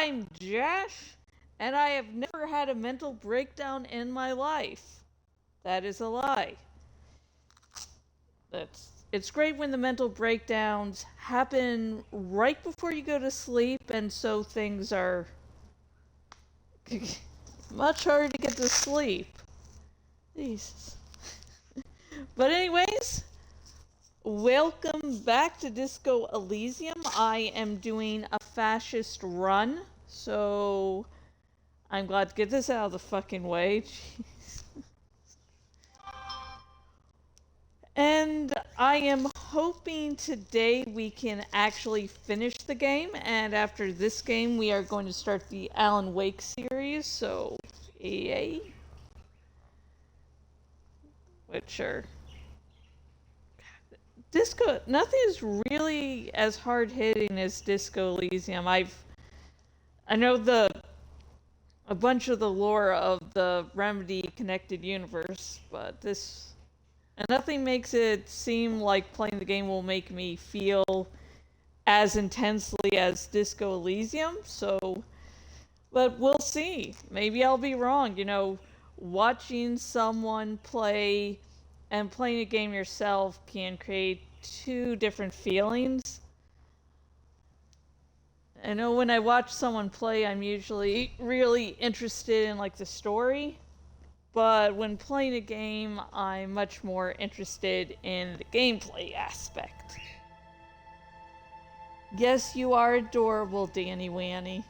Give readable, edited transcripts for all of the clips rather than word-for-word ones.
I'm Josh, and I have never had a mental breakdown in my life. That is a lie. It's great when the mental breakdowns happen right before you go to sleep, and so things are much harder to get to sleep. Jesus. But anyways, welcome back to Disco Elysium. I am doing a fascist run, so I'm glad to get this out of the fucking way. Jeez. And I am hoping today we can actually finish the game, and after this game we are going to start the Alan Wake series, so yay. Which are... nothing is really as hard-hitting as Disco Elysium. I know a bunch of the lore of the Remedy connected universe, but and nothing makes it seem like playing the game will make me feel as intensely as Disco Elysium, but we'll see. Maybe I'll be wrong. Watching someone play and playing a game yourself can create two different feelings. I know when I watch someone play, I'm usually really interested in the story, but when playing a game, I'm much more interested in the gameplay aspect. Yes, you are adorable, Danny Wanny,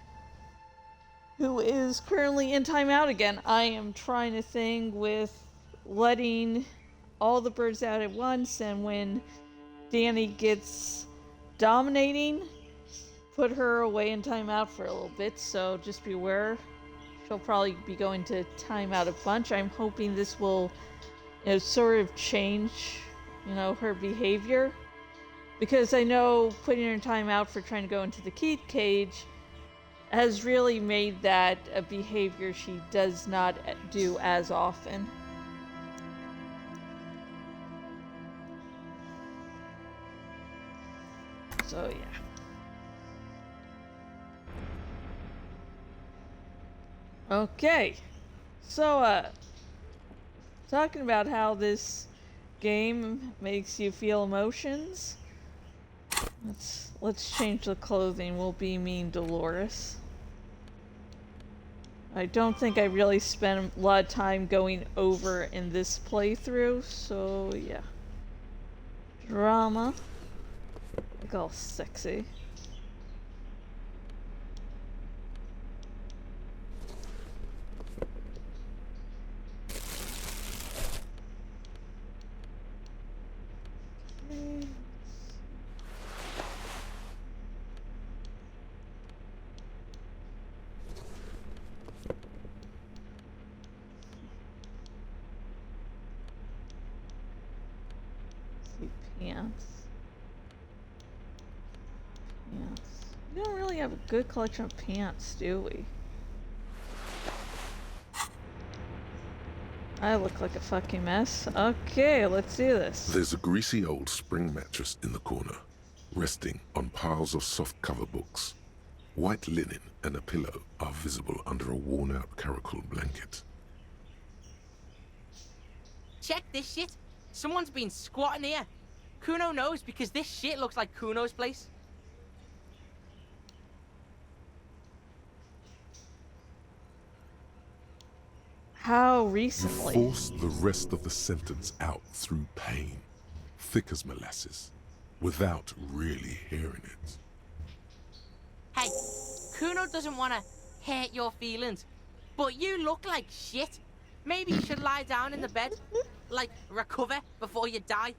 who is currently in timeout again. I am trying a thing with letting all the birds out at once, and when Danny gets dominating, put her away in timeout for a little bit, so just beware. She'll probably be going to timeout a bunch. I'm hoping this will, sort of change, her behavior. Because I know putting her in timeout for trying to go into the key cage has really made that a behavior she does not do as often. So, yeah. Okay. So, talking about how this game makes you feel emotions, let's change the clothing. We'll be Mean Dolores. I don't think I really spent a lot of time going over in this playthrough, so yeah. Drama. Look all sexy. Pants. We don't really have a good collection of pants, do we? I look like a fucking mess. Okay, let's do this. There's a greasy old spring mattress in the corner, resting on piles of soft cover books. White linen and a pillow are visible under a worn-out caracal blanket. Check this shit. Someone's been squatting here. Kuno knows because this shit looks like Kuno's place. How recently? You force the rest of the sentence out through pain, thick as molasses, without really hearing it. Hey, Kuno doesn't want to hurt your feelings, but you look like shit. Maybe you should lie down in the bed, recover before you die.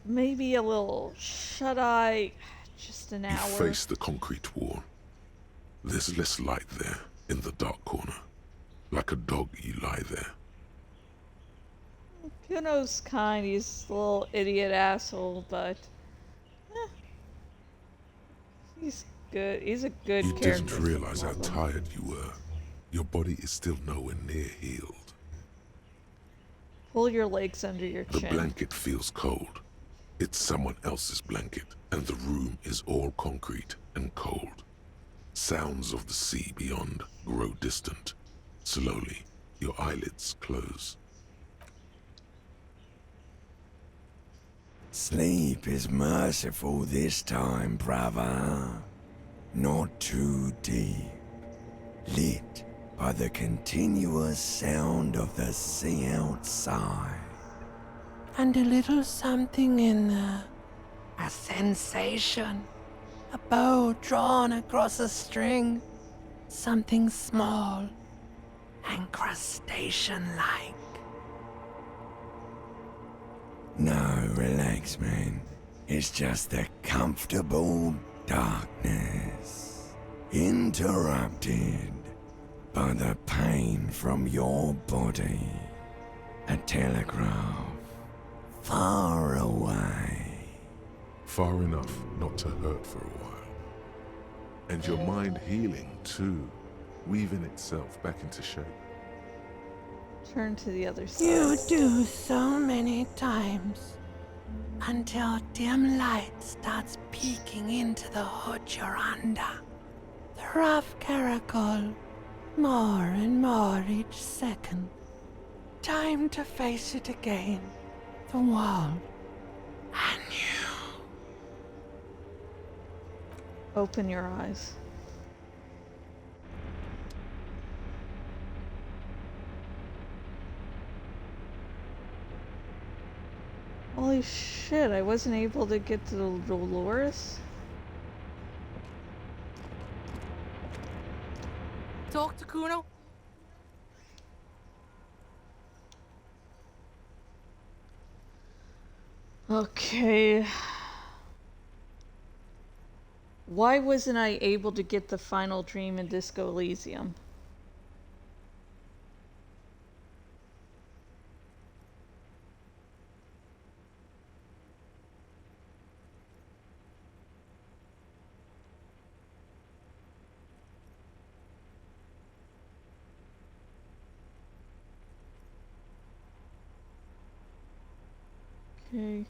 Maybe a little shut-eye, just an hour. You face the concrete wall. There's less light there, in the dark corner. Like a dog, you lie there. Kuno's kind, he's a little idiot asshole, but... he's good. He's a good character. You didn't realize how tired you were. Your body is still nowhere near healed. Pull your legs under your The chin. blanket feels cold. It's someone else's blanket, and the room is all concrete and cold. Sounds of the sea beyond grow distant. Slowly, your eyelids close. Sleep is merciful this time, brother. Not too deep. Lit by the continuous sound of the sea outside. And a little something in there. A sensation. A bow drawn across a string. Something small and crustacean-like. No, relax, man. It's just the comfortable darkness. Interrupted by the pain from your body. A telegraph. Far away. Far enough not to hurt for a while. And your mind healing too, weaving itself back into shape. Turn to the other side. You do so many times until dim light starts peeking into the hood you're under. The rough caracol, more and more each second. Time to face it again. The world and you. Open your eyes. Holy shit, I wasn't able to get to the Dolores? Talk to Kuno. Okay. Why wasn't I able to get the final dream in Disco Elysium? Okay.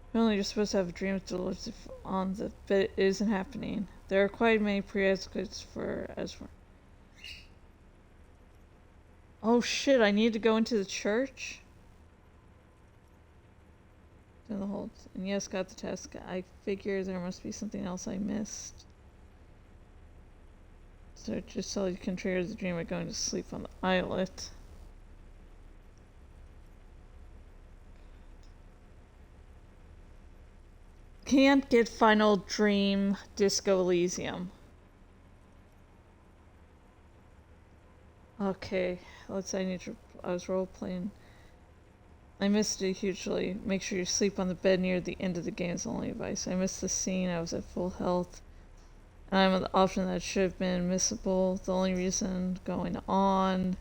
Apparently you're supposed to have a dream with Dolores on the, but it isn't happening. There are quite many prerequisites for Oh shit, I need to go into the church? And the whole, and yes, got the test. I figure there must be something else I missed. So just so you can trigger the dream by going to sleep on the islet. Can't get final dream Disco Elysium. Okay, I was role playing. I missed it hugely. Make sure you sleep on the bed near the end of the game is the only advice. I missed the scene. I was at full health. And I'm at the option that should have been missable. The only reason going on.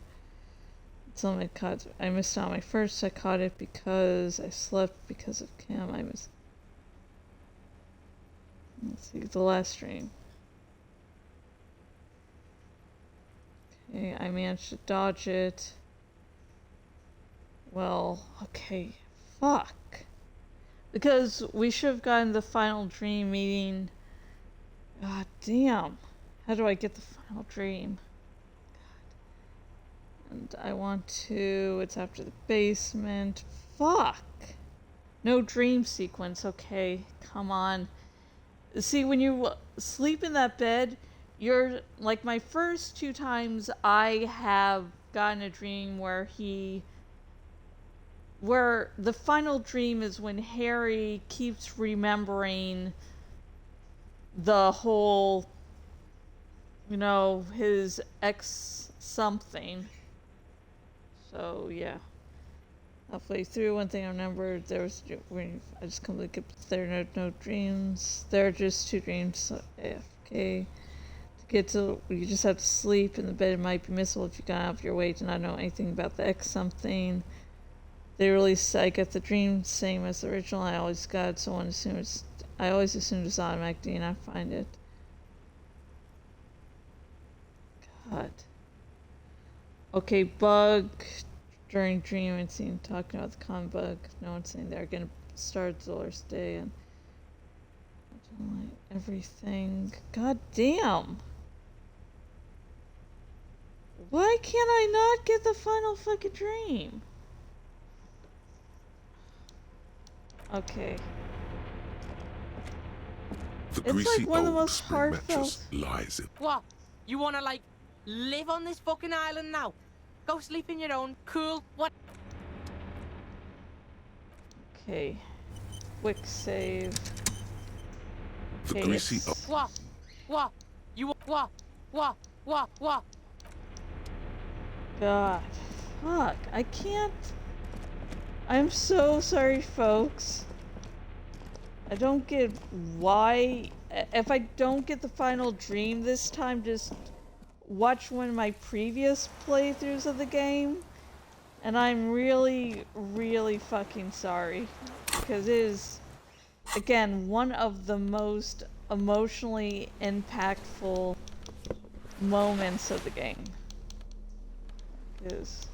I missed out on my first. I caught it because I slept because of Kim. Let's see, the last stream. Okay, I managed to dodge it. Well, okay, fuck. Because we should have gotten the final dream meeting. God damn. How do I get the final dream? God. And I want to, it's after the basement. Fuck. No dream sequence, okay, come on. See, when you sleep in that bed, you're like my first two times I have gotten a dream where the final dream is when Harry keeps remembering the whole, his ex something. So, yeah. Halfway through, one thing I remember, I just completely kept, there are no dreams. There are just two dreams, so AFK. You just have to sleep, and the bed might be missable if you got out of your way to not know anything about the X something. I got the dream same as the original. I always assumed it's automatic D, and I find it. God. Okay, bug during dreaming scene talking about the comic book. No one's saying they're gonna start Dolores Day and like everything. God damn. Why can't I not get the final fucking dream? Okay. The It's greasy like one of the old most spring mattress heartfelt. lies in. What? You wanna, like, live on this fucking island now? Go sleep in your own cool, what? Okay. Quick save. The Okay, greasy it's- What? What? You, what? What? God. Fuck. I can't. I'm so sorry, folks. I don't get why. If I don't get the final dream this time, just watch one of my previous playthroughs of the game. And I'm really, really fucking sorry. Because it is, again, one of the most emotionally impactful moments of the game. Is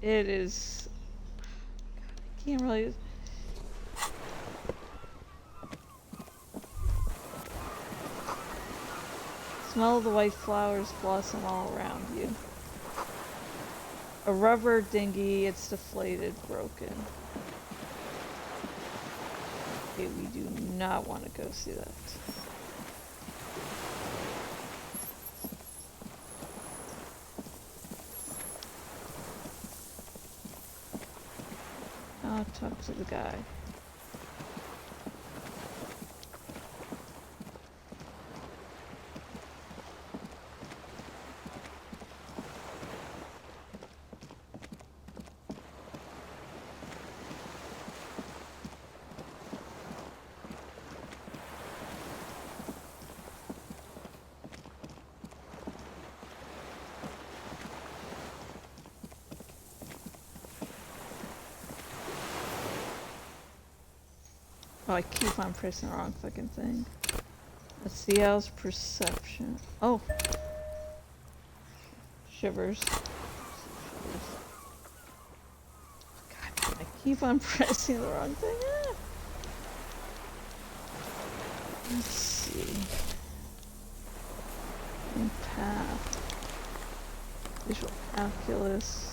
it is, I can't really. Smell the white flowers blossom all around you. A rubber dinghy, it's deflated, broken. Okay, we do not want to go see that. I'll talk to the guy. Oh, I keep on pressing the wrong fucking thing. Let's see how's perception. Oh. Shivers. God, I keep on pressing the wrong thing. Ah. Let's see. Path. Visual calculus.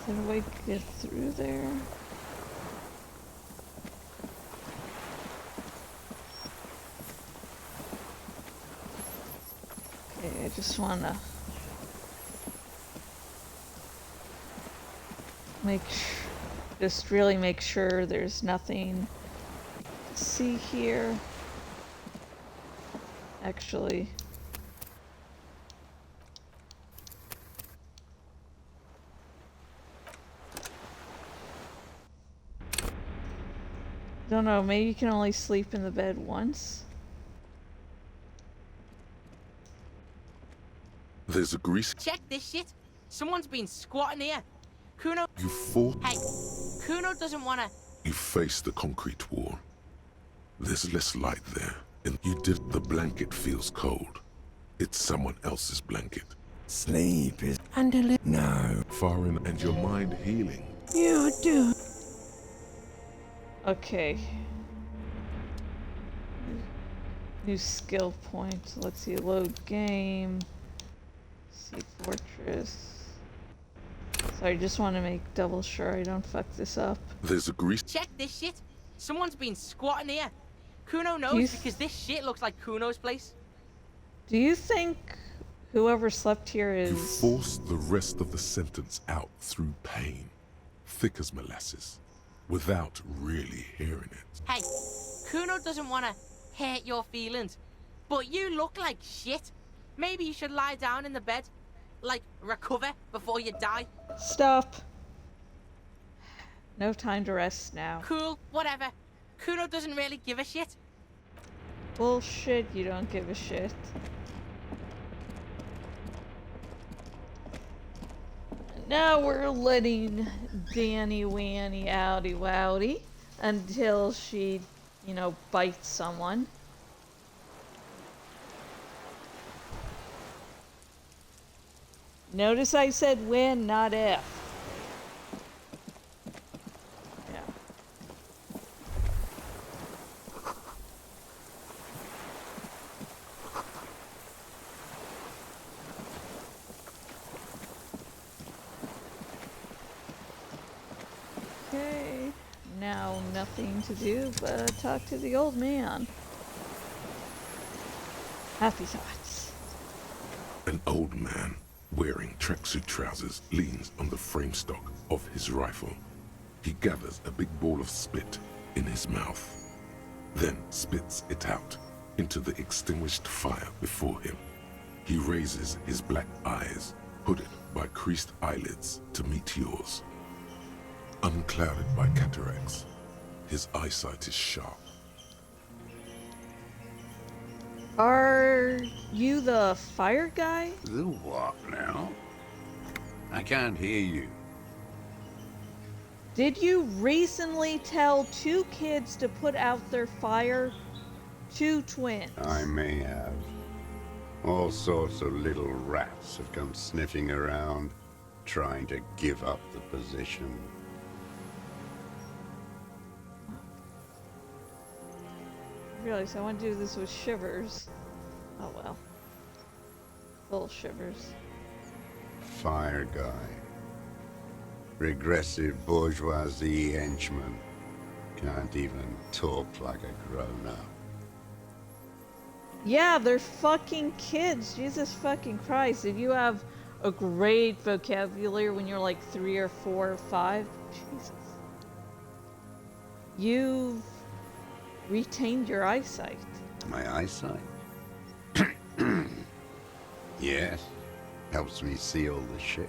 How do I get through there? Okay, I just wanna just really make sure there's nothing to see here. Actually. Don't know, maybe you can only sleep in the bed once? There's a greasy. Check this shit. Someone's been squatting here. Kuno. You fall. Hey, Kuno doesn't wanna. You face the concrete wall. There's less light there, and you did. The blanket feels cold. It's someone else's blanket. Sleep is And no. Far in, and your mind healing. you do. Okay. New skill point. Let's see, load game. See fortress. Sorry, just want to make double sure I don't fuck this up. There's a greasy. Check this shit. Someone's been squatting here. Kuno You knows th- because this shit looks like Kuno's place. Do you think whoever slept here You is... force the rest of the sentence out through pain, thick as molasses, without really hearing it. Hey, Kuno doesn't want to hurt your feelings, but you look like shit. Maybe you should lie down in the bed, like recover before you die. Stop. No time to rest now. Cool, whatever. Kuno doesn't really give a shit. Bullshit, you don't give a shit. Now we're letting Danny Wanny outy wowdy until she, bites someone. Notice I said when, not if. Yeah. Okay, now nothing to do but talk to the old man. Happy thoughts. An old man wearing tracksuit trousers leans on the frame stock of his rifle. He gathers a big ball of spit in his mouth, then spits it out into the extinguished fire before him. He raises his black eyes, hooded by creased eyelids, to meet yours. Unclouded by cataracts, his eyesight is sharp. Are you the fire guy? The what now? I can't hear you. Did you recently tell 2 kids to put out their fire? 2 twins. I may have. All sorts of little rats have come sniffing around, trying to give up the position. I realized I want to do this with Shivers. Oh well. Full Shivers. Fire guy. Regressive bourgeoisie henchman. Can't even talk like a grown-up. Yeah, they're fucking kids. Jesus fucking Christ. Did you have a great vocabulary when you're like 3 or 4 or 5? Jesus. You've retained your eyesight. My eyesight? Yes. Helps me see all the shit.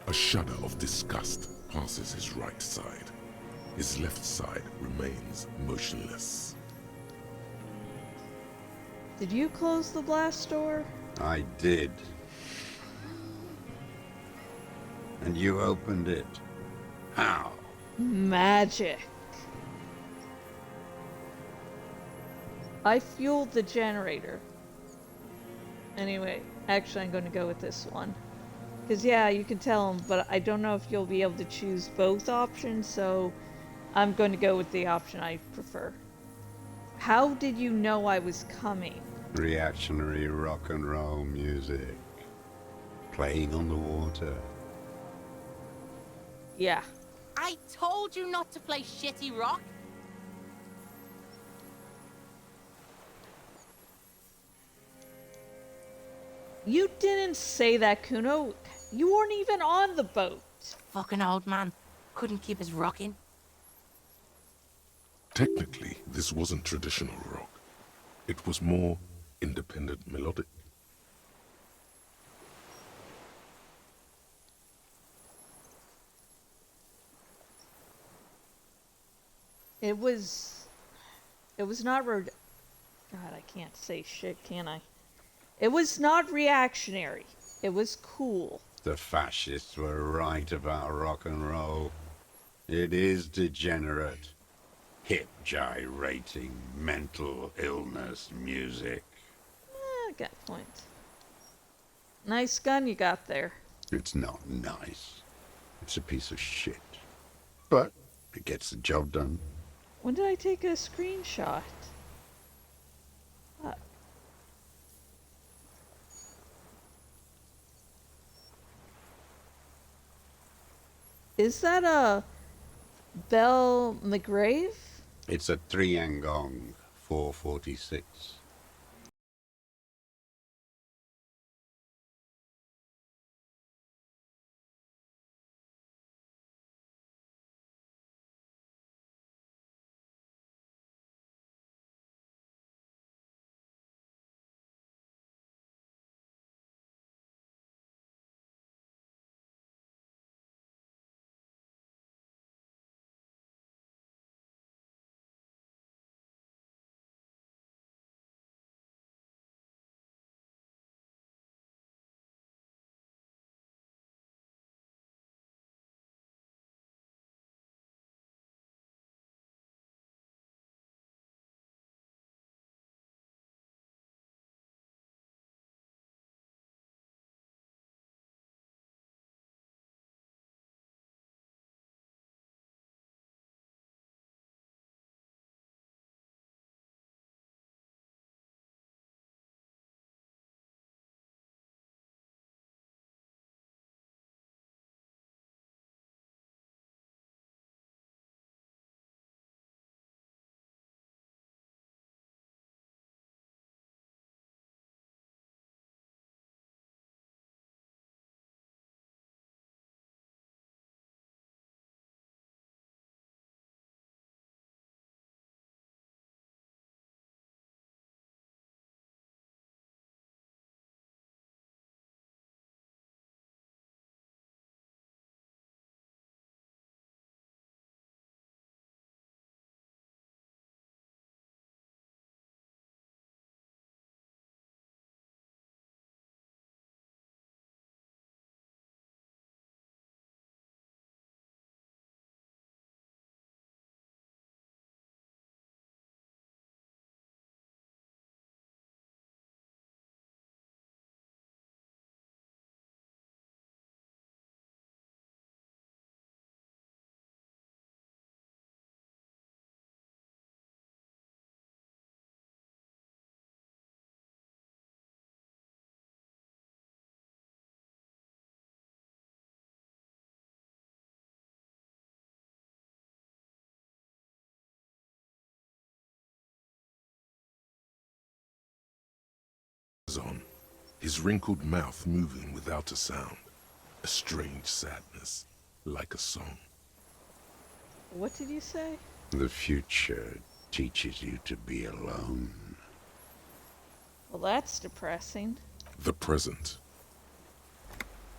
A shudder of disgust passes his right side. His left side remains motionless. Did you close the blast door? I did. And you opened it. How? Magic. I fueled the generator. Anyway, actually I'm going to go with this one. Because yeah, you can tell them, but I don't know if you'll be able to choose both options, so I'm going to go with the option I prefer. How did you know I was coming? Reactionary rock and roll music. Playing on the water. Yeah. I told you not to play shitty rock. You didn't say that, Kuno. You weren't even on the boat. Fucking old man. Couldn't keep us rocking. Technically, this wasn't traditional rock. It was more independent melodic. It was not God, I can't say shit, can I? It was not reactionary. It was cool. The fascists were right about rock and roll. It is degenerate. Hip gyrating mental illness music. Got a point. Nice gun you got there. It's not nice. It's a piece of shit. But it gets the job done. When did I take a screenshot? Is that a Belle McGrave? It's a 3-Angong 446. on, his wrinkled mouth moving without a sound. A strange sadness, like a song. What did you say? The future teaches you to be alone. Well, that's depressing. The present.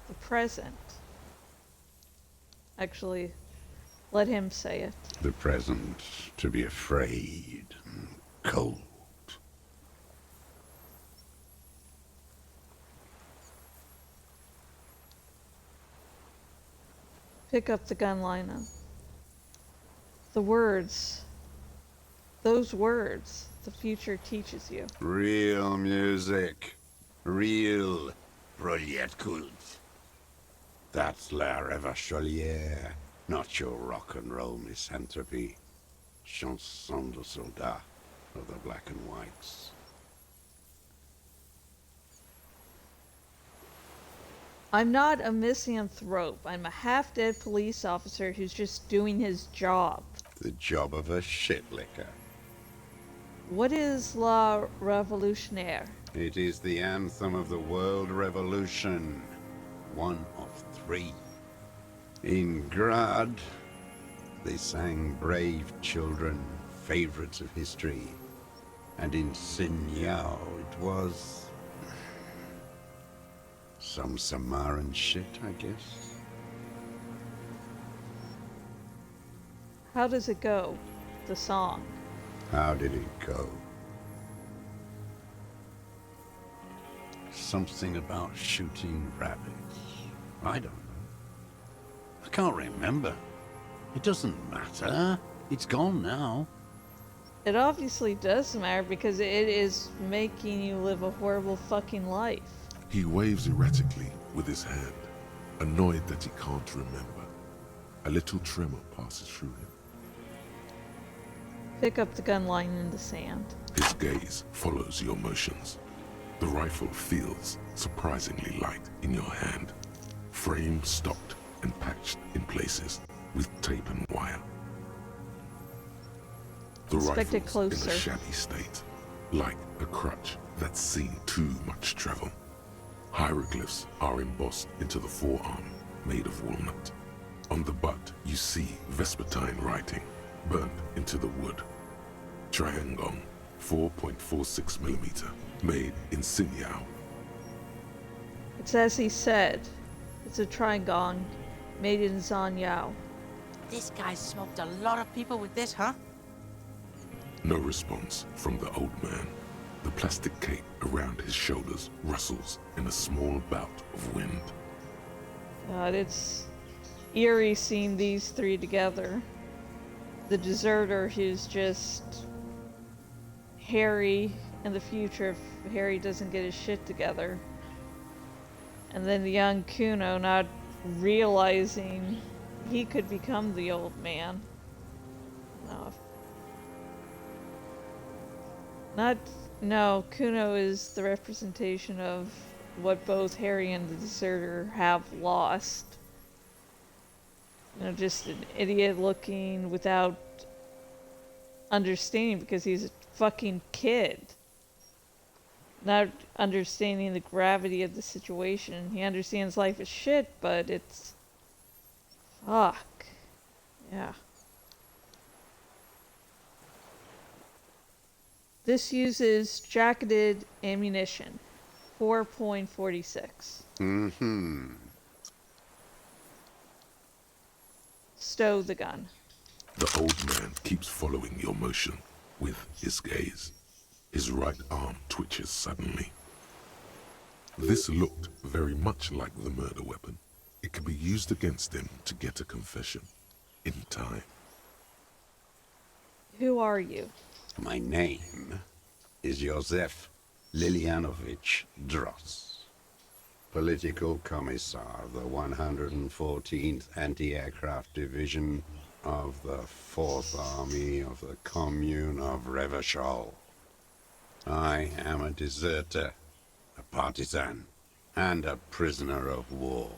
The present. Actually, let him say it. The present to be afraid and cold. Pick up the gun, Lina. The words. Those words. The future teaches you. Real music. Real prolet culte. That's La Revacholière, not your rock and roll misanthropy. Chanson de soldat of the black and whites. I'm not a misanthrope. I'm a half-dead police officer who's just doing his job. The job of a shitlicker. What is La Révolutionnaire? It is the anthem of the world revolution. One of 3. In Grad, they sang Brave Children, favorites of history. And in Sinyao, it was some Samaran shit, I guess. How does it go? The song. How did it go? Something about shooting rabbits. I don't know. I can't remember. It doesn't matter. It's gone now. It obviously does matter because it is making you live a horrible fucking life. He waves erratically with his hand, annoyed that he can't remember. A little tremor passes through him. Pick up the gun lying in the sand. His gaze follows your motions. The rifle feels surprisingly light in your hand. Frame stocked and patched in places with tape and wire. The Inspect it rifle's in closer. a shabby state, like a crutch that's seen too much travel. Hieroglyphs are embossed into the forearm, made of walnut. On the butt, you see Vespertine writing, burnt into the wood. Triangong, 4.46mm, made in Sinyao. It's as he said. It's a Triangong made in Zanyao. This guy smoked a lot of people with this, huh? No response from the old man. The plastic cape around his shoulders rustles in a small bout of wind. God, it's eerie seeing these 3 together. The deserter who's just Harry in the future if Harry doesn't get his shit together. And then the young Kuno not realizing he could become the old man. No, Kuno is the representation of what both Harry and the deserter have lost. You know, just an idiot looking without understanding because he's a fucking kid. Not understanding the gravity of the situation. He understands life is shit, but it's... fuck. Yeah. This uses jacketed ammunition. 4.46. Mm-hmm. Stow the gun. The old man keeps following your motion with his gaze. His right arm twitches suddenly. This looked very much like the murder weapon. It could be used against him to get a confession. In time. Who are you? My name is Josef Lilianovich Dross, Political Commissar of the 114th Anti-Aircraft Division of the 4th Army of the Commune of Revachol. I am a deserter, a partisan, and a prisoner of war.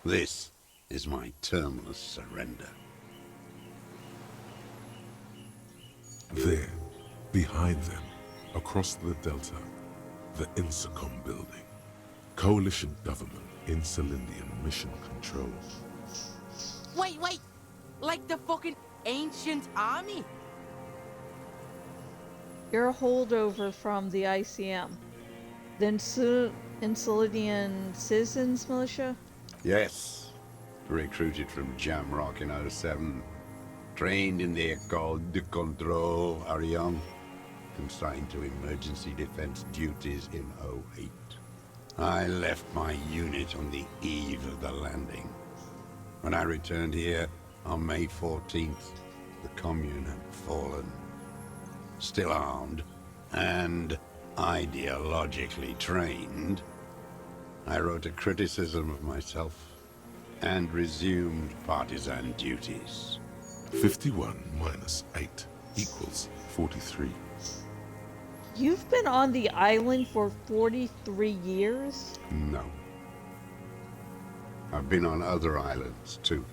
This is my termless surrender. There, behind them, across the delta, The Insacom building. Coalition government in Celindian mission control. Wait, wait! Like the fucking ancient army? You're a holdover from the ICM. The Enceladian Citizens Militia? Yes. Recruited from Jamrock in '07. Trained in the École de Contrôle Arion. Consigned to emergency defense duties in '08. I left my unit on the eve of the landing. When I returned here on May 14th, the Commune had fallen. Still armed and ideologically trained, I wrote a criticism of myself and resumed partisan duties. 51 minus 8 equals 43. You've been on the island for 43 years? No. I've been on other islands, too.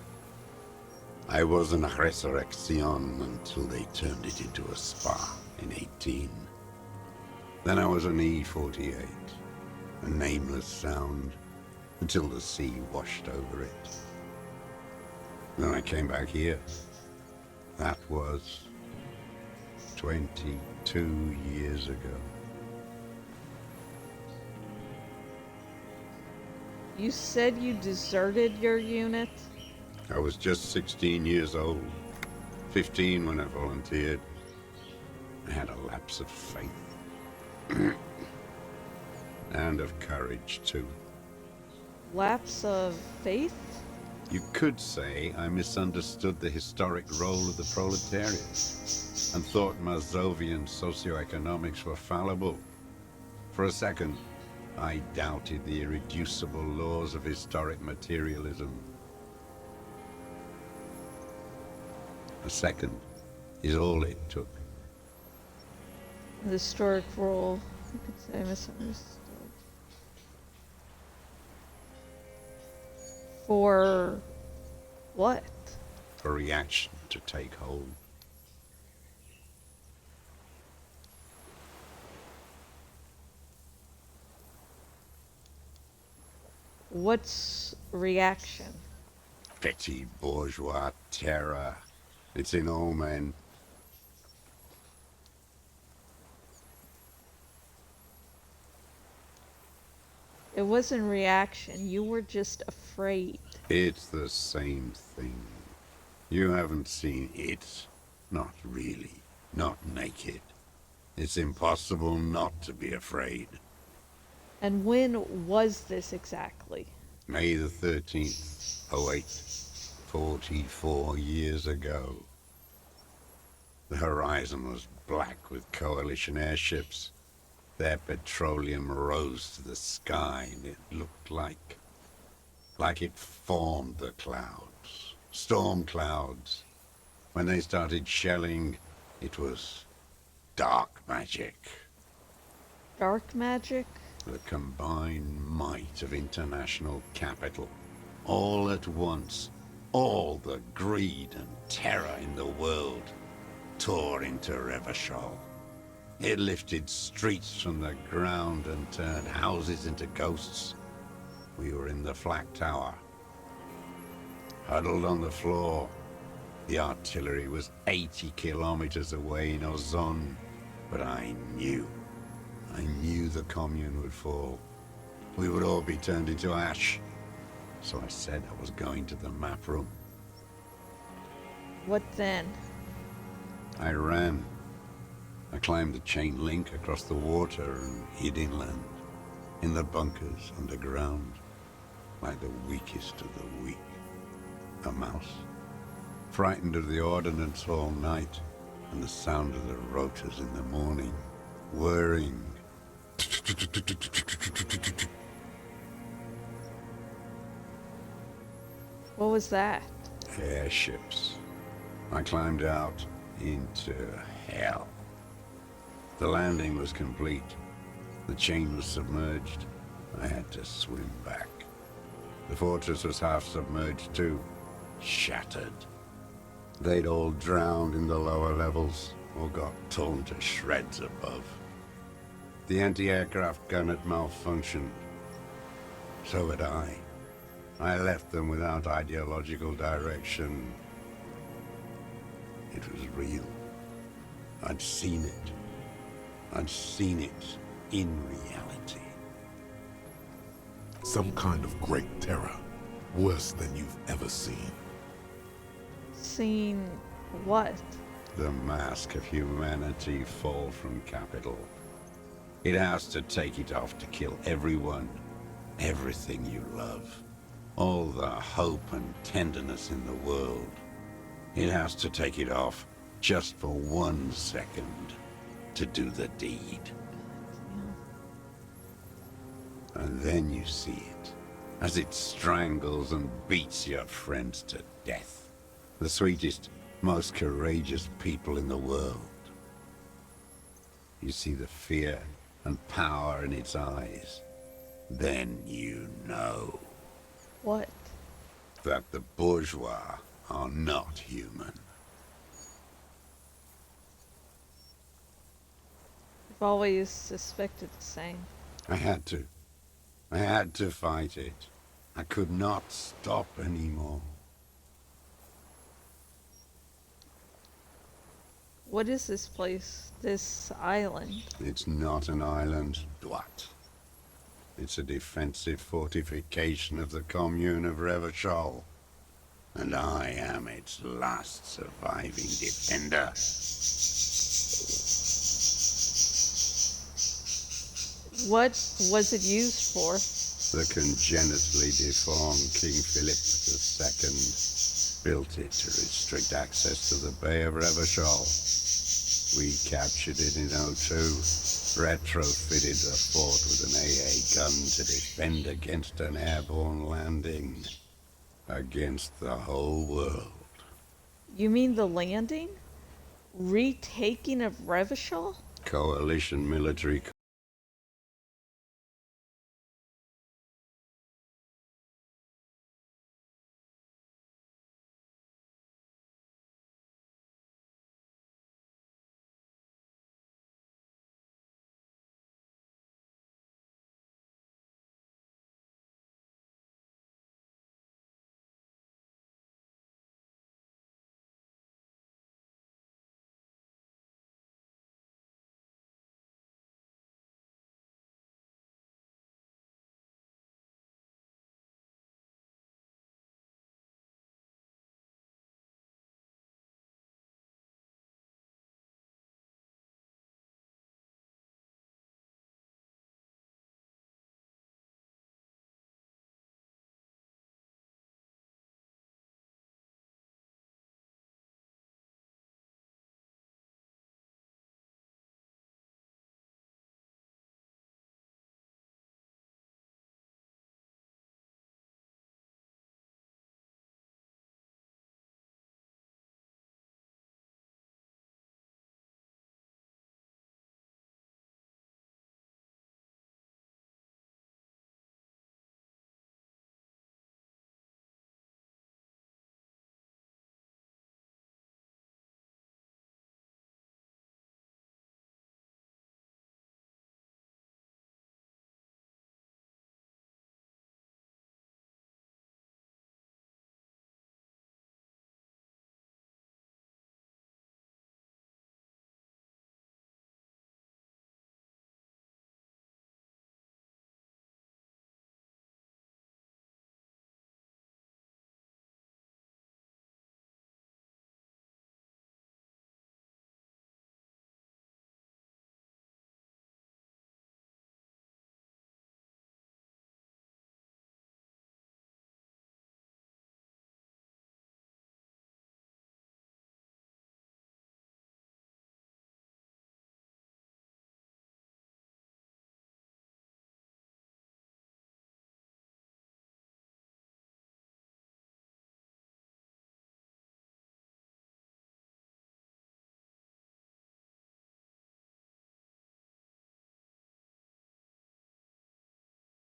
I was in Resurrection until they turned it into a spa in 18. Then I was an E-48, a nameless sound, until the sea washed over it. Then I came back here. That was 22 years ago. You said you deserted your unit? I was just 16 years old, 15 when I volunteered. I had a lapse of faith. And of courage, too. Lapse of faith? You could say I misunderstood the historic role of the proletariat and thought Mazovian socioeconomics were fallible. For a second, I doubted the irreducible laws of historic materialism. A second is all it took. The historic role, you could say misunderstood. For what? For reaction to take hold. What's reaction? Petty bourgeois terror. It's in all men. It wasn't reaction, you were just afraid. It's the same thing. You haven't seen it. Not really. Not naked. It's impossible not to be afraid. And when was this exactly? May the 13th, '08. 44 years ago. The horizon was black with coalition airships. Their petroleum rose to the sky, and it looked like it formed the clouds. Storm clouds. When they started shelling, it was dark magic. Dark magic? The combined might of international capital. All at once, all the greed and terror in the world tore into Revachol. It lifted streets from the ground and turned houses into ghosts. We were in the flak tower, huddled on the floor. The artillery was 80 kilometers away in Ozon, but I knew the Commune would fall. We would all be turned into ash. So I said I was going to the map room. What then? I ran. I climbed the chain link across the water and hid inland, in the bunkers underground, like the weakest of the weak. A mouse, frightened of the ordnance all night, and the sound of the rotors in the morning, whirring. What was that? Airships. I climbed out into hell. The landing was complete. The chain was submerged. I had to swim back. The fortress was half submerged too, shattered. They'd all drowned in the lower levels or got torn to shreds above. The anti-aircraft gun had malfunctioned. So had I. I left them without ideological direction. It was real. I'd seen it. I'd seen it in reality. Some kind of great terror, worse than you've ever seen. Seen what? The mask of humanity fall from Capital. It has to take it off to kill everyone, everything you love. All the hope and tenderness in the world. It has to take it off just for 1 second to do the deed. And then you see it, as it strangles and beats your friends to death. The sweetest, most courageous people in the world. You see the fear and power in its eyes. Then you know. What? That the bourgeois are not human. I've always suspected the same. I had to. I had to fight it. I could not stop anymore. What is this place? This island? It's not an island, Dwat. It's a defensive fortification of the commune of Revachol. And I am its last surviving defender. What was it used for? The congenitally deformed King Philip II built it to restrict access to the Bay of Revachol. We captured it in '02, retrofitted the fort with an AA gun to defend against an airborne landing. Against the whole world. You mean the landing? Retaking of Revachol? Coalition military.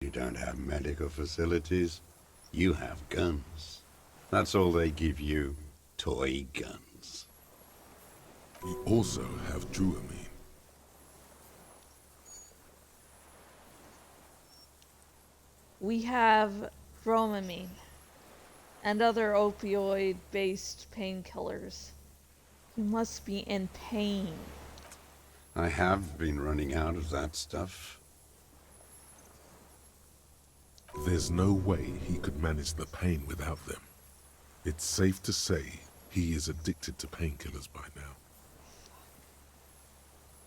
You don't have medical facilities. You have guns. That's all they give you. Toy guns. We also have Druamine. We have Dramamine and other opioid-based painkillers. You must be in pain. I have been running out of that stuff. There's no way he could manage the pain without them. It's safe to say he is addicted to painkillers by now.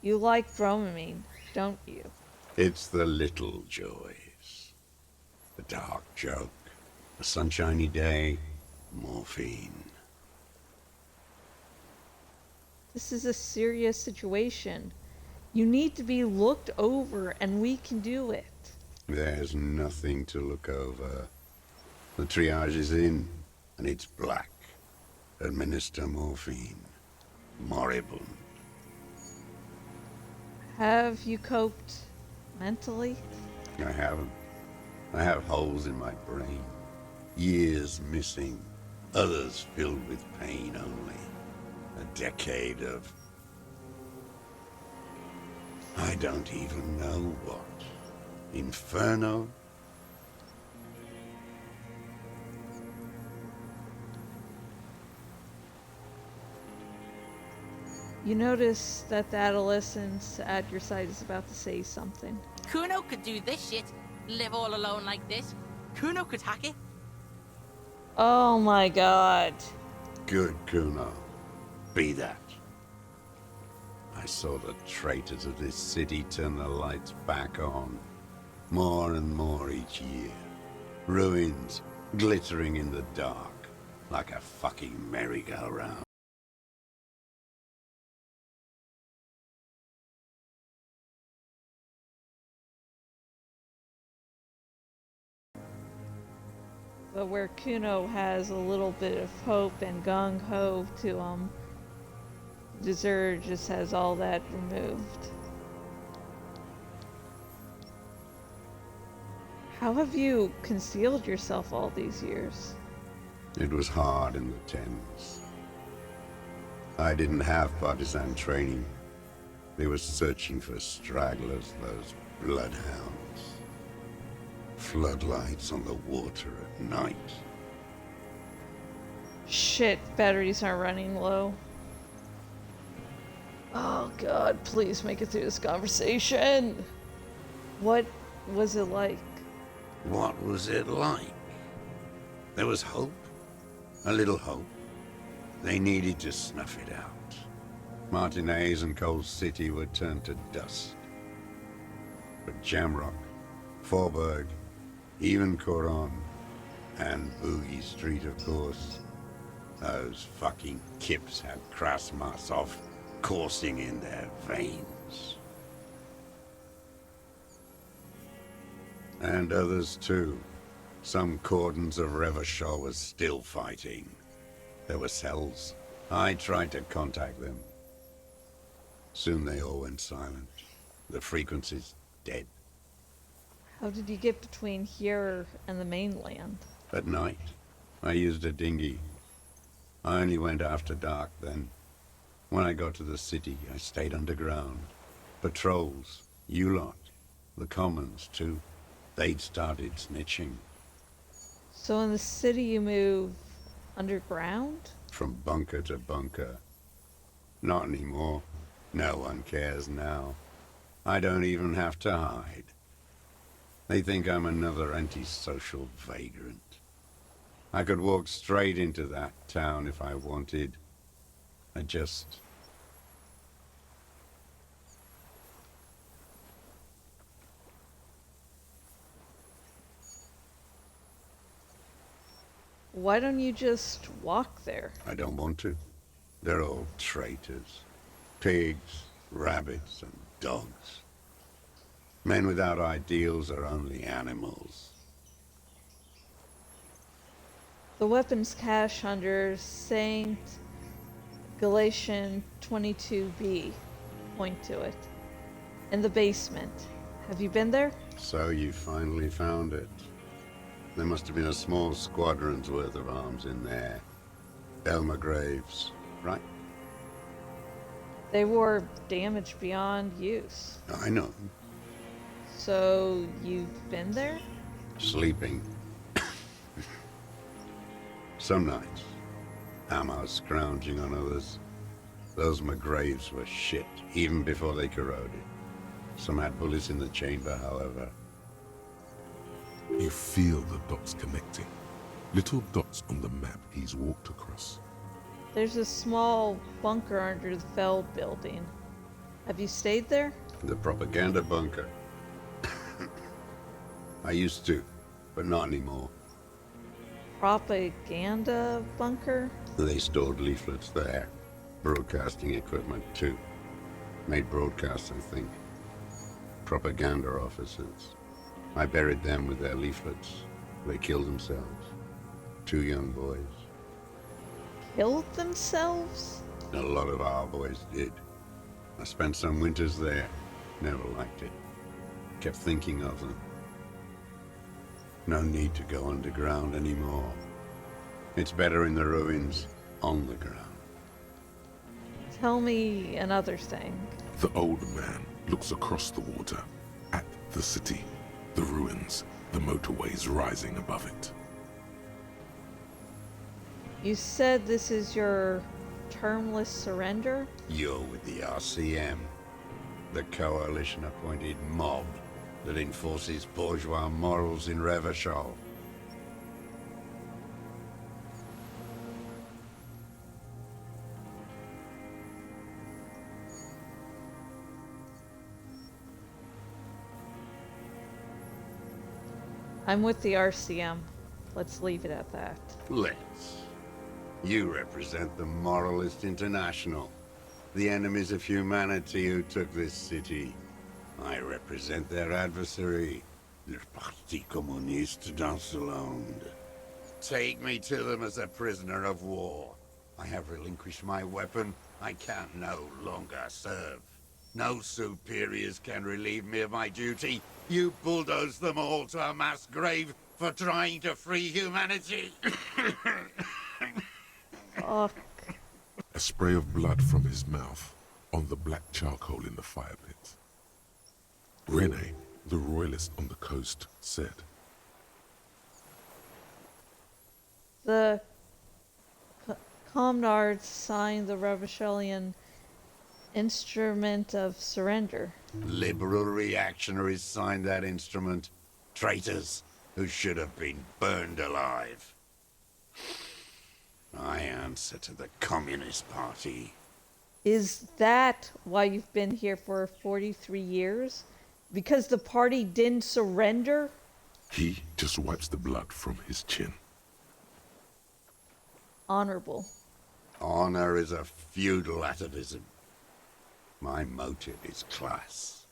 You like Dramamine, don't you? It's the little joys. The dark joke, a sunshiny day, morphine. This is a serious situation. You need to be looked over, and we can do it. There's nothing to look over. The triage is in, and it's black. Administer morphine. Moribund. Have you coped mentally? I haven't. I have holes in my brain. Years missing. Others filled with pain only. A decade of... I don't even know what. Inferno? You notice that the adolescent at your side is about to say something. Kuno could do this shit. Live all alone like this. Kuno could hack it. Oh my god. Good, Kuno. Be that. I saw the traitors of this city turn the lights back on. More and more each year. Ruins glittering in the dark, like a fucking merry-go-round. But where Kuno has a little bit of hope and gung-ho to Desert just has all that removed. How have you concealed yourself all these years? It was hard in the Thames. I didn't have partisan training. They were searching for stragglers, those bloodhounds. Floodlights on the water at night. Shit, batteries are running low. Oh god, please make it through this conversation. What was it like? What was it like? There was hope. A little hope. They needed to snuff it out. Martinez and Cold City were turned to dust. But Jamrock, Forburg, even Coron, and Boogie Street, of course. Those fucking kips had Krasmasov coursing in their veins. And others too. Some cordons of Revachol was still fighting. There were cells. I tried to contact them. Soon they all went silent. The frequencies dead. How did you get between here and the mainland? At night, I used a dinghy. I only went after dark then. When I got to the city, I stayed underground. Patrols, you lot, the commons too. They'd started snitching. So in the city you move underground? From bunker to bunker. Not anymore. No one cares now. I don't even have to hide. They think I'm another antisocial vagrant. I could walk straight into that town if I wanted. I just... Why don't you just walk there? I don't want to. They're all traitors. Pigs, rabbits, and dogs. Men without ideals are only animals. The weapons cache under Saint Galatian 22B. Point to it. In the basement. Have you been there? So you finally found it. There must have been a small squadron's worth of arms in there. Elmer Graves, right? They were damaged beyond use. I know. So you've been there? Sleeping. Some nights, ammo scrounging on others. Those McGraves were shit, even before they corroded. Some had bullets in the chamber, however. You feel the dots connecting. Little dots on the map he's walked across. There's a small bunker under the Feld building. Have you stayed there? The propaganda bunker. I used to, but not anymore. Propaganda bunker? They stored leaflets there. Broadcasting equipment, too. Made broadcasts, I think. Propaganda officers. I buried them with their leaflets. They killed themselves. 2 young boys. Killed themselves? A lot of our boys did. I spent some winters there. Never liked it. Kept thinking of them. No need to go underground anymore. It's better in the ruins, on the ground. Tell me another thing. The old man looks across the water at the city, the ruins, the motorways rising above it. You said this is your termless surrender? You're with the RCM, the coalition-appointed mob that enforces bourgeois morals in Revachol. I'm with the RCM. Let's leave it at that. Let's. You represent the Moralist International, the enemies of humanity who took this city. I represent their adversary, le Parti Communiste dans le Monde. Take me to them as a prisoner of war. I have relinquished my weapon. I can no longer serve. No superiors can relieve me of my duty. You bulldoze them all to a mass grave for trying to free humanity. Fuck. A spray of blood from his mouth on the black charcoal in the fire pit. Rene, the royalist on the coast, said, The Comnards signed the Revacholian Instrument of Surrender. Liberal reactionaries signed that instrument. Traitors who should have been burned alive. I answer to the Communist Party. Is that why you've been here for 43 years? Because the party didn't surrender? he just wipes the blood from his chin. Honorable. Honor is a feudal atavism. My motive is class.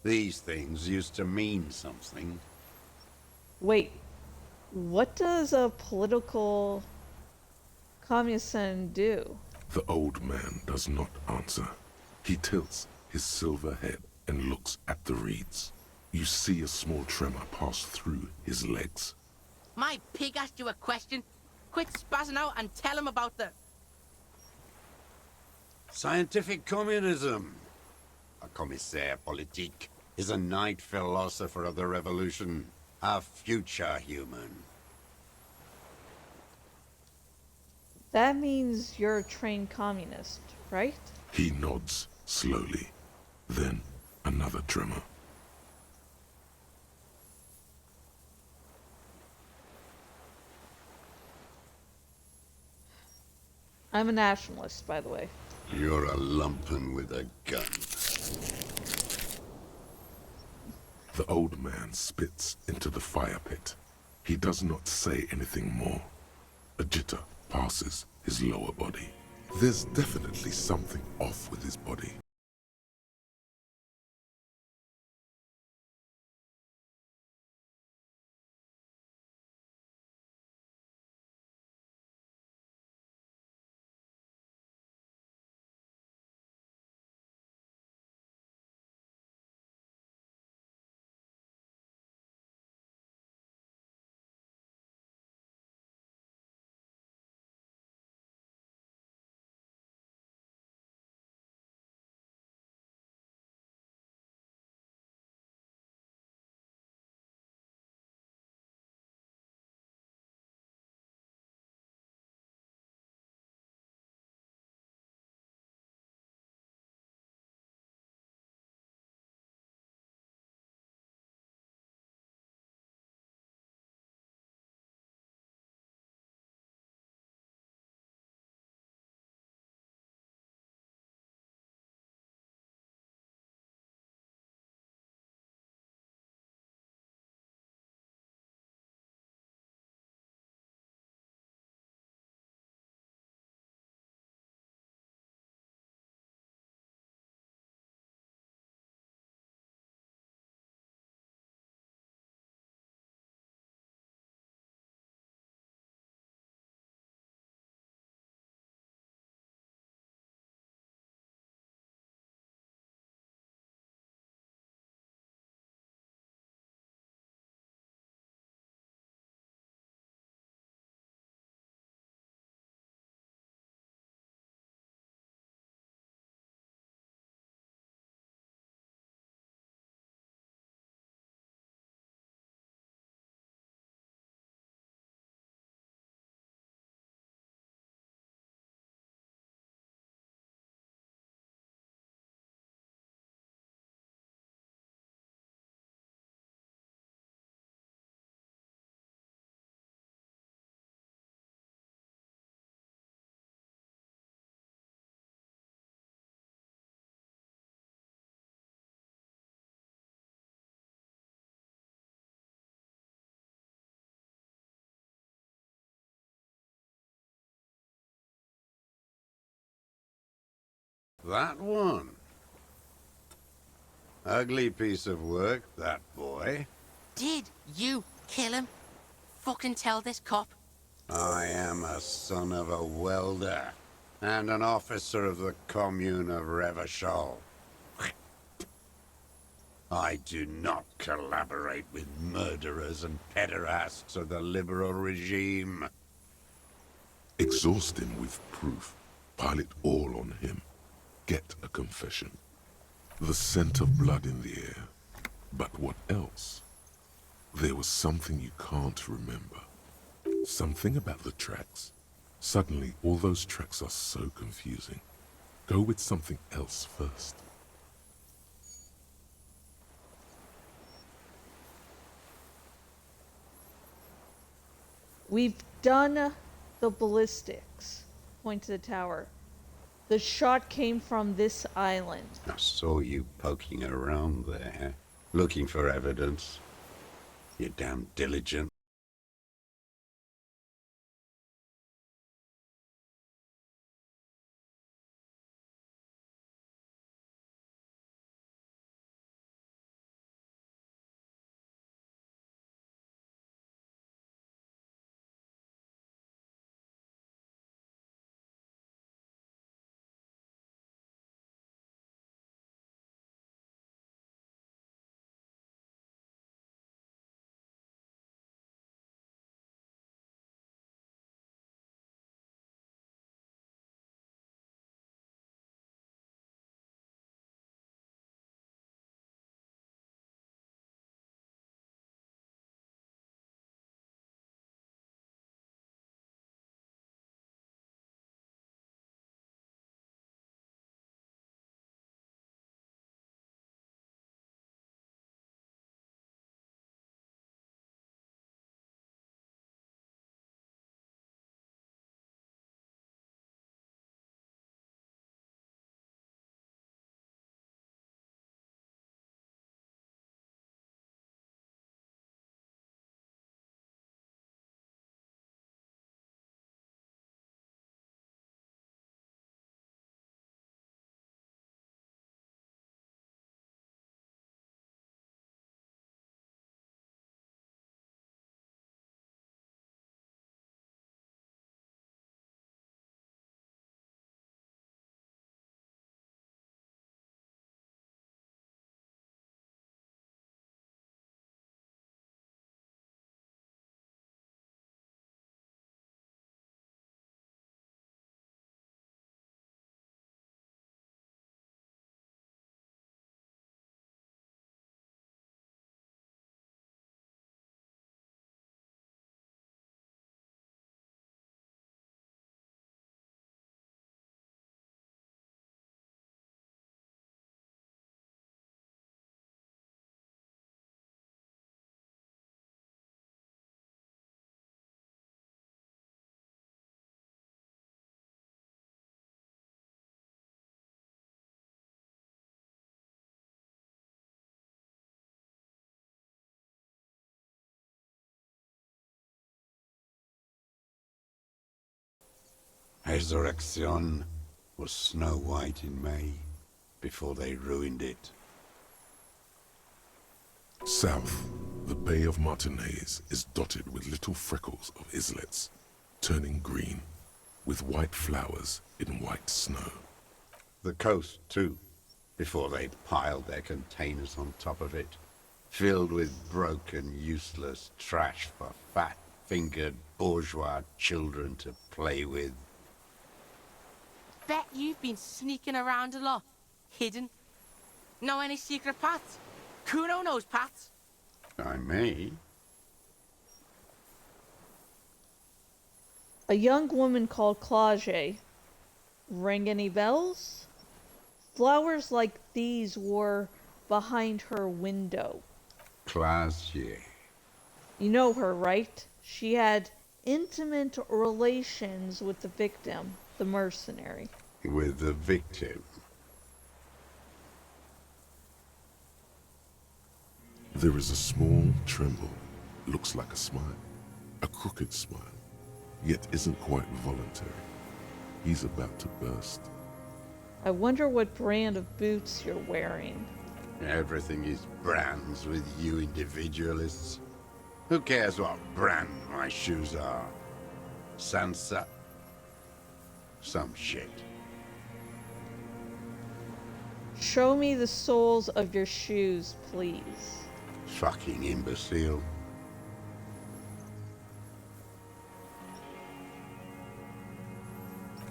These things used to mean something. Wait, what does a political communist do? The old man does not answer. He tilts his silver head and looks at the reeds. You see a small tremor pass through his legs. My pig asked you a question. Quit spazzing out and tell him about the... Scientific communism. A commissaire politique is a night philosopher of the revolution. A future human. That means you're a trained communist, right? He nods slowly. Then another tremor. I'm a nationalist, by the way. You're a lumpen with a gun. The old man spits into the fire pit. He does not say anything more. A jitter passes his lower body. There's definitely something off with his body. That one. Ugly piece of work, that boy. Did you kill him? Fucking tell this cop. I am a son of a welder and an officer of the commune of Revachol. I do not collaborate with murderers and pederasts of the liberal regime. Exhaust him with proof. Pile it all on him. Get a confession. The scent of blood in the air. But what else? There was something you can't remember. Something about the tracks. Suddenly, all those tracks are so confusing. Go with something else first. We've done the ballistics. Point to the tower. The shot came from this island. I saw you poking around there, looking for evidence. You're damn diligent. Resurrection was Snow White in May, before they ruined it. South, the Bay of Martinez is dotted with little freckles of islets, turning green, with white flowers in white snow. The coast, too, before they piled their containers on top of it, filled with broken, useless trash for fat-fingered bourgeois children to play with. Bet you've been sneaking around a lot. Hidden. Know any secret paths? Kuno knows paths. I may. A young woman called Clage. Ring any bells? Flowers like these were behind her window. Classier. You know her, right? She had intimate relations with the victim, the mercenary. With the victim. There is a small tremble, looks like a smile, a crooked smile, yet isn't quite voluntary. He's about to burst. I wonder what brand of boots you're wearing. Everything is brands with you individualists. Who cares what brand my shoes are? Sansa? Some shit. Show me the soles of your shoes, please. Fucking imbecile.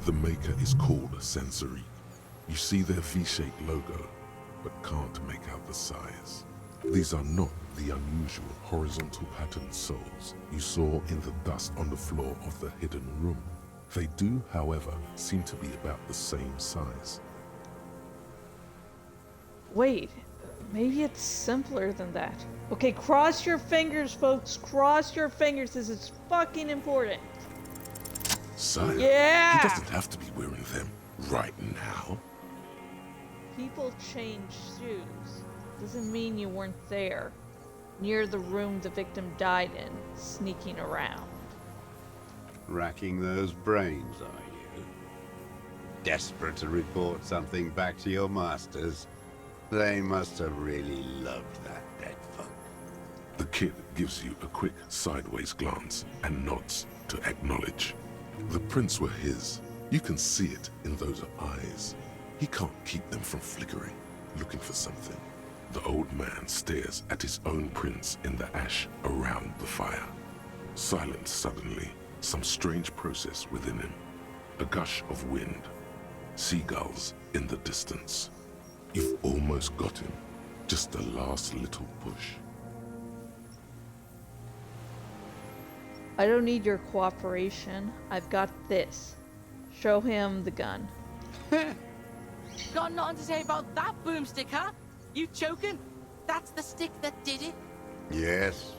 The maker is called Sensory. You see their V-shaped logo, but can't make out the size. These are not the unusual horizontal patterned soles you saw in the dust on the floor of the hidden room. They do, however, seem to be about the same size. Wait, maybe it's simpler than that. Okay, cross your fingers, folks. Cross your fingers. This is fucking important. Sire, Yeah! he doesn't have to be wearing them right now. People change shoes. Doesn't mean you weren't there. Near the room the victim died in, sneaking around. Racking those brains, are you? Desperate to report something back to your masters? They must have really loved that dead folk. The kid gives you a quick sideways glance and nods to acknowledge. The prints were his. You can see it in those eyes. He can't keep them from flickering, looking for something. The old man stares at his own prints in the ash around the fire. Silent suddenly, some strange process within him. A gush of wind. Seagulls in the distance. You've almost got him. Just the last little push. I don't need your cooperation. I've got this. Show him the gun. Got nothing to say about that boomstick, huh? You choking? That's the stick that did it? Yes,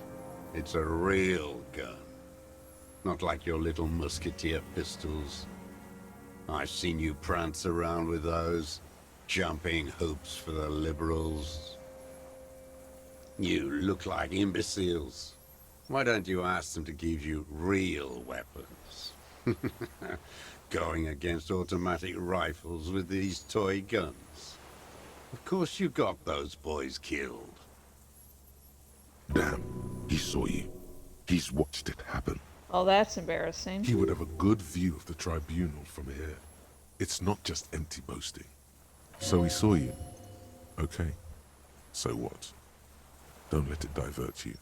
it's a real gun. Not like your little musketeer pistols. I've seen you prance around with those, jumping hoops for the liberals. You look like imbeciles. Why don't you ask them to give you real weapons? Going against automatic rifles with these toy guns. Of course you got those boys killed. Damn, he saw you. He's watched it happen. Oh, that's embarrassing. He would have a good view of the tribunal from here. It's not just empty boasting. So he saw you. Okay. So what? Don't let it divert you.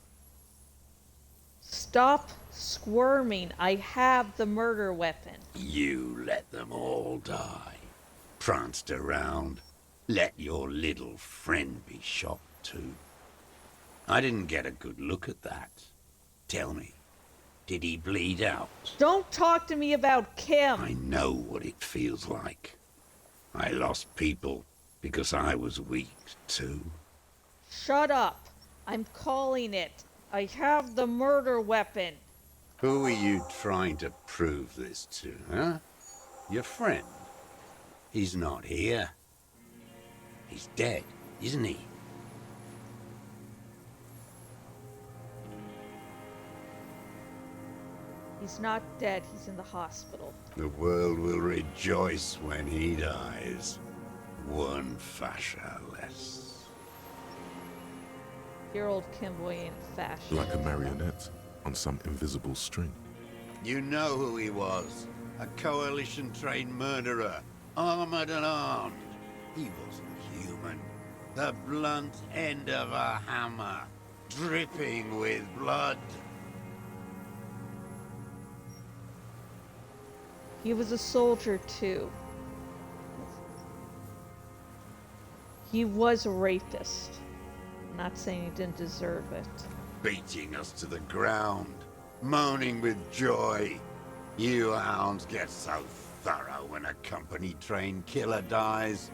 Stop squirming. I have the murder weapon. You let them all die. Pranced around. Let your little friend be shot too. I didn't get a good look at that. Tell me, did he bleed out? Don't talk to me about Kim. I know what it feels like. I lost people because I was weak too. Shut up. I'm calling it. I have the murder weapon. Who are you trying to prove this to, huh? Your friend? He's not here. He's dead, isn't he? He's not dead, he's in the hospital. The world will rejoice when he dies. One fascia less. Your old Kimboy ain't a fascist. Like a marionette on some invisible string. You know who he was. A coalition-trained murderer. Armored and armed. He wasn't human. The blunt end of a hammer. Dripping with blood. He was a soldier too. He was a rapist. I'm not saying he didn't deserve it. Beating us to the ground. Moaning with joy. You hounds get so thorough when a company-trained killer dies.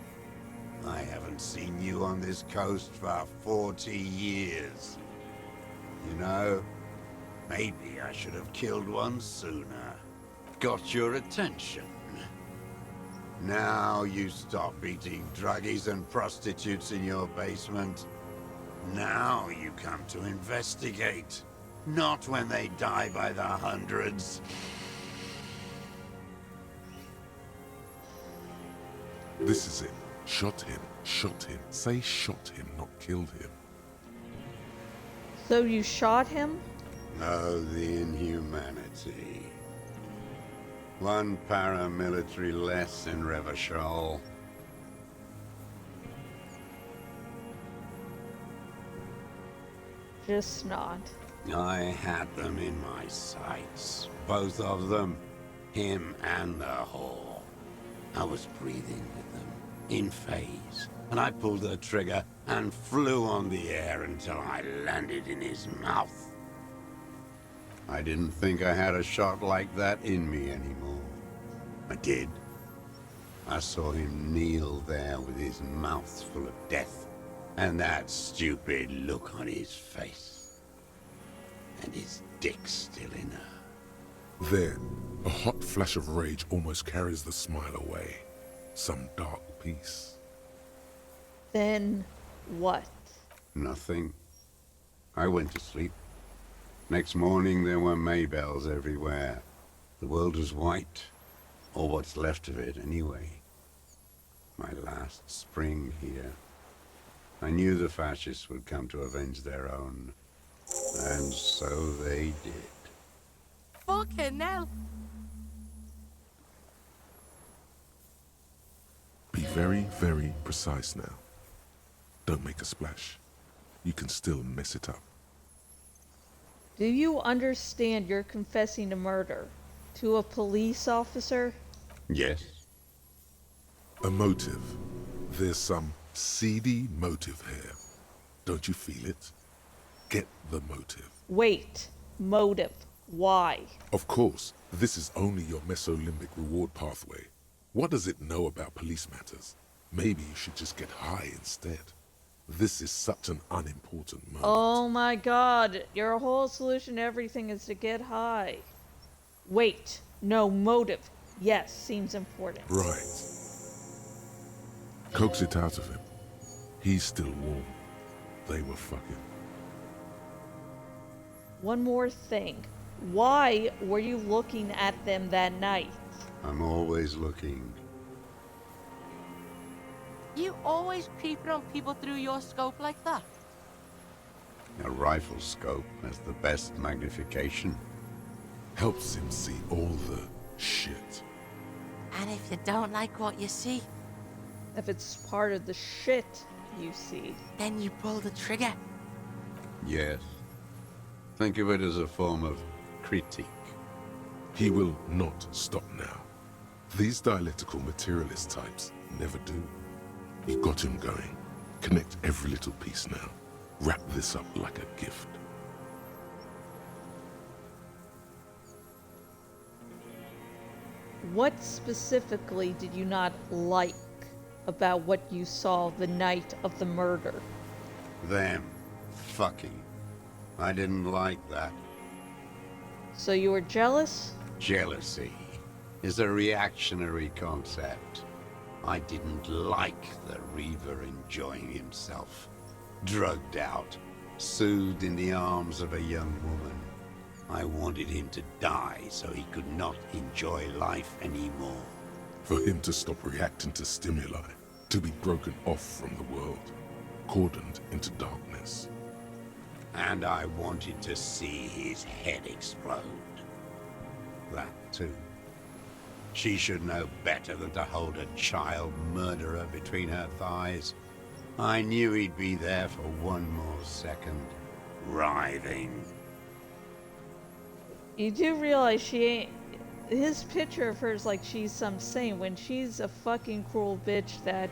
I haven't seen you on this coast for 40 years. You know, maybe I should have killed one sooner. Got your attention. Now you stop beating druggies and prostitutes in your basement. Now you come to investigate. Not when they die by the hundreds. This is it. Shot him. Shot him. Say shot him, not killed him. So you shot him? Oh, the inhumanity. One paramilitary less in Revachol. Just not. I had them in my sights. Both of them. Him and the whore. I was breathing with them, in phase. And I pulled the trigger and flew on the air until I landed in his mouth. I didn't think I had a shot like that in me anymore. I did. I saw him kneel there with his mouth full of death, and that stupid look on his face. And his dick still in her. Then, a hot flash of rage almost carries the smile away. Some dark peace. Then what? Nothing. I went to sleep. Next morning there were Maybells everywhere. The world was white. Or what's left of it, anyway. My last spring here. I knew the fascists would come to avenge their own. And so they did. Fucking hell. Be very, very precise now. Don't make a splash. You can still mess it up. Do you understand you're confessing to murder? To a police officer? Yes. A motive. There's some seedy motive here. Don't you feel it? Get the motive. Wait. Motive. Why? Of course, this is only your mesolimbic reward pathway. What does it know about police matters? Maybe you should just get high instead. This is such an unimportant moment. Oh my god. Your whole solution to everything is to get high. Wait. No, motive. Yes, seems important. Right. Coax it out of him. He's still warm. They were fucking. One more thing. Why were you looking at them that night? I'm always looking. You always creeping on people through your scope like that? A rifle scope has the best magnification. Helps him see all the shit. And if you don't like what you see, If it's part of the shit you see. then you pull the trigger. Yes. Think of it as a form of critique. He will not stop now. These dialectical materialist types never do. You got him going. Connect every little piece now. Wrap this up like a gift. What specifically did you not like about what you saw the night of the murder? Them. Fucking. I didn't like that. So you were jealous? Jealousy is a reactionary concept. I didn't like the Reaver enjoying himself. Drugged out, soothed in the arms of a young woman. I wanted him to die so he could not enjoy life anymore. For him to stop reacting to stimuli, to be broken off from the world, cordoned into darkness. And I wanted to see his head explode. That too. She should know better than to hold a child murderer between her thighs. I knew he'd be there for one more second, writhing. You do realize she ain't. His picture of her is like she's some saint when she's a fucking cruel bitch that,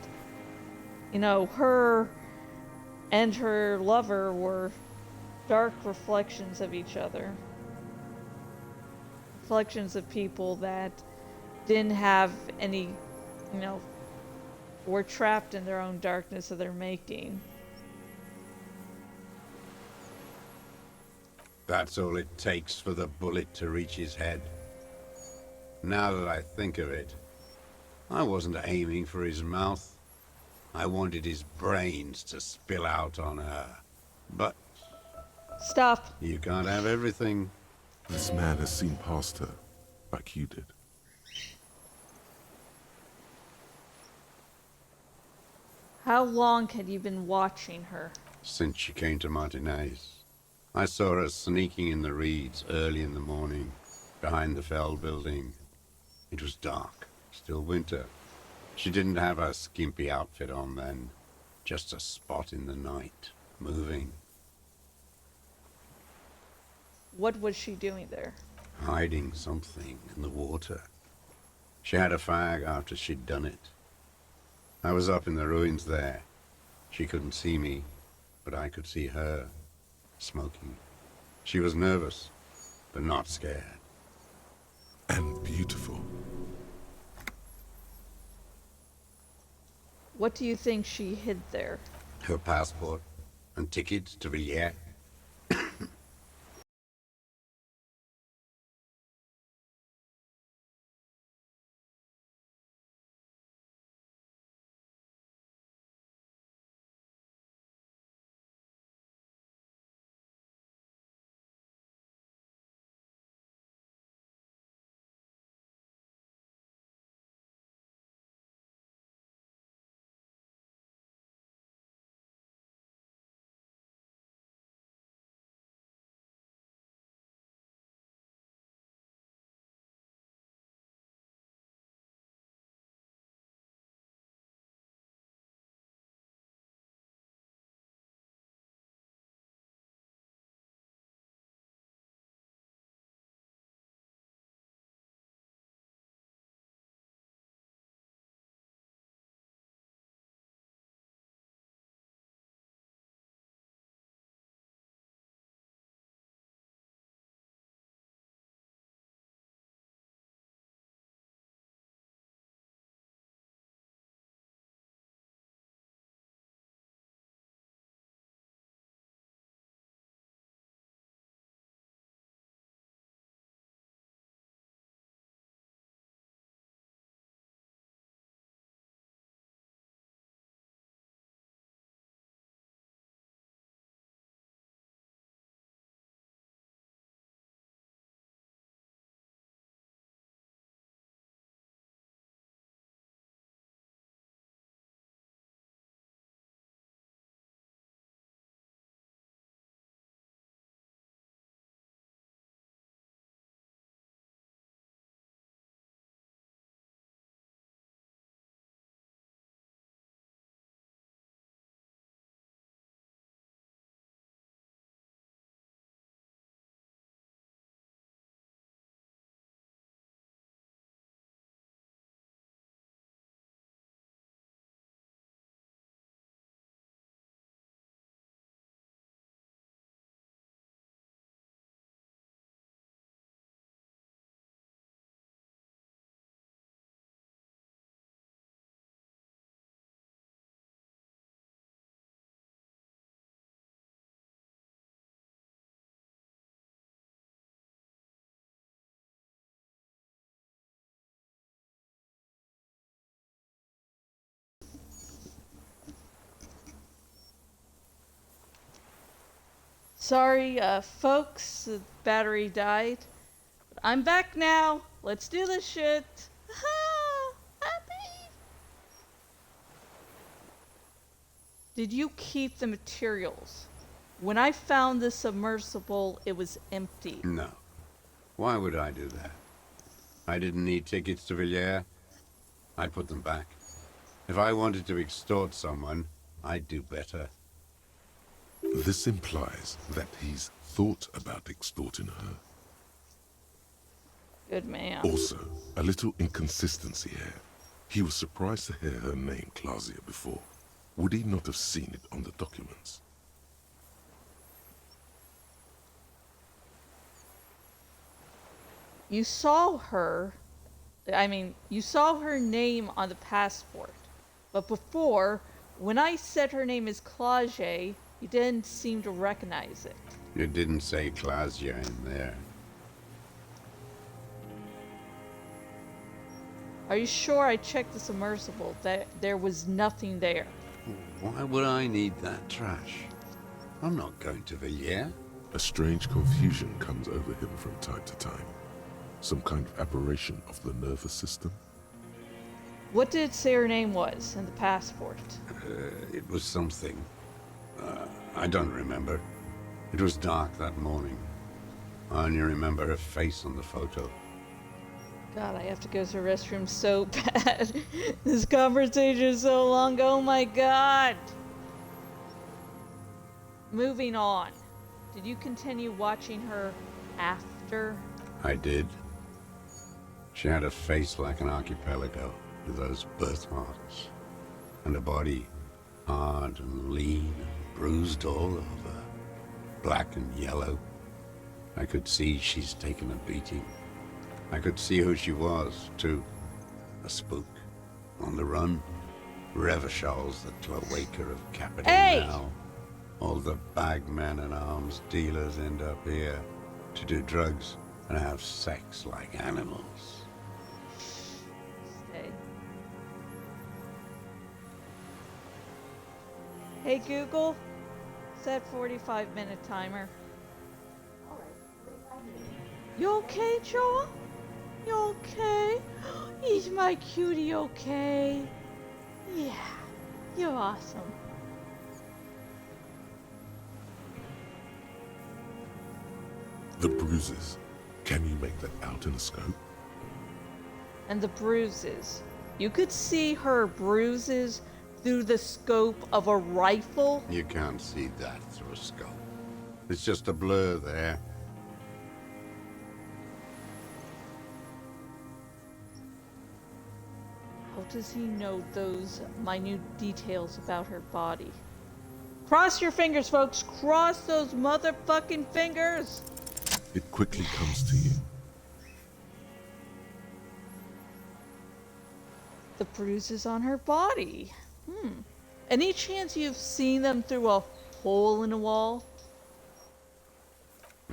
you know, her and her lover were dark reflections of each other. Reflections of people that didn't have any, you know, were trapped in their own darkness of their making. That's all it takes for the bullet to reach his head. Now that I think of it, I wasn't aiming for his mouth. I wanted his brains to spill out on her. But Stop. you can't have everything. This man has seen past her, like you did. How long had you been watching her? Since she came to Martinez. I saw her sneaking in the reeds early in the morning, behind the Fell building. It was dark, still winter. She didn't have her skimpy outfit on then, just a spot in the night, moving, What was she doing there? hiding something in the water. She had a fag after she'd done it. I was up in the ruins there. She couldn't see me, but I could see her, smoking. She was nervous, but not scared. And beautiful. What do you think she hid there? Her passport and tickets to Villiers. Sorry, folks, the battery died. But I'm back now. Let's do this shit. Happy. Did you keep the materials? When I found the submersible, it was empty. No. Why would I do that? I didn't need tickets to Villiers. I put them back. If I wanted to extort someone, I'd do better. This implies that he's thought about extorting her. Good man. Also, a little inconsistency here. He was surprised to hear her name Claudia before. Would he not have seen it on the documents? You saw her, you saw her name on the passport. But before, when I said her name is Claudia, you didn't seem to recognize it. You didn't say Claudia in there. Are you sure I checked the submersible, that there was nothing there? Why would I need that trash? I'm not going to Villiers. A strange confusion comes over him from time to time. Some kind of aberration of the nervous system? What did it say her name was in the passport? It was something. I don't remember. It was dark that morning. I only remember her face on the photo. God, I have to go to the restroom so bad. This conversation is so long. Oh my god. Moving on. Did you continue watching her after? I did. She had a face like an archipelago with those birthmarks. And a body hard and lean and bruised all over. Black and yellow. I could see she's taken a beating. I could see who she was, too. A spook. On the run. Revachol's the cloaca of capital now. All the bagmen and arms dealers end up here to do drugs and have sex like animals. Stay. Hey Google, set 45-minute timer. You okay, Joel? You okay? Is my cutie okay? Yeah, you're awesome. The bruises. Can you make that out in a scope? And the bruises. You could see her bruises through the scope of a rifle. You can't see that through a scope. It's just a blur there. How does he know those minute details about her body? Cross your fingers, folks. Cross those motherfucking fingers. It quickly comes to you. The bruises on her body. Any chance you've seen them through a hole in a wall?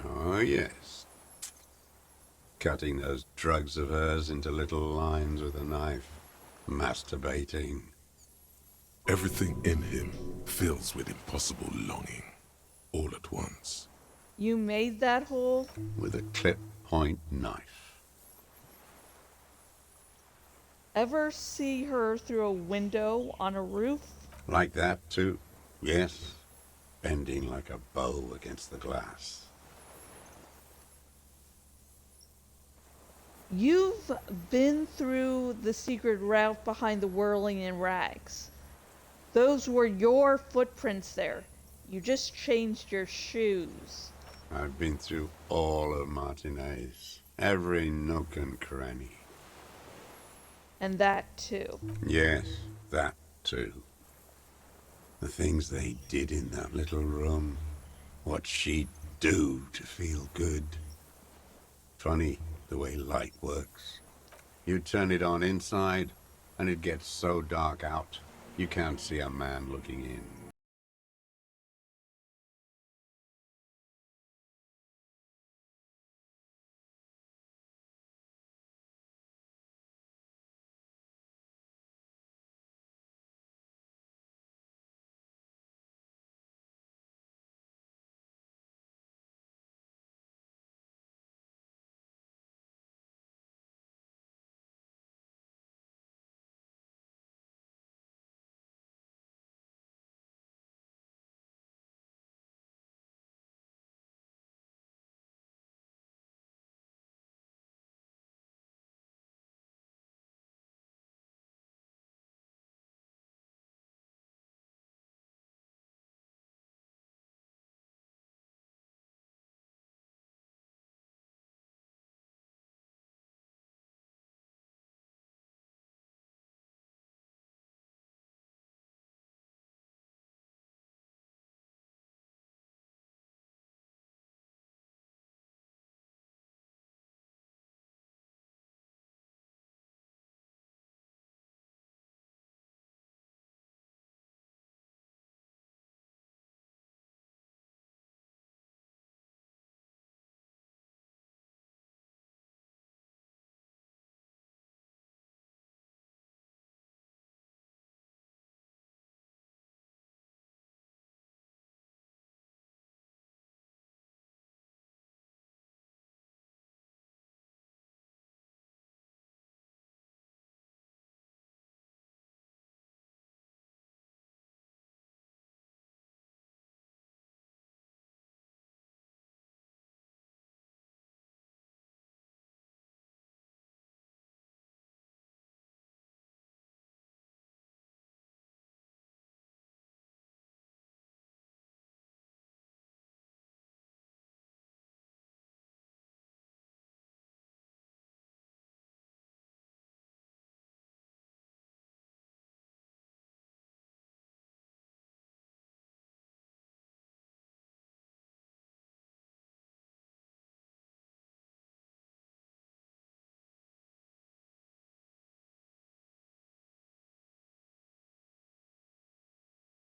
Oh, yes. Cutting those drugs of hers into little lines with a knife. Masturbating. Everything in him fills with impossible longing, all at once. You made that hole? With a clip-point knife. Ever see her through a window on a roof? Like that, too? Yes. Bending like a bow against the glass. You've been through the secret route behind the whirling in rags. Those were your footprints there. You just changed your shoes. I've been through all of Martinez. Every nook and cranny. And that too. Yes, that too. The things they did in that little room. What she'd do to feel good. Funny the way light works. You turn it on inside, and it gets so dark out, you can't see a man looking in.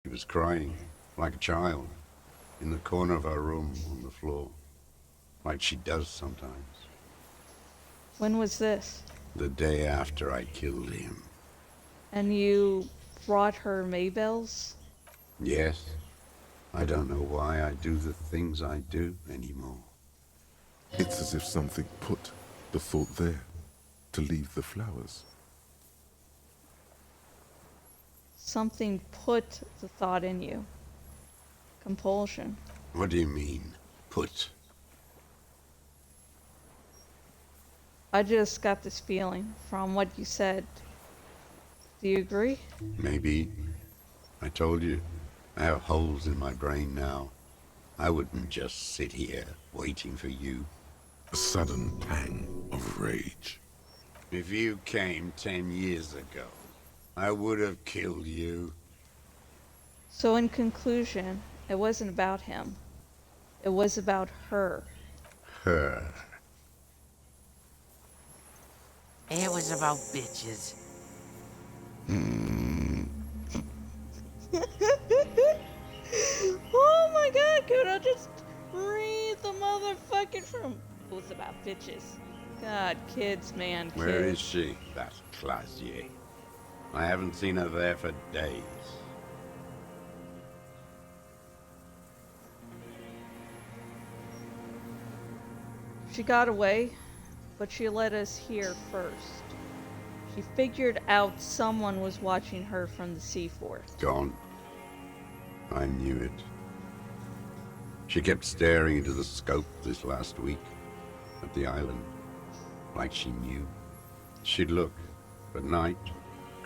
She was crying, like a child, in the corner of her room on the floor, like she does sometimes. When was this? The day after I killed him. And you brought her Maybells? Yes, I don't know why I do the things I do anymore. It's as if something put the thought there to leave the flowers. Something put the thought in you. Compulsion. What do you mean, put? I just got this feeling from what you said. Do you agree? Maybe. I told you, I have holes in my brain now. I wouldn't just sit here waiting for you. A sudden pang of rage. If you came 10 years ago, I would have killed you. So in conclusion, it wasn't about him. It was about her. Her. It was about bitches. Oh my god, Kudo, just read the motherfucking from. It was about bitches. God, kids, man, kids. Where is she, that Classier? I haven't seen her there for days. She got away, but she let us here first. She figured out someone was watching her from the C4. Gone. I knew it. She kept staring into the scope this last week at the island, like she knew. She'd look at night,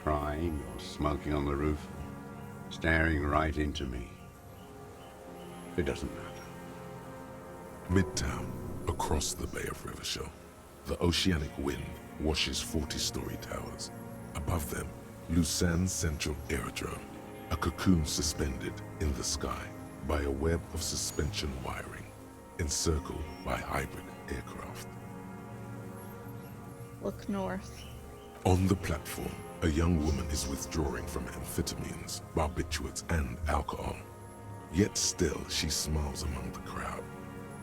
crying or smoking on the roof, staring right into me. It doesn't matter. Midtown, across the Bay of Rivershell, the oceanic wind washes 40-story towers. Above them, Lusan's Central Aerodrome, a cocoon suspended in the sky by a web of suspension wiring, encircled by hybrid aircraft. Look north. On the platform, a young woman is withdrawing from amphetamines, barbiturates, and alcohol. Yet still, she smiles among the crowd,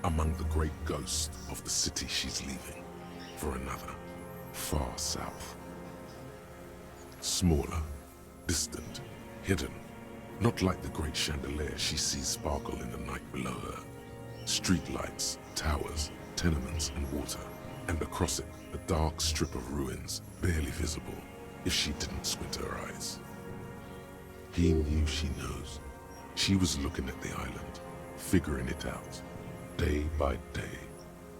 among the great ghosts of the city she's leaving, for another, far south. Smaller, distant, hidden, not like the great chandelier she sees sparkle in the night below her. Streetlights, towers, tenements, and water, and across it, a dark strip of ruins, barely visible if she didn't squint her eyes. He knew she knows. She was looking at the island, figuring it out, day by day,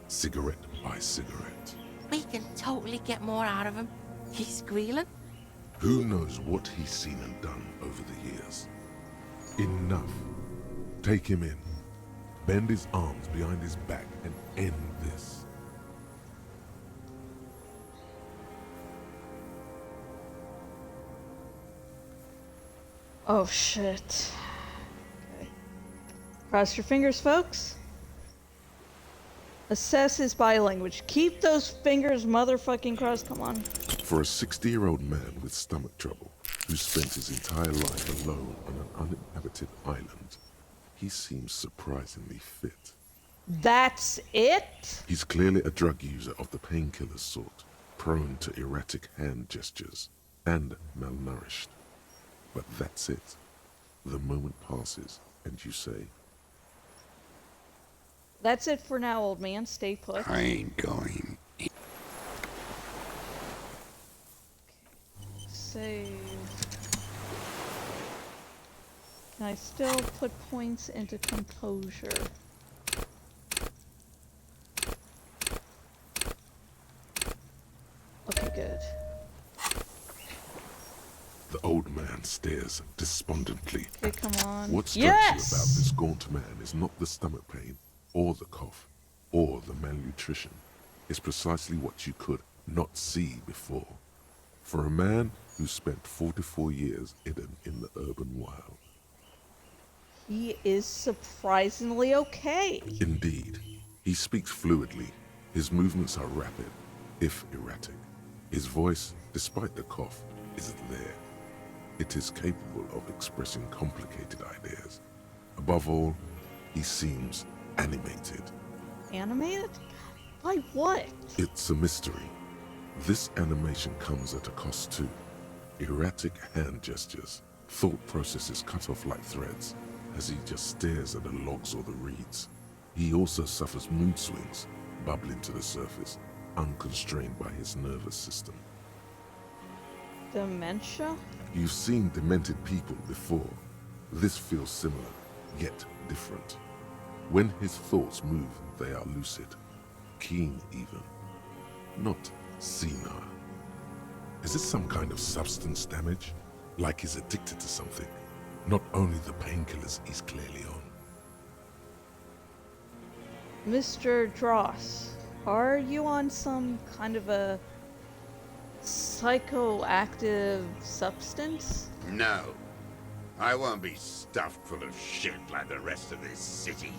cigarette by cigarette. We can totally get more out of him. He's squealing. Who knows what he's seen and done over the years? Enough. Take him in. Bend his arms behind his back and end this. Oh shit. Okay. Cross your fingers, folks. Assess his body language. Keep those fingers motherfucking crossed. Come on. For a 60-year-old man with stomach trouble, who spent his entire life alone on an uninhabited island, he seems surprisingly fit. That's it? He's clearly a drug user of the painkiller sort, prone to erratic hand gestures, and malnourished. But that's it. The moment passes, and you say, That's it for now, old man. Stay put. I ain't going. Save. Can I still put points into composure? Okay, good. The old man stares despondently. Okay, come on. What strikes Yes! you about this gaunt man is not the stomach pain, or the cough, or the malnutrition. It's precisely what you could not see before. For a man who spent 44 years hidden in the urban wild. He is surprisingly okay. Indeed, he speaks fluidly. His movements are rapid, if erratic. His voice, despite the cough, is there. It is capable of expressing complicated ideas. Above all, he seems animated. Animated? By what? It's a mystery. This animation comes at a cost too. Erratic hand gestures, thought processes cut off like threads, as he just stares at the logs or the reeds. He also suffers mood swings, bubbling to the surface, unconstrained by his nervous system. Dementia? You've seen demented people before. This feels similar, yet different. When his thoughts move, they are lucid, keen even, not senile. Is this some kind of substance damage? Like he's addicted to something? Not only the painkillers he's clearly on. Mr. Dross, are you on some kind of a psychoactive substance? No. I won't be stuffed full of shit like the rest of this city.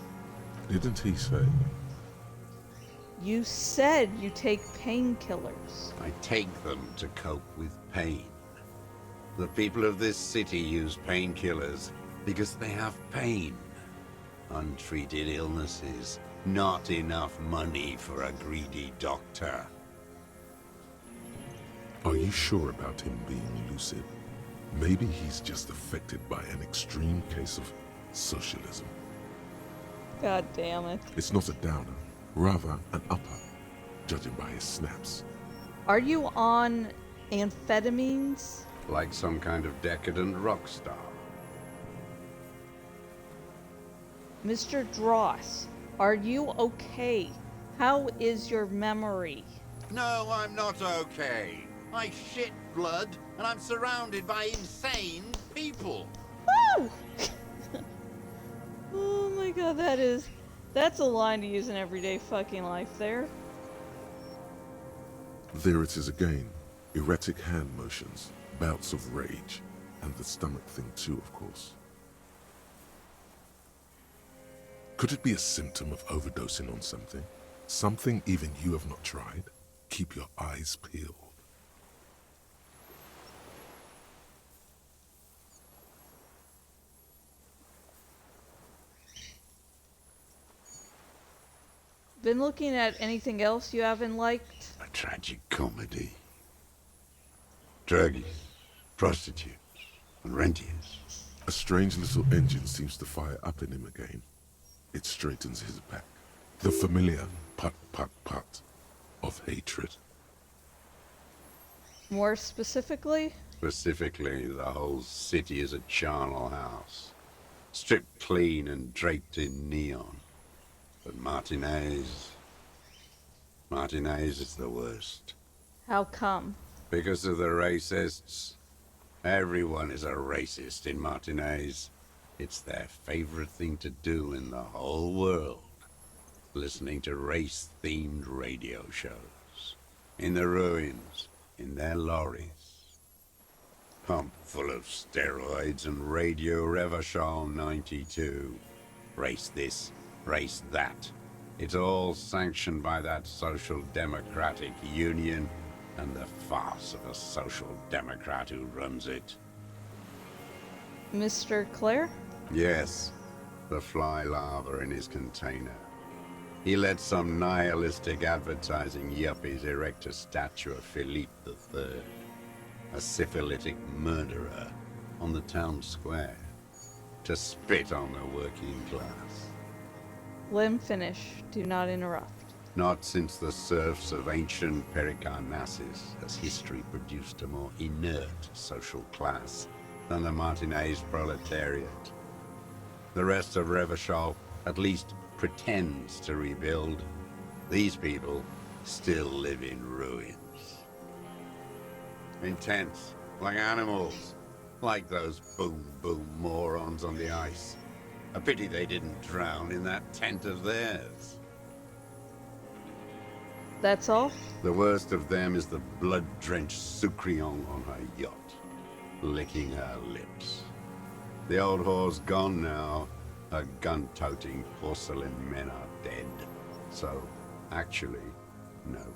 Didn't he say? You said you take painkillers. I take them to cope with pain. The people of this city use painkillers because they have pain. Untreated illnesses, not enough money for a greedy doctor. Are you sure about him being lucid? Maybe he's just affected by an extreme case of socialism. God damn it. It's not a downer, rather an upper, judging by his snaps. Are you on amphetamines? Like some kind of decadent rock star. Mr. Dross, are you okay? How is your memory? No, I'm not okay. I shit blood, and I'm surrounded by insane people. Woo! Oh my god, that's a line to use in everyday fucking life there. There it is again. Erratic hand motions, bouts of rage, and the stomach thing too, of course. Could it be a symptom of overdosing on something? Something even you have not tried? Keep your eyes peeled. Been looking at anything else you haven't liked? A tragic comedy. Druggies, prostitutes, and rentiers. A strange little engine seems to fire up in him again. It straightens his back. The familiar put put put of hatred. More specifically? Specifically, the whole city is a charnel house. Stripped clean and draped in neon. But Martinez is the worst. How come? Because of the racists. Everyone is a racist in Martinez. It's their favorite thing to do in the whole world. Listening to race-themed radio shows. In the ruins, in their lorries. Pumped full of steroids and Radio Revachol 92. Race this, race that. It's all sanctioned by that Social Democratic Union and the farce of a Social Democrat who runs it. Mr. Claire? Yes, the fly larva in his container. He let some nihilistic advertising yuppies erect a statue of Philippe III, a syphilitic murderer, on the town square, to spit on the working class. Let him finish. Do not interrupt. Not since the serfs of ancient Pericarnassus has history produced a more inert social class than the Martinez proletariat. The rest of Revachol at least pretends to rebuild. These people still live in ruins. Intense, like animals, like those boom-boom morons on the ice. A pity they didn't drown in that tent of theirs. That's all? The worst of them is the blood-drenched Sucrion on her yacht, licking her lips. The old whore's gone now. Her gun-toting porcelain men are dead. So, actually, no.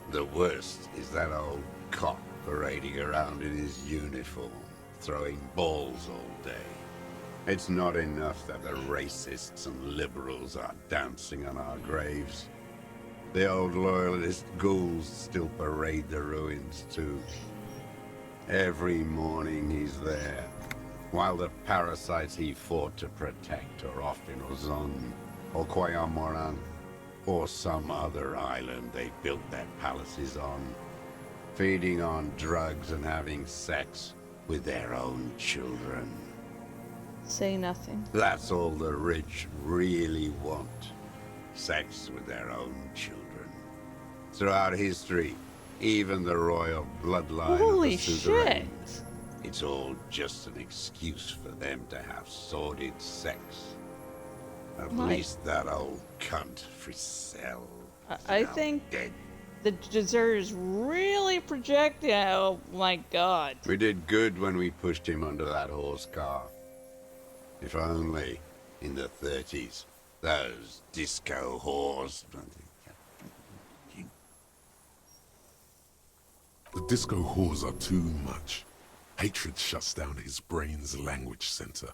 The worst is that old cock parading around in his uniform, throwing balls all day. It's not enough that the racists and liberals are dancing on our graves. The old loyalist ghouls still parade the ruins too. Every morning he's there, while the parasites he fought to protect are off in Ozon, or Koyamoran, or some other island they built their palaces on, feeding on drugs and having sex with their own children. Say nothing. That's all the rich really want. Sex with their own children. Throughout history, even the royal bloodline Holy of the shit! suzerains, it's all just an excuse for them to have sordid sex. At least that old cunt Frisell. I think dead. the deserters really projected. Oh my god. We did good when we pushed him under that horse car. If only, in the 30s, those disco whores. The disco whores are too much. Hatred shuts down his brain's language center,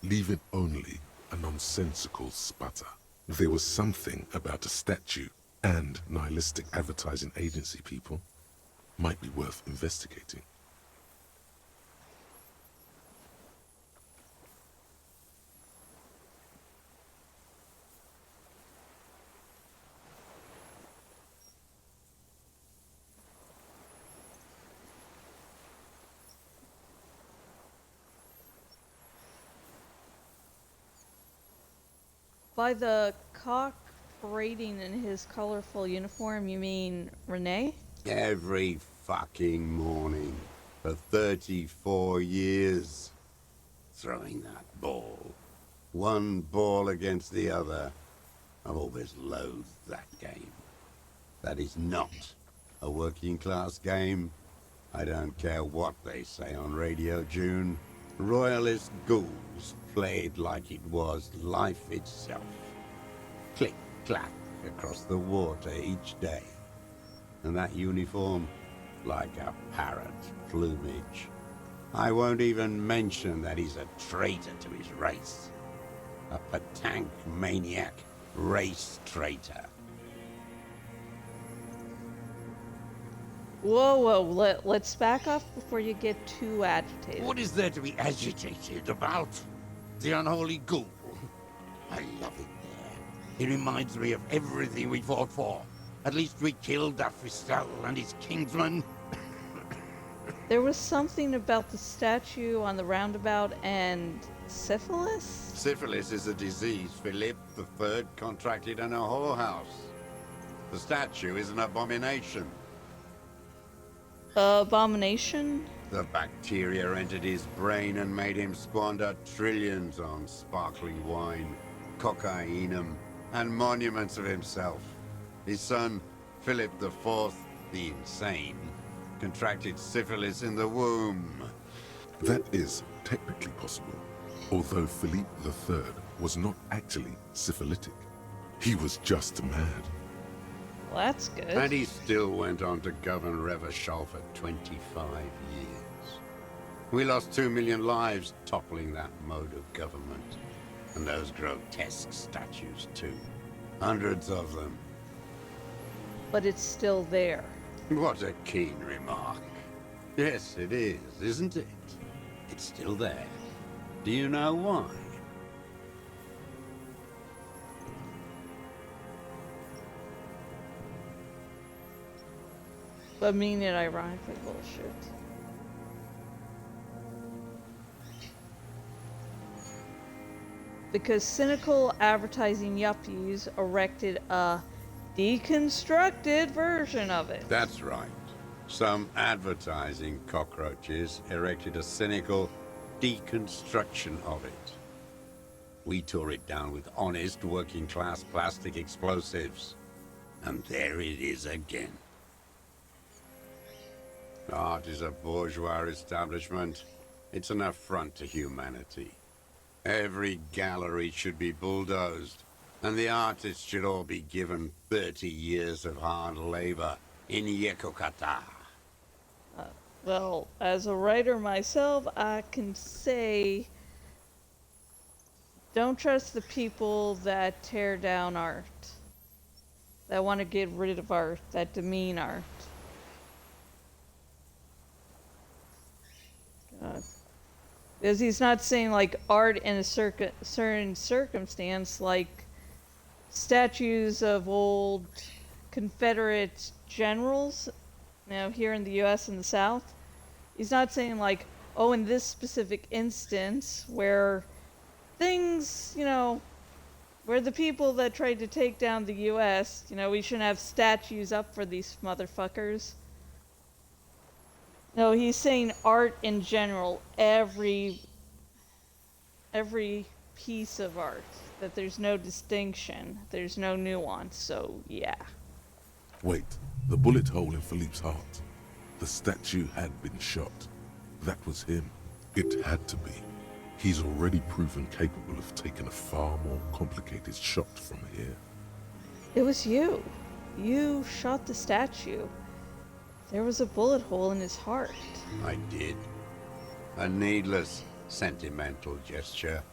leaving only a nonsensical sputter. There was something about a statue and nihilistic advertising agency people might be worth investigating. By the cock parading in his colorful uniform, you mean Renee? Every fucking morning for 34 years. Throwing that ball. One ball against the other. I've always loathed that game. That is not a working class game. I don't care what they say on Radio June. Royalist ghouls played like it was life itself. Click, clack across the water each day. And that uniform, like a parrot's plumage. I won't even mention that he's a traitor to his race. A Patank maniac race traitor. Whoa, whoa, let's back off before you get too agitated. What is there to be agitated about? The unholy ghoul. I love it there. It reminds me of everything we fought for. At least we killed Fascist and his kingsman. There was something about the statue on the roundabout and syphilis? Syphilis is a disease Philip III contracted in a whorehouse. The statue is an abomination. Abomination? The bacteria entered his brain and made him squander trillions on sparkling wine, cocainum, and monuments of himself. His son, Philip IV, the insane, contracted syphilis in the womb. That is technically possible, although Philippe III was not actually syphilitic. He was just mad. Well, that's good. And he still went on to govern Revachol for 25 years. We lost 2 million lives toppling that mode of government. And those grotesque statues too. Hundreds of them. But it's still there. What a keen remark. Yes, it is, isn't it? It's still there. Do you know why? I mean it ironically, bullshit. Because cynical advertising yuppies erected a deconstructed version of it. That's right. Some advertising cockroaches erected a cynical deconstruction of it. We tore it down with honest working-class plastic explosives. And there it is again. Art is a bourgeois establishment. It's an affront to humanity. Every gallery should be bulldozed, and the artists should all be given 30 years of hard labor in Yekokata. Well, as a writer myself, I can say don't trust the people that tear down art, that want to get rid of art, that demean art. God. Because he's not saying like art in a certain circumstance, like statues of old Confederate generals, here in the US and the South. He's not saying like, oh, in this specific instance where things, where the people that tried to take down the US, we shouldn't have statues up for these motherfuckers. No, he's saying art in general, every piece of art, that there's no distinction, there's no nuance, so yeah. Wait, the bullet hole in Philippe's heart. The statue had been shot. That was him. It had to be. He's already proven capable of taking a far more complicated shot from here. It was you. You shot the statue. There was a bullet hole in his heart. I did. A needless, sentimental gesture.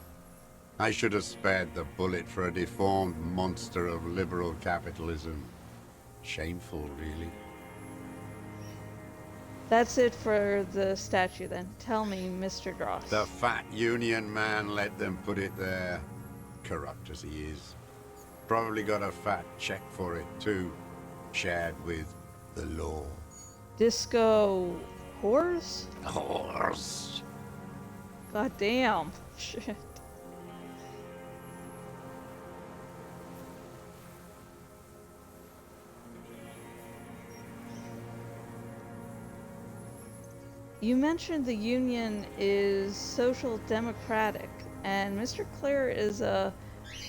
I should have spared the bullet for a deformed monster of liberal capitalism. Shameful, really. That's it for the statue then. Tell me, Mr. Dross. The fat union man let them put it there. Corrupt as he is. Probably got a fat check for it too. Shared with the law. Disco whores? Horse. God damn. Shit. You mentioned the Union is social democratic, and Mr. Clare is a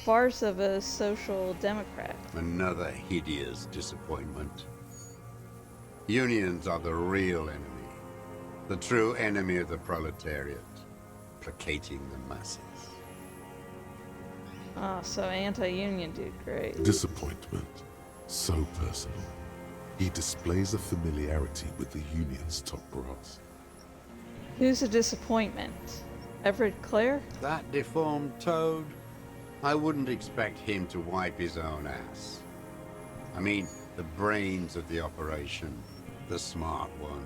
farce of a social democrat. Another hideous disappointment. Unions are the real enemy. The true enemy of the proletariat. Placating the masses. Ah, so anti-union dude, great. Disappointment. So personal. He displays a familiarity with the Union's top brass. Who's a disappointment? Everett Clare? That deformed toad? I wouldn't expect him to wipe his own ass. I mean, the brains of the operation. The smart one.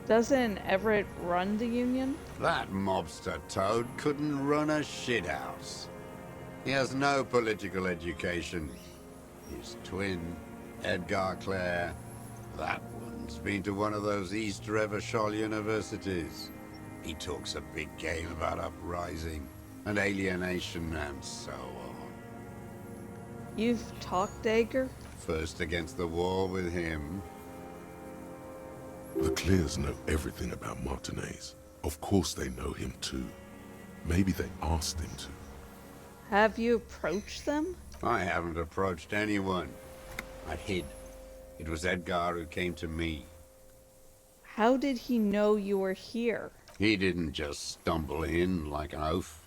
Doesn't Everett run the Union? That mobster toad couldn't run a shithouse. He has no political education. His twin, Edgar Clare, that one's been to one of those East Revachol universities. He talks a big game about uprising and alienation and so on. You've talked Dager? First against the wall with him. The Clears know everything about Martinez. Of course they know him too. Maybe they asked him to. Have you approached them? I haven't approached anyone. I hid. It was Edgar who came to me. How did he know you were here? He didn't just stumble in like an oaf.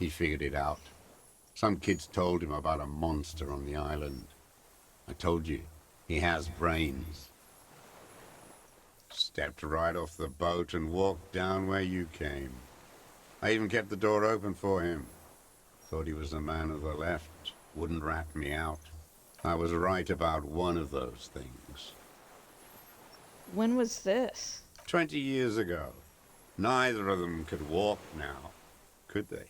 He figured it out. Some kids told him about a monster on the island. I told you, he has brains. Stepped right off the boat and walked down where you came. I even kept the door open for him. Thought he was a man of the left, wouldn't rat me out. I was right about one of those things. When was this? 20 years ago. Neither of them could walk now, could they?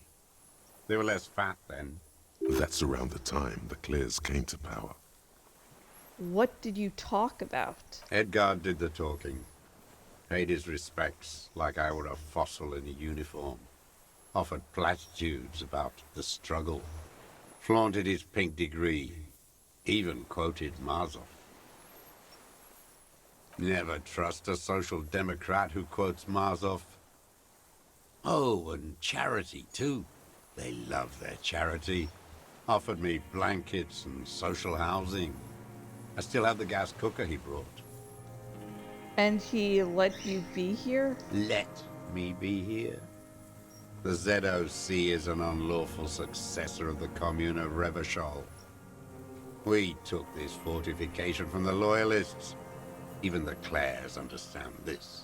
They were less fat then. That's around the time the Clears came to power. What did you talk about? Edgar did the talking. Paid his respects like I were a fossil in a uniform. Offered platitudes about the struggle. Flaunted his pink degree. Even quoted Marzoff. Never trust a social democrat who quotes Marzoff. Oh, and charity too. They love their charity. Offered me blankets and social housing. I still have the gas cooker he brought. And he let you be here? Let me be here. The ZOC is an unlawful successor of the Commune of Revachol. We took this fortification from the Loyalists. Even the Clares understand this.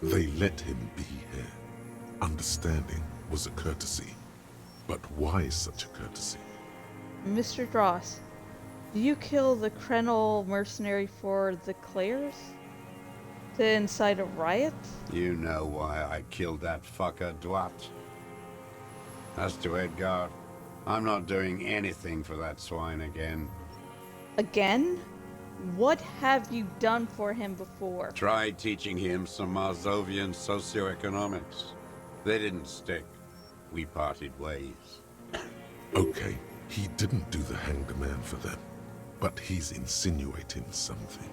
They let him be here. Understanding was a courtesy. But why such a courtesy? Mr. Dross, do you kill the Krenel mercenary for the Clares? To incite a riot? You know why I killed that fucker, Dwat. As to Edgar, I'm not doing anything for that swine again. Again? What have you done for him before? Tried teaching him some Marzovian socioeconomics. They didn't stick. We parted ways. Okay, he didn't do the hanged man for them, but he's insinuating something.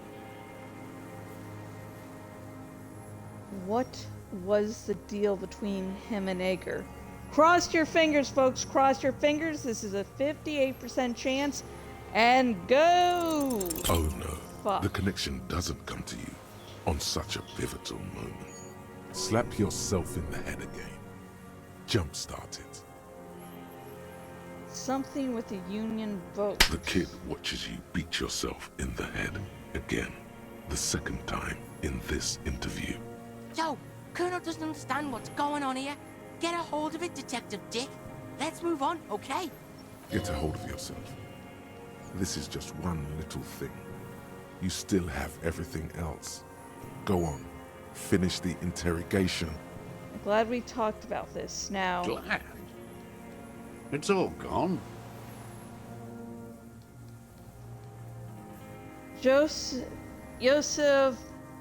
What was the deal between him and Ager? Cross your fingers, folks. Cross your fingers. This is a 58% chance. And go! Oh no, Fuck. the connection doesn't come to you on such a pivotal moment. Slap yourself in the head again. Jumpstart it. Something with the Union vote. The kid watches you beat yourself in the head again. The second time in this interview. Yo, Colonel doesn't understand what's going on here. Get a hold of it, Detective Dick. Let's move on, okay? Get a hold of yourself. This is just one little thing. You still have everything else. Go on. Finish the interrogation. I'm glad we talked about this. Now, Glad. It's all gone. Joseph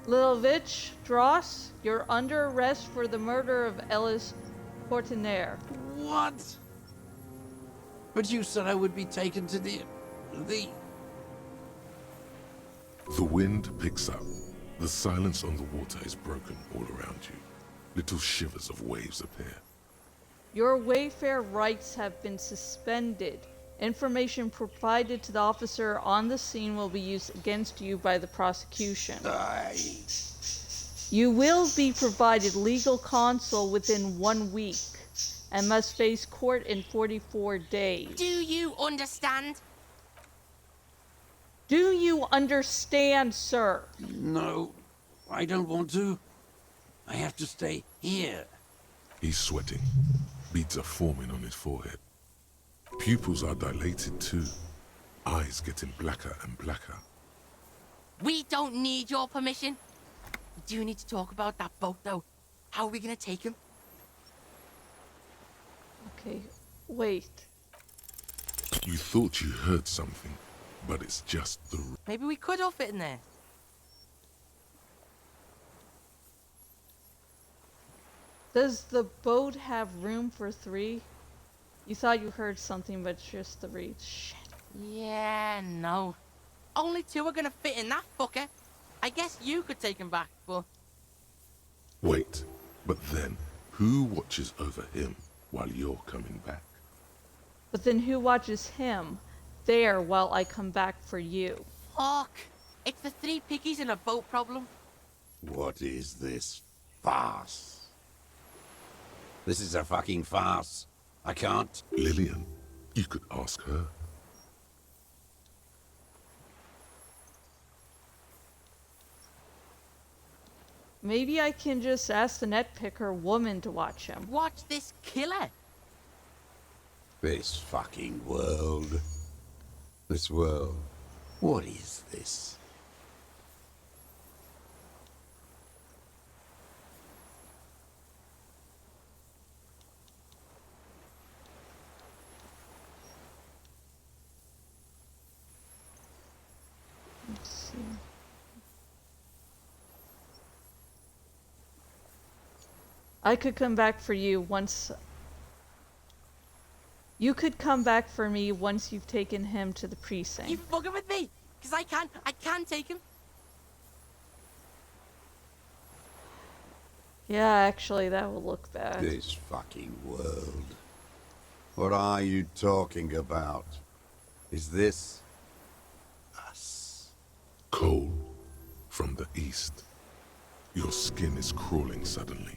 Lilovich Dross, you're under arrest for the murder of Ellis Portinaire. What? But you said I would be taken to the... The wind picks up. The silence on the water is broken all around you. Little shivers of waves appear. Your Wayfair rights have been suspended. Information provided to the officer on the scene will be used against you by the prosecution. You will be provided legal counsel within 1 week and must face court in 44 days. Do you understand? Do you understand, sir? No, I don't want to. I have to stay here. He's sweating. Beads are forming on his forehead. Pupils are dilated too. Eyes getting blacker and blacker. We don't need your permission. We do need to talk about that boat, though. How are we gonna take him? Okay, wait. You thought you heard something, but it's just the... Maybe we could all fit in there. Does the boat have room for 3? You thought you heard something, but it's just 3. Shit. Yeah, no. Only 2 are gonna fit in that fucker. I guess you could take him back, but... Wait, but then who watches over him while you're coming back? But then who watches him there while I come back for you? Fuck. It's the 3 piggies and a boat problem. What is this farce? This is a fucking farce. I can't. Lillian, you could ask her. Maybe I can just ask the net picker woman to watch him. Watch this killer. This fucking world. This world. What is this? Let's see. I could come back for you once... You could come back for me once you've taken him to the precinct. You fucking with me? Because I can take him. Yeah, actually, that will look bad. This fucking world. What are you talking about? Is this us? Cold from the east. Your skin is crawling suddenly.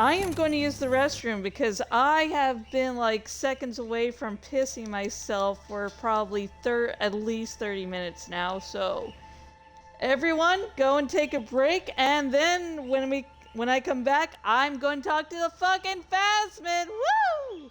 I am going to use the restroom because I have been like seconds away from pissing myself for probably at least 30 minutes now. So everyone, go and take a break, and then when I come back, I'm going to talk to the fucking Phasmid. Woo!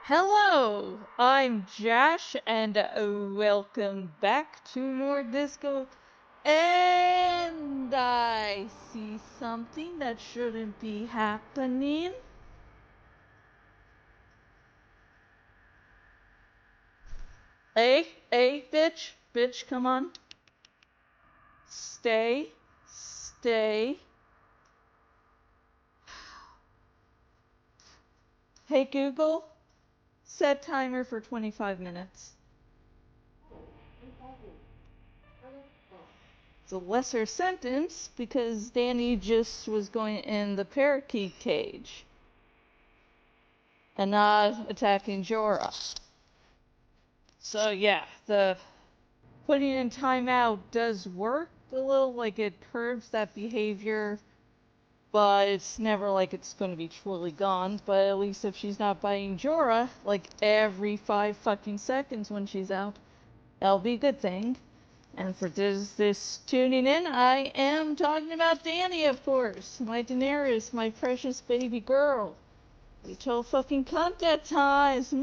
Hello, I'm Josh, and welcome back to more Disco. And I see something that shouldn't be happening. Hey, bitch, come on. Stay. Hey Google, set timer for 25 minutes. It's a lesser sentence because Danny just was going in the parakeet cage and not attacking Jorah. So yeah, the putting in timeout does work a little, like it curbs that behavior, but it's never like it's going to be truly gone. But at least if she's not biting Jorah like every 5 fucking seconds when she's out, that'll be a good thing. And for this tuning in, I am talking about Dany, of course. My Daenerys, my precious baby girl. We told fucking cunt that ties.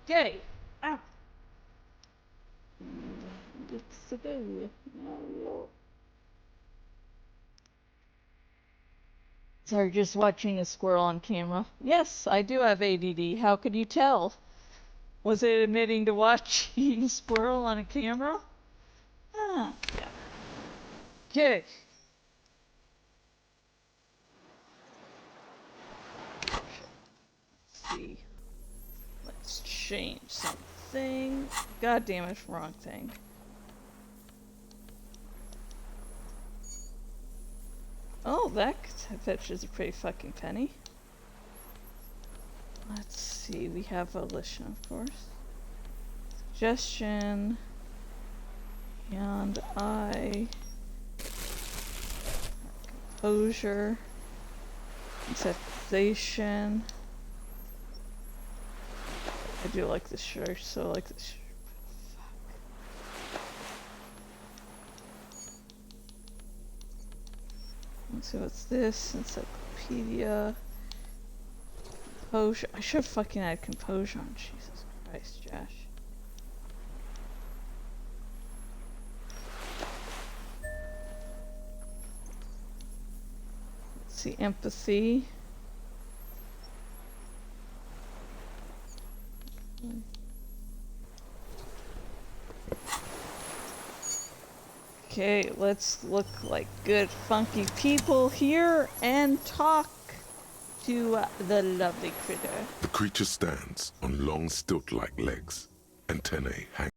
Okay. Ow. Let's go. Sorry, just watching a squirrel on camera. Yes, I do have ADD. How could you tell? Was it admitting to watching a squirrel on a camera? Ah, yeah. Okay. Let's see. Let's change something. God damn it, wrong thing. Oh, that fetches a pretty fucking penny. Let's see, we have Elysium, of course. Suggestion. And composure. Sensation. I do like this shirt, so I like this shirt. Let's see what's this. Encyclopedia. Composure. I should fucking add composure on. Jesus Christ, Josh. Let's see, empathy. Okay, let's look like good funky people here and talk to the lovely critter. The creature stands on long stilt-like legs, antennae hanging.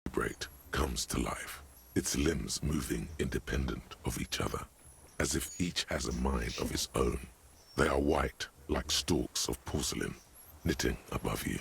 vibrate, comes to life, its limbs moving independent of each other, as if each has a mind of its own. They are white, like stalks of porcelain, knitting above you.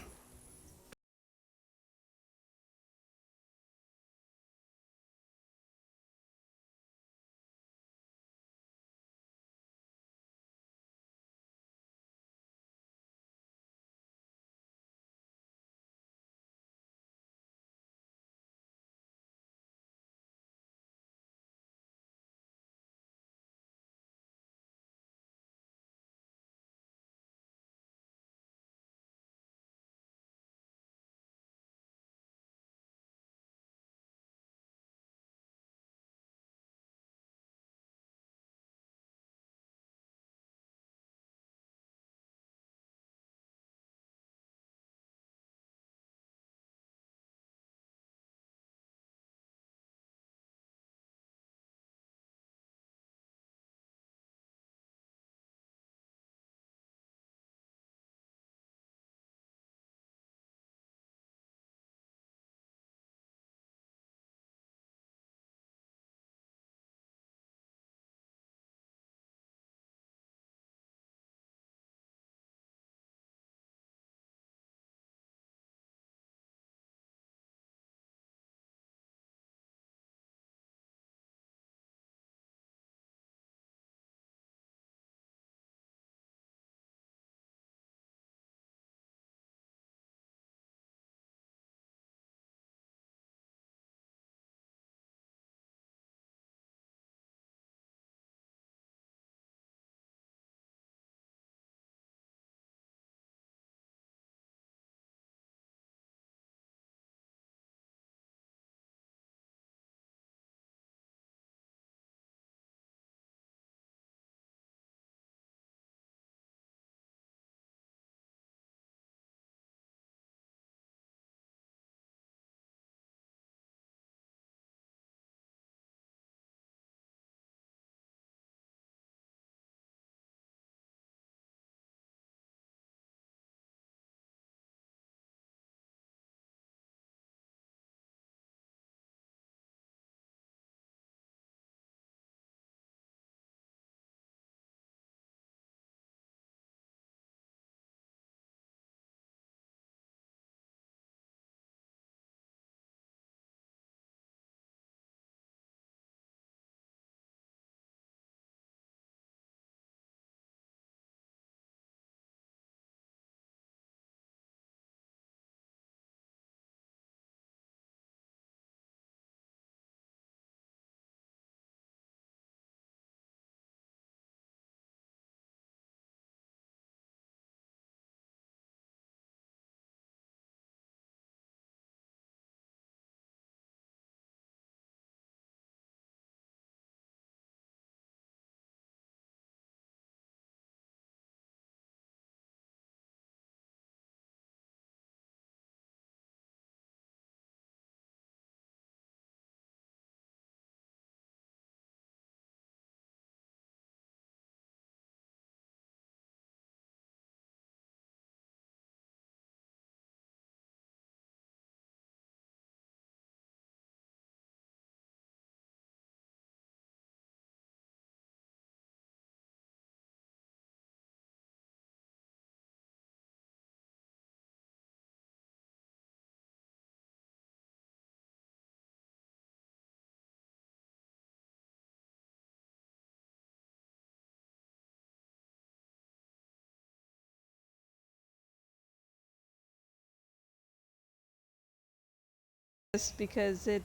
Because it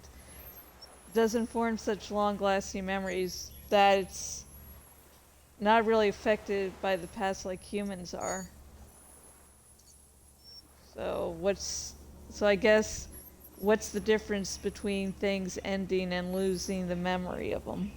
doesn't form such long-lasting memories that it's not really affected by the past like humans are. So I guess what's the difference between things ending and losing the memory of them?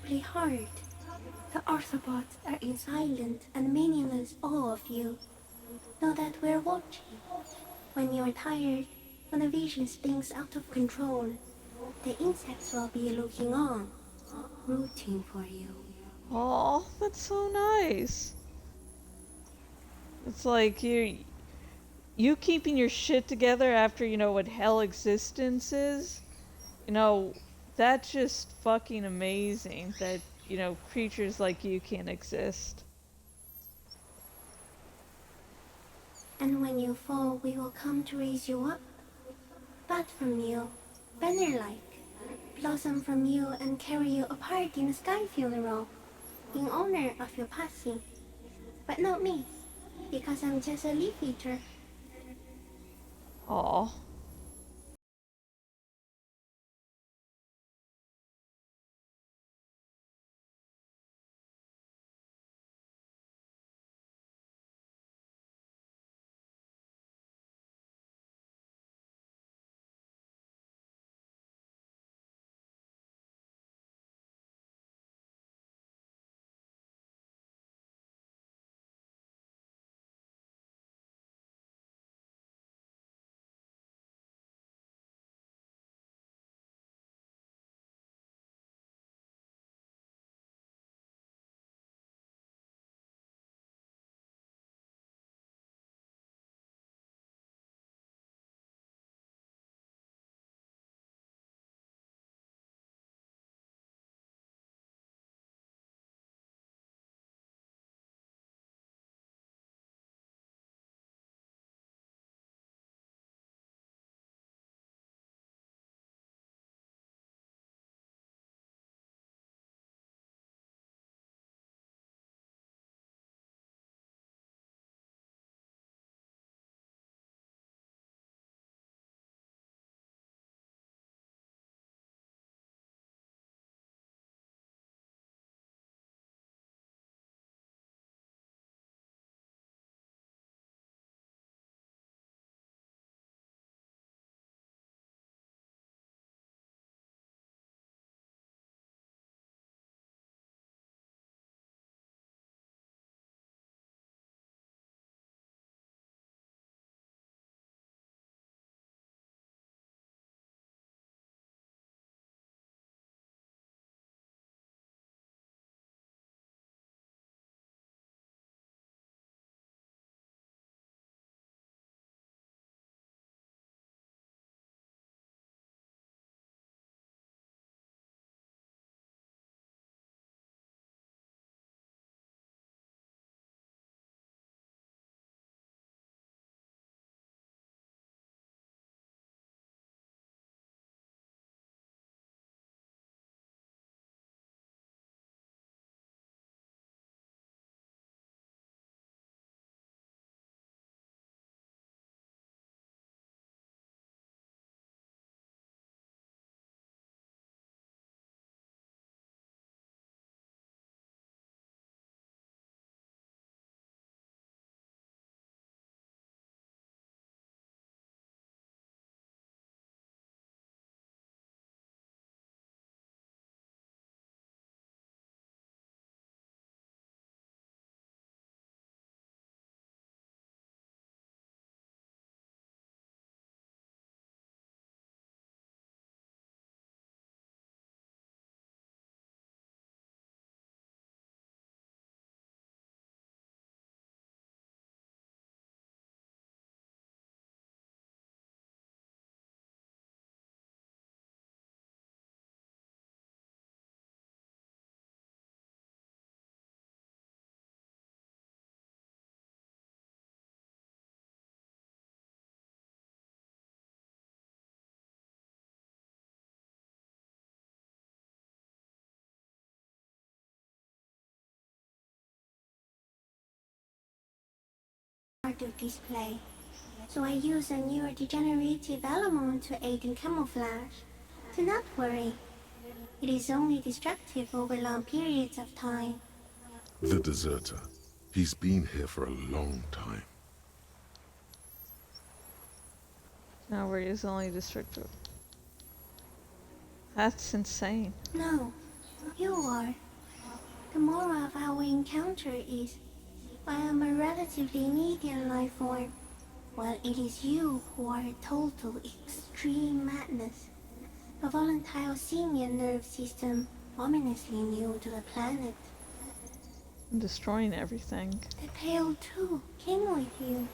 Play hard. The Arthropods are in silent and meaningless awe of you. Know that we're watching. When you're tired, when the vision spins out of control, the insects will be looking on, rooting for you. Oh, that's so nice. It's like you keeping your shit together after you know what hell existence is. You know, that's just fucking amazing that, you know, creatures like you can exist. And when you fall, we will come to raise you up. Bud from you, banner-like, blossom from you and carry you apart in a sky funeral, in honor of your passing. But not me, because I'm just a leaf eater. Aw. Hard to display. So I use a neurodegenerative element to aid in camouflage. Do not worry. It is only destructive over long periods of time. The deserter. He's been here for a long time. Now we're only destructive. That's insane. No, You are. The moral of our encounter is, I am a relatively medium life form, while it is you who are a total extreme madness. A volatile simian nerve system ominously new to the planet. I'm destroying everything. The Pale too came with you.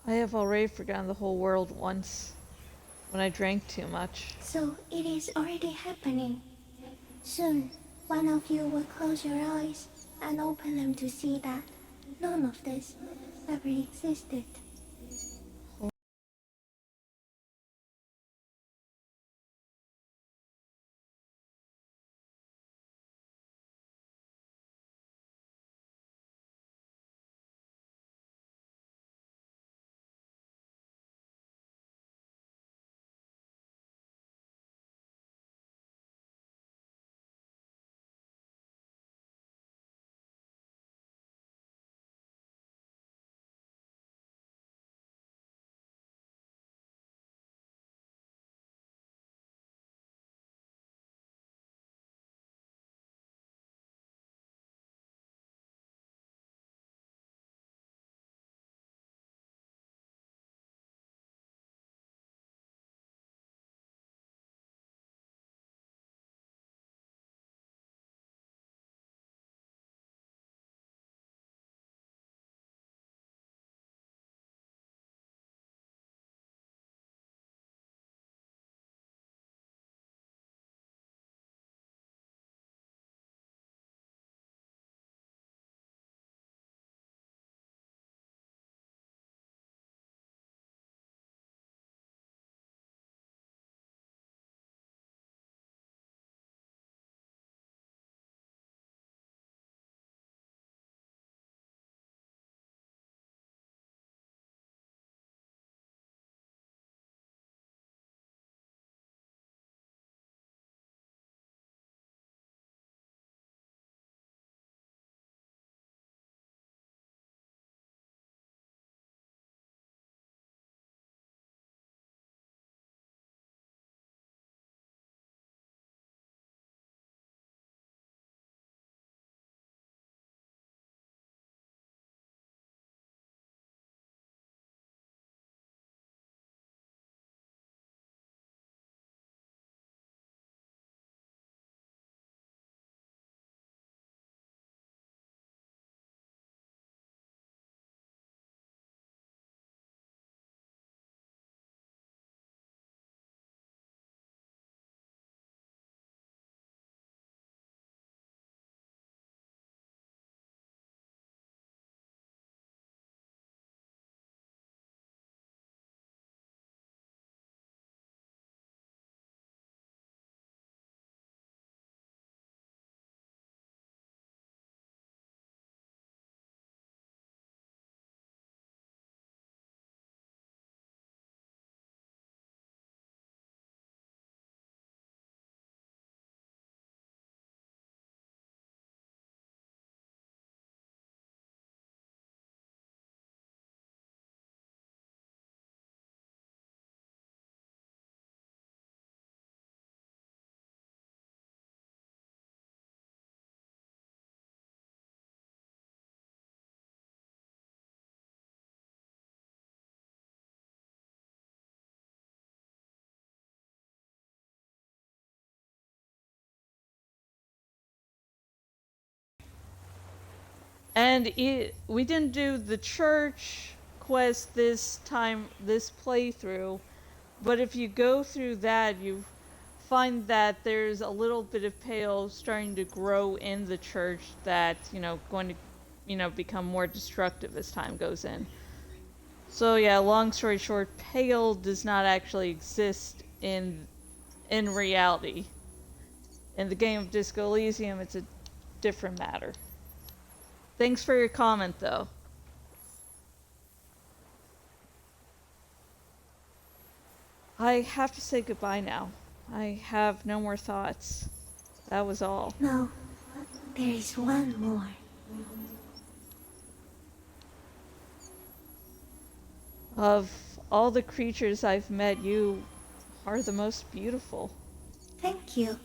I have already forgotten the whole world once when I drank too much. So it is already happening. Soon, one of you will close your eyes and open them to see that none of this ever existed. And we didn't do the church quest this time, this playthrough, but if you go through that, you find that there's a little bit of pale starting to grow in the church that's, going to, become more destructive as time goes in. So yeah, long story short, pale does not actually exist in reality. In the game of Disco Elysium, it's a different matter. Thanks for your comment, though. I have to say goodbye now. I have no more thoughts. That was all. No, there is one more. Of all the creatures I've met, you are the most beautiful. Thank you.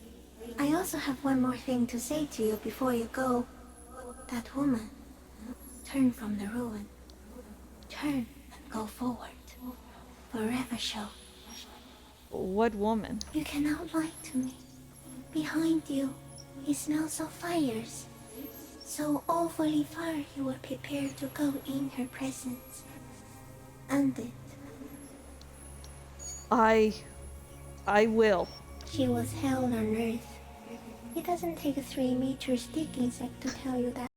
I also have one more thing to say to you before you go. That woman. Turn from the ruin. Turn and go forward. Forever show. What woman? You cannot lie to me. Behind you, he smells of fires. So awfully far you were prepared to go in her presence. And it. I will. She was hell on earth. It doesn't take a 3-meter stick insect to tell you that.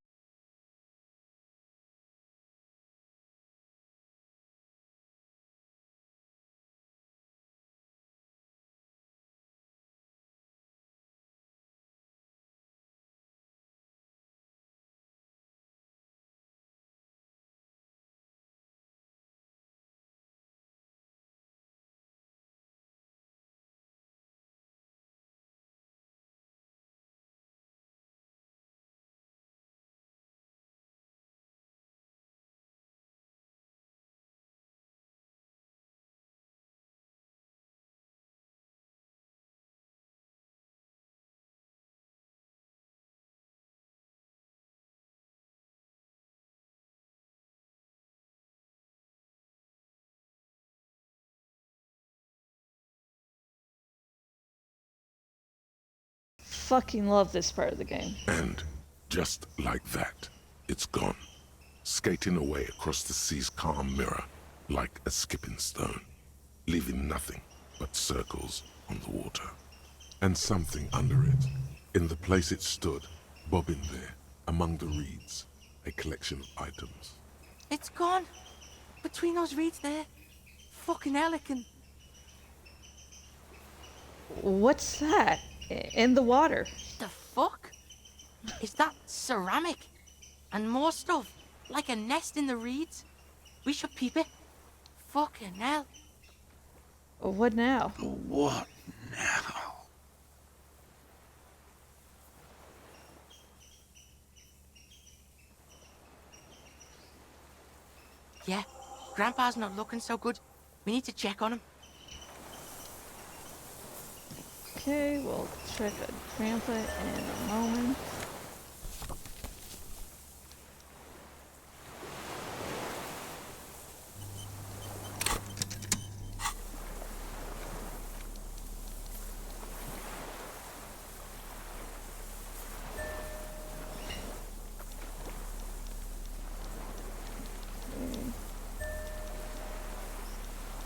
Fucking love this part of the game. And just like that, it's gone, skating away across the sea's calm mirror like a skipping stone, leaving nothing but circles on the water. And something under it, in the place it stood, bobbing there, among the reeds, a collection of items. It's gone. Between those reeds there. Fucking hell, it can... What's that? In the water. The fuck? Is that ceramic? And more stuff? Like a nest in the reeds? We should peep it. Fucking hell. What now? What now? Yeah, Grandpa's not looking so good. We need to check on him. Okay, we'll check on Grandpa in a moment.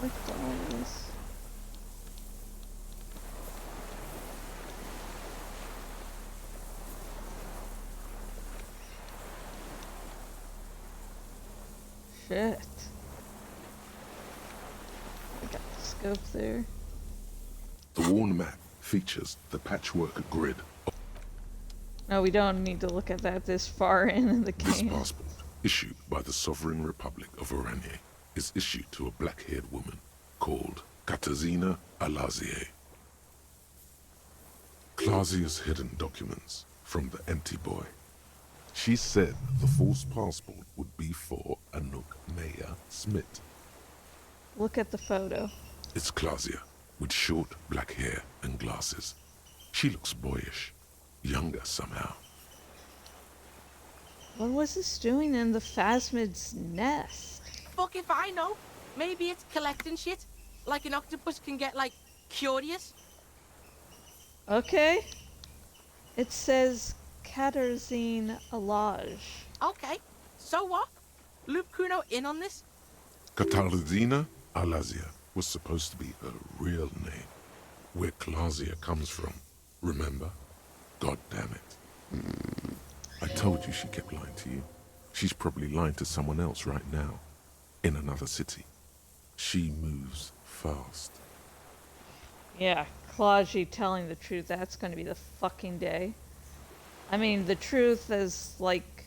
Collect all this. Shit. I got the scope there. The worn map features the patchwork grid. No, we don't need to look at that this far in the This game. passport, issued by the Sovereign Republic of Oranje, is issued to a black-haired woman called Katarzyna Alazie. Clausia's hidden documents from the empty boy. She said the false passport would be for Anouk Maya Smith. Look at the photo. It's Clausia, with short black hair and glasses. She looks boyish, younger somehow. What was this doing in the phasmid's nest? Fuck if I know. Maybe it's collecting shit. Like an octopus can get, like, curious. Okay. It says Katarzyna Alage. Okay, so what? Loop Kuno in on this? Catalina Alazia was supposed to be her real name, where Clausia comes from. Remember? God damn it. I told you she kept lying to you. She's probably lying to someone else right now, in another city. She moves fast. Yeah, Klaji telling the truth, that's going to be the fucking day. I mean, the truth is, like,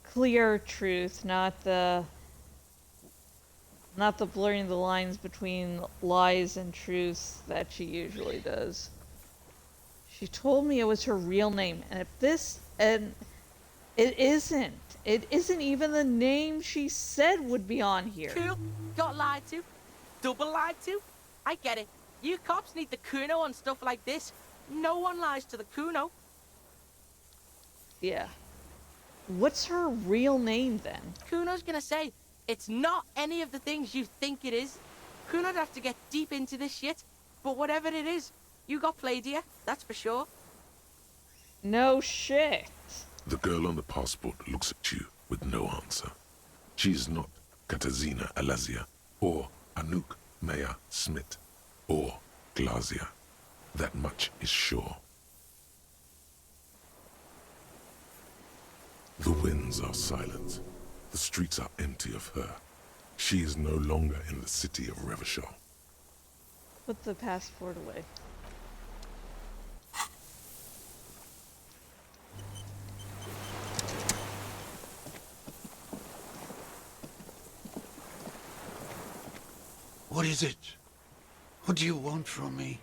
clear truth, not the blurring the lines between lies and truths that she usually does. She told me it was her real name, and it isn't even the name she said would be on here. Cool. Got lied to. Double lied to. I get it. You cops need the Kuno on stuff like this. No one lies to the Kuno. Yeah. What's her real name then? Kuno's gonna say, it's not any of the things you think it is. Kuno'd have to get deep into this shit. But whatever it is, you got played here, that's for sure. No shit. The girl on the passport looks at you with no answer. She is not Katarzyna Alazia, or Anouk Maya Smith, or Glazia. That much is sure. The winds are silent. The streets are empty of her. She is no longer in the city of Revachol. Put the passport away. What is it? What do you want from me?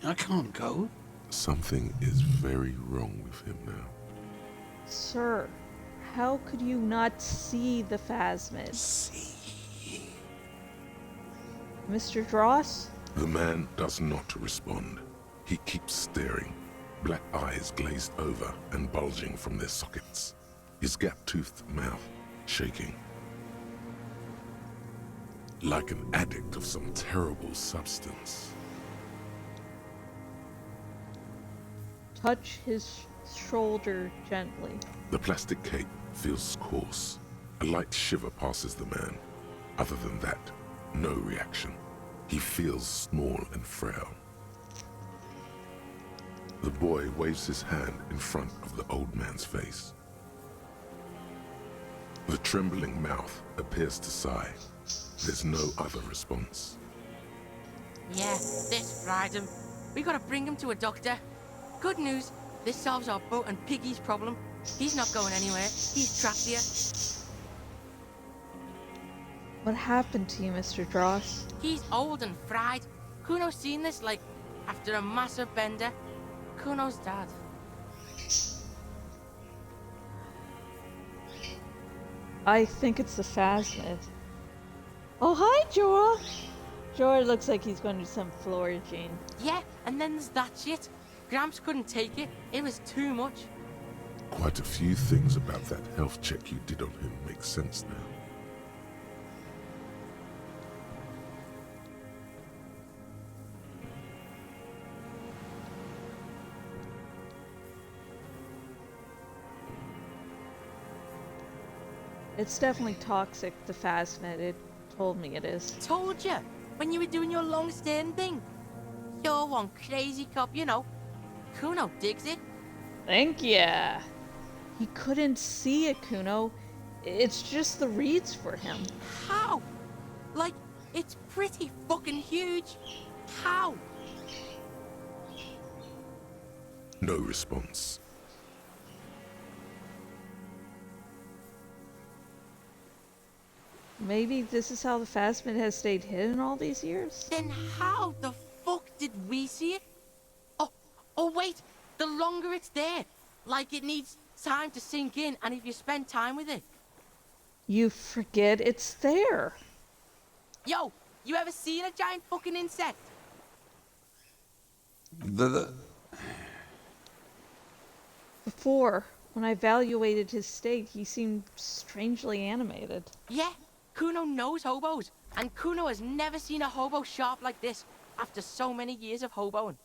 I can't go. Something is very wrong with him now. Sir, how could you not see the phasmid? See? Mr. Dross? The man does not respond. He keeps staring, black eyes glazed over and bulging from their sockets, his gap-toothed mouth shaking. Like an addict of some terrible substance. Touch his shoulder gently. The plastic cape feels coarse. A light shiver passes the man. Other than that, no reaction. He feels small and frail. The boy waves his hand in front of the old man's face. The trembling mouth appears to sigh. There's no other response. Yeah, this fried him. We gotta bring him to a doctor. Good news, this solves our boat and Piggy's problem. He's not going anywhere. He's trapped here. What happened to you, Mr. Dross? He's old and fried. Kuno's seen this, like, after a massive bender. Kuno's dad. I think it's the phasmid. Oh, hi, Jorah! Jorah looks like he's going to do some foraging. Yeah, and then there's that shit. Gramps couldn't take it. It was too much. Quite a few things about that health check you did on him make sense now. It's definitely toxic, the phasmid. It told me it is. Told you, when you were doing your long-standing thing. You're one crazy cop, you know. Kuno digs it. Thank ya! He couldn't see it, Kuno. It's just the reeds for him. How? Like, it's pretty fucking huge. How? No response. Maybe this is how the phasmid has stayed hidden all these years? Then how the fuck did we see it? Oh wait, the longer it's there, like it needs time to sink in, and if you spend time with it. You forget it's there. Yo, you ever seen a giant fucking insect? Before, when I evaluated his state, he seemed strangely animated. Yeah, Kuno knows hobos, and Kuno has never seen a hobo sharp like this after so many years of hoboing.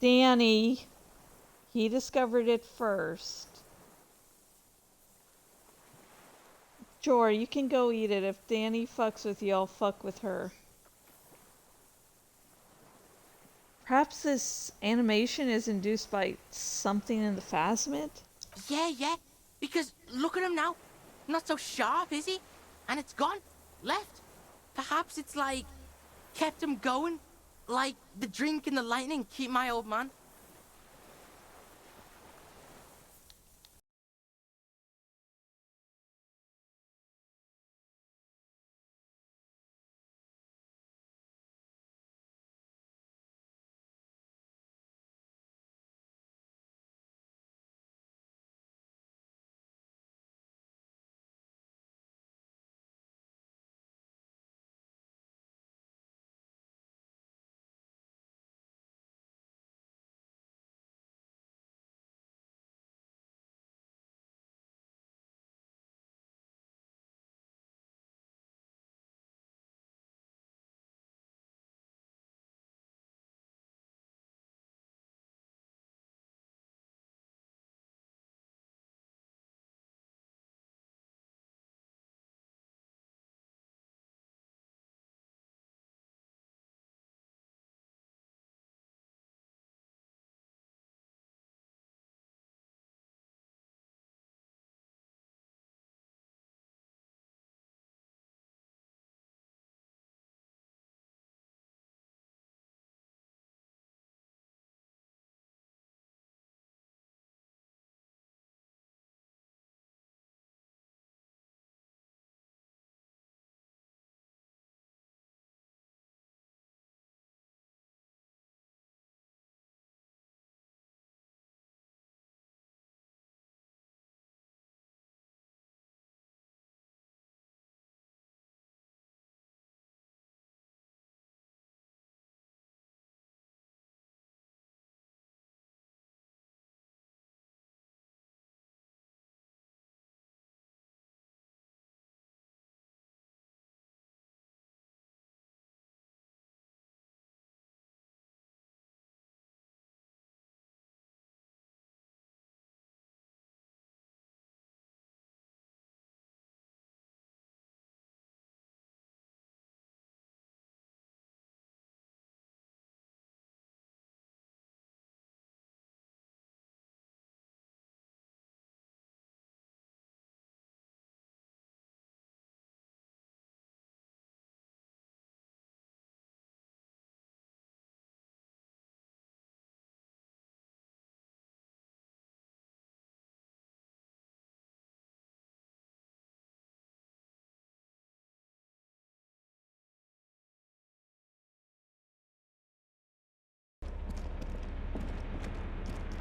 Danny, He discovered it first. Jor, you can go eat it. If Danny fucks with you, I'll fuck with her. Perhaps this animation is induced by something in the phasmid? Yeah. Because look at him now. Not so sharp, is he? And it's gone. Left. Perhaps it's like kept him going. Like the drink and the lightning keep my old man.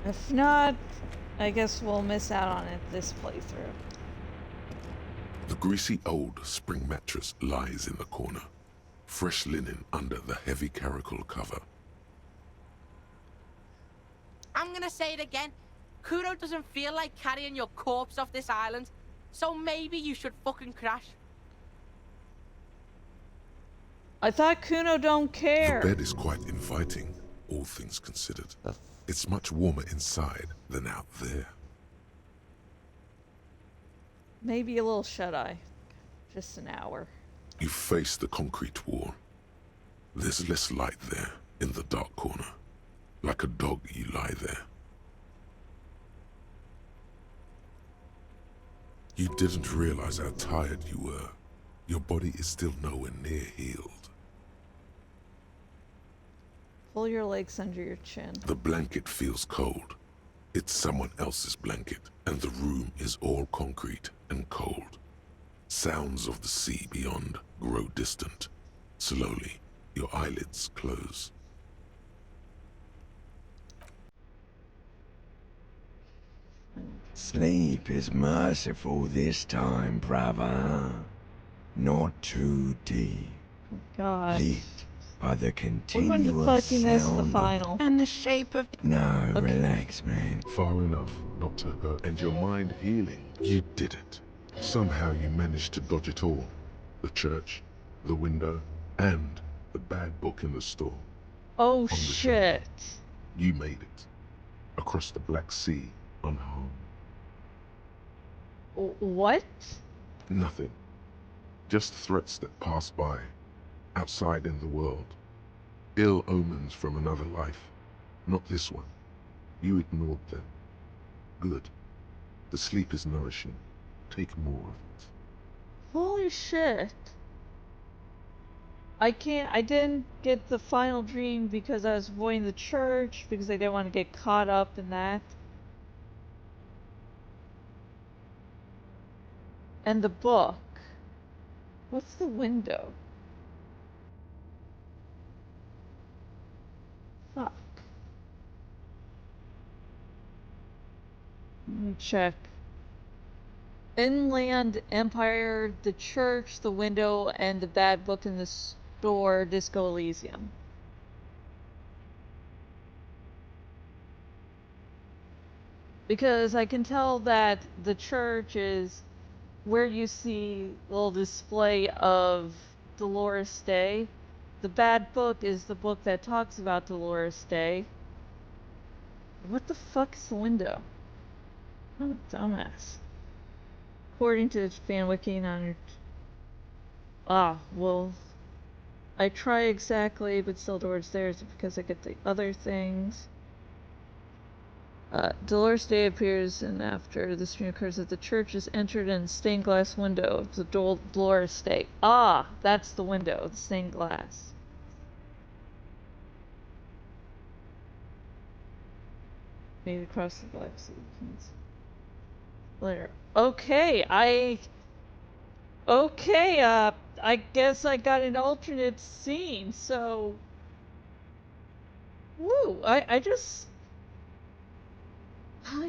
If not, I guess we'll miss out on it this playthrough. The greasy old spring mattress lies in the corner, fresh linen under the heavy caracal cover. I'm gonna say it again. Kuno doesn't feel like carrying your corpse off this island, so maybe you should fucking crash. I thought Kuno don't care. The bed is quite inviting, all things considered. It's much warmer inside than out there. Maybe a little shut-eye. Just an hour. You face the concrete wall. There's less light there, in the dark corner. Like a dog, you lie there. You didn't realize how tired you were. Your body is still nowhere near healed. Pull your legs under your chin. The blanket feels cold. It's someone else's blanket, and the room is all concrete and cold. Sounds of the sea beyond grow distant. Slowly, your eyelids close. Sleep is merciful this time, brother. Not too deep. God. Lit by the We're going to continuous fucking miss the sound. final. And the shape of... No, Okay. relax, man. Far enough not to hurt, and your mind healing. You did it. Somehow you managed to dodge it all. The church, the window, and the bad book in the store. Oh the shit. You made it. across the Black Sea, unharmed. What? Nothing. Just threats that pass by, outside in the world. Ill omens from another life. Not this one. You ignored them. Good. The sleep is nourishing. Take more of it. Holy shit. I didn't get the final dream because I was avoiding the church, because I didn't want to get caught up in that. And the book. What's the window? Fuck. Let me check. Inland Empire, the church, the window, and the bad book in the store, Disco Elysium. Because I can tell that the church is where you see a little display of Dolores Day. The bad book is the book that talks about Dolores Day. What the fuck is the window? Oh, dumbass. According to FanWiki, well, I try exactly, but still Dolores there is because I get the other things. Dolores Day appears, and after this dream occurs that the church is entered in a stained glass window of the Dolores Day. Ah, that's the window, the stained glass. Made across the Black Sea. Later. Okay, I guess I got an alternate scene, so... Woo, I just...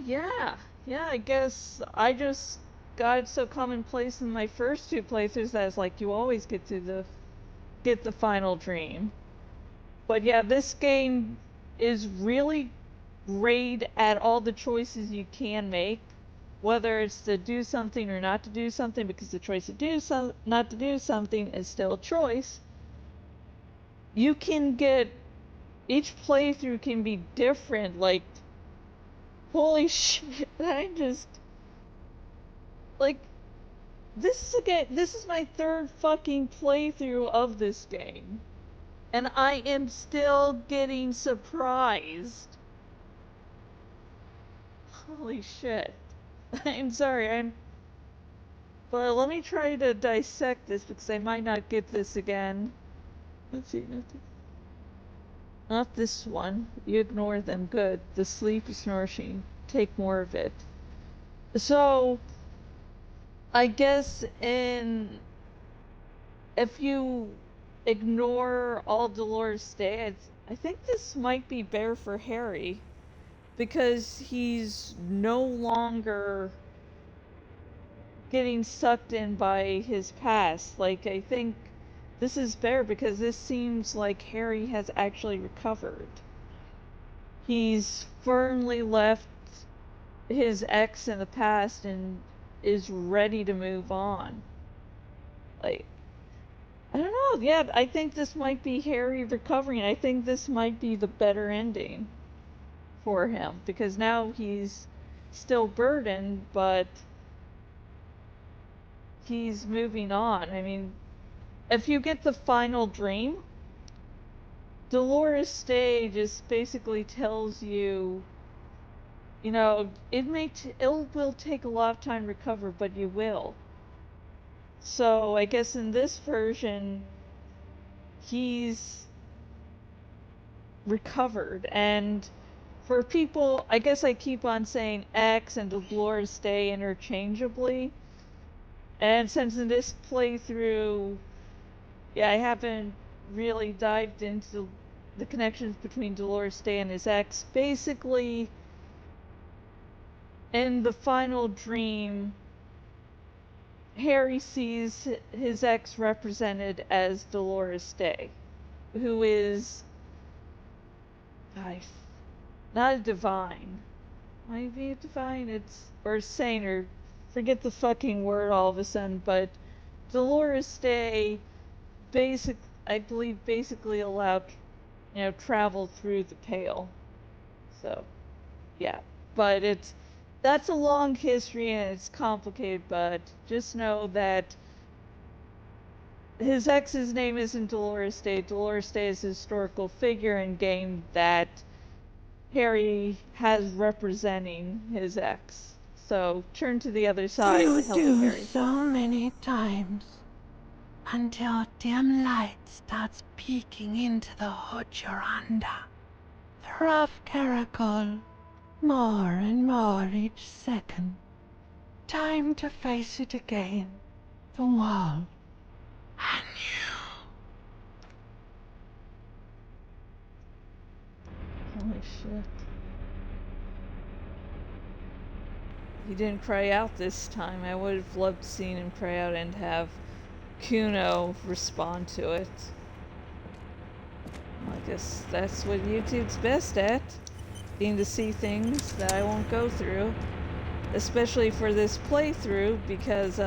yeah, I guess I just got it so commonplace in my first two playthroughs that it's like you always get the final dream. But yeah, this game is really great at all the choices you can make, whether it's to do something or not to do something, because the choice to not to do something is still a choice. You can get, each playthrough can be different, like, holy shit, this is my third fucking playthrough of this game, and I am still getting surprised. Holy shit. I'm sorry, but let me try to dissect this, because I might not get this again. Let's see, not this one. You ignore them, good. The sleep is nourishing. Take more of it. So, I guess if you ignore all Dolores Day, I think this might be better for Harry, because he's no longer getting sucked in by his past. Like, I think this is better because this seems like Harry has actually recovered. He's firmly left his ex in the past and is ready to move on. Like, I don't know, yeah, I think this might be Harry recovering. I think this might be the better ending for him, because now he's still burdened, but he's moving on. I mean, if you get the final dream, Dolores Day just basically tells you, it will take a lot of time to recover, but you will. So I guess in this version, he's recovered, and for people, I guess I keep on saying X and Dolores Day interchangeably, and since in this playthrough, yeah, I haven't really dived into the connections between Dolores Day and his ex. Basically, in the final dream, Harry sees his ex represented as Dolores Day, who is not a divine. Might be a divine, or a saint, or forget the fucking word all of a sudden, but Dolores Day I believe basically allowed, travel through the Pale. So, Yeah, but that's a long history and it's complicated, but just know that his ex's name isn't Dolores Day. Dolores Day is a historical figure in game that Harry has representing his ex. So turn to the other side, You healthy do Harry. so many times until dim light starts peeking into the hood you're under. The rough caracol, more and more each second. Time to face it again. The wall. And you. Holy shit. He didn't cry out this time. I would have loved seeing him cry out and have Kuno respond to it. I guess that's what YouTube's best at. Getting to see things that I won't go through. Especially for this playthrough, because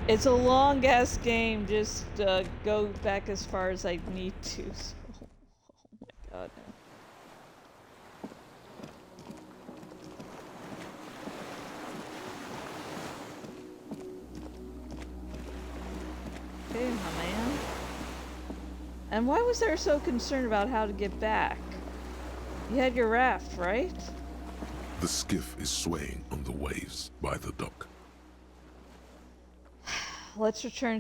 it's a long ass game. Just go back as far as I need to. So, oh my god, no. Okay, my man. And why was there so concerned about how to get back? You had your raft, right? The skiff is swaying on the waves by the dock. Let's return.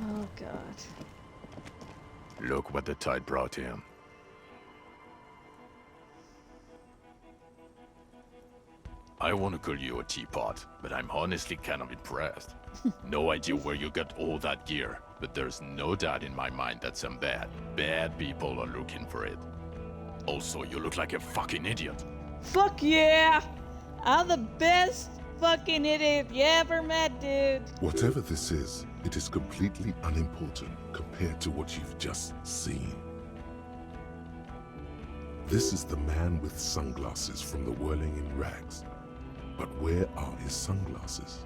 Oh god. Look what the tide brought in. I want to call you a teapot, but I'm honestly kind of impressed. No idea where you got all that gear, but there's no doubt in my mind that some bad people are looking for it. Also, you look like a fucking idiot. Fuck yeah! I'm the best fucking idiot you ever met, dude. Whatever this is, it is completely unimportant compared to what you've just seen. This is the man with sunglasses from the Whirling in Rags. But where are his sunglasses?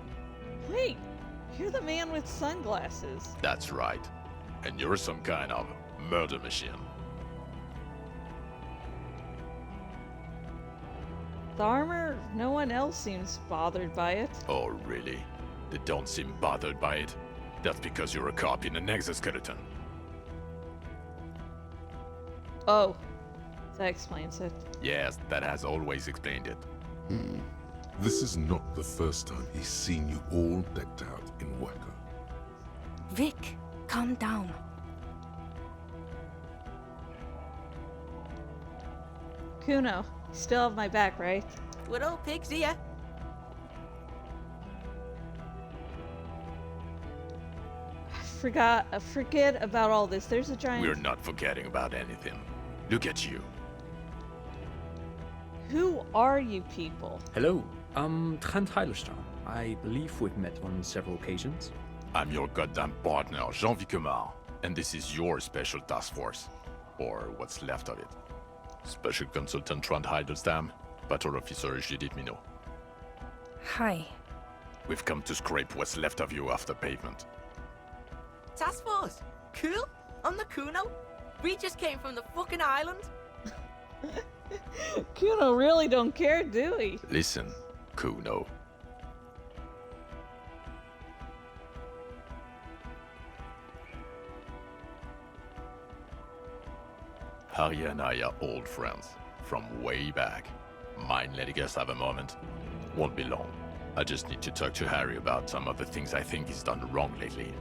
Wait, you're the man with sunglasses. That's right. And you're some kind of murder machine. The armor, no one else seems bothered by it. Oh, really? They don't seem bothered by it? That's because you're a cop in an exoskeleton. Oh, that explains it. Yes, that has always explained it. This is not the first time he's seen you all decked out in Weka. Vic, calm down. Kuno, you still have my back, right? Good old pig's here. Forget about all this. There's a giant... We're not forgetting about anything. Look at you. Who are you people? Hello, I'm Trent Heilerstein. I believe we've met on several occasions. I'm your goddamn partner, Jean Vicomar, and this is your special task force. Or what's left of it. Special Consultant Trent Heilerstam, Patrol Officer Judith Minot. Hi. We've come to scrape what's left of you off the pavement. Task force. Cool. On the Kuno. We just came from the fucking island. Kuno really don't care, do we? Listen, Kuno. Harry and I are old friends, from way back. Mind letting us have a moment? Won't be long. I just need to talk to Harry about some of the things I think he's done wrong lately.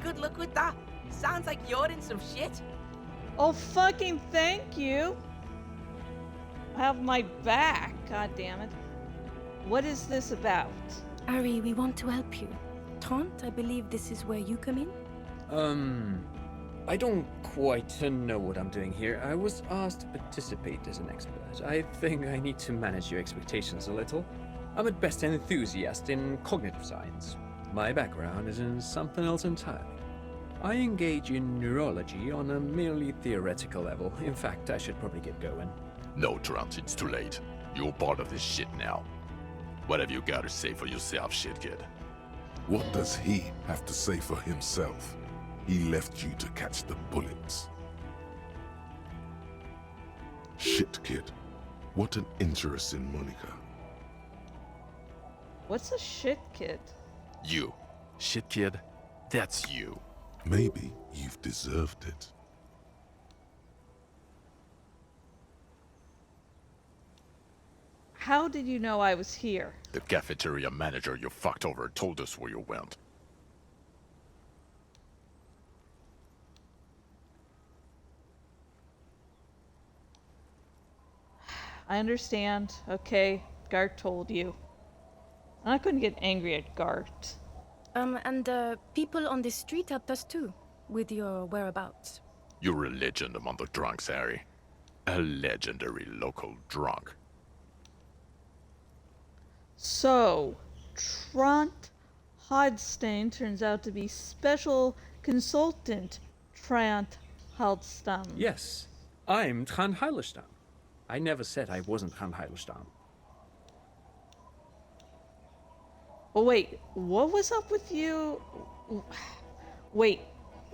Good luck with that. Sounds like you're in some shit. Oh, fucking thank you. Have my back, god damn it. What is this about? Ari, we want to help you. Trent, I believe this is where you come in? I don't quite know what I'm doing here. I was asked to participate as an expert. I think I need to manage your expectations a little. I'm at best an enthusiast in cognitive science. My background is in something else entirely. I engage in neurology on a merely theoretical level. In fact, I should probably get going. No, Trant, it's too late. You're part of this shit now. What have you got to say for yourself, shit kid? What does he have to say for himself? He left you to catch the bullets. Shit, kid. What an interesting moniker. What's a shit kid? You. Shit kid, that's you. Maybe you've deserved it. How did you know I was here? The cafeteria manager you fucked over told us where you went. I understand. Okay, Gart told you. I'm not going to get angry at Gart. And people on the street helped us too, with your whereabouts. You're a legend among the drunks, Harry. A legendary local drunk. So, Trant Hodstein turns out to be special consultant Trant Hodstein. Yes, I'm Trant Heilestam. I never said I wasn't Trant Heilestam. Oh, wait, what was up with you? Wait,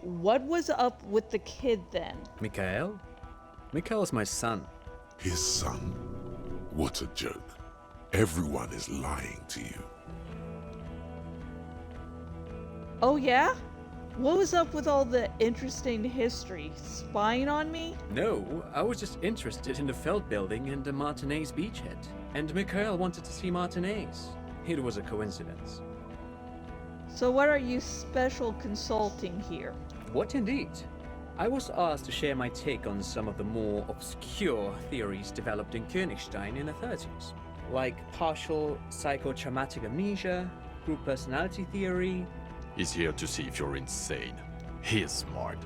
what was up with the kid then? Mikhail? Mikhail's my son. His son? What a joke. Everyone is lying to you. Oh, yeah? What was up with all the interesting history? Spying on me? No, I was just interested in the Feld building and the Martinez beachhead. And Mikhail wanted to see Martinez. It was a coincidence. So what are you special consulting here? What indeed? I was asked to share my take on some of the more obscure theories developed in Königstein in the 30s. Like partial psychotraumatic amnesia, group personality theory. He's here to see if you're insane. He is smart.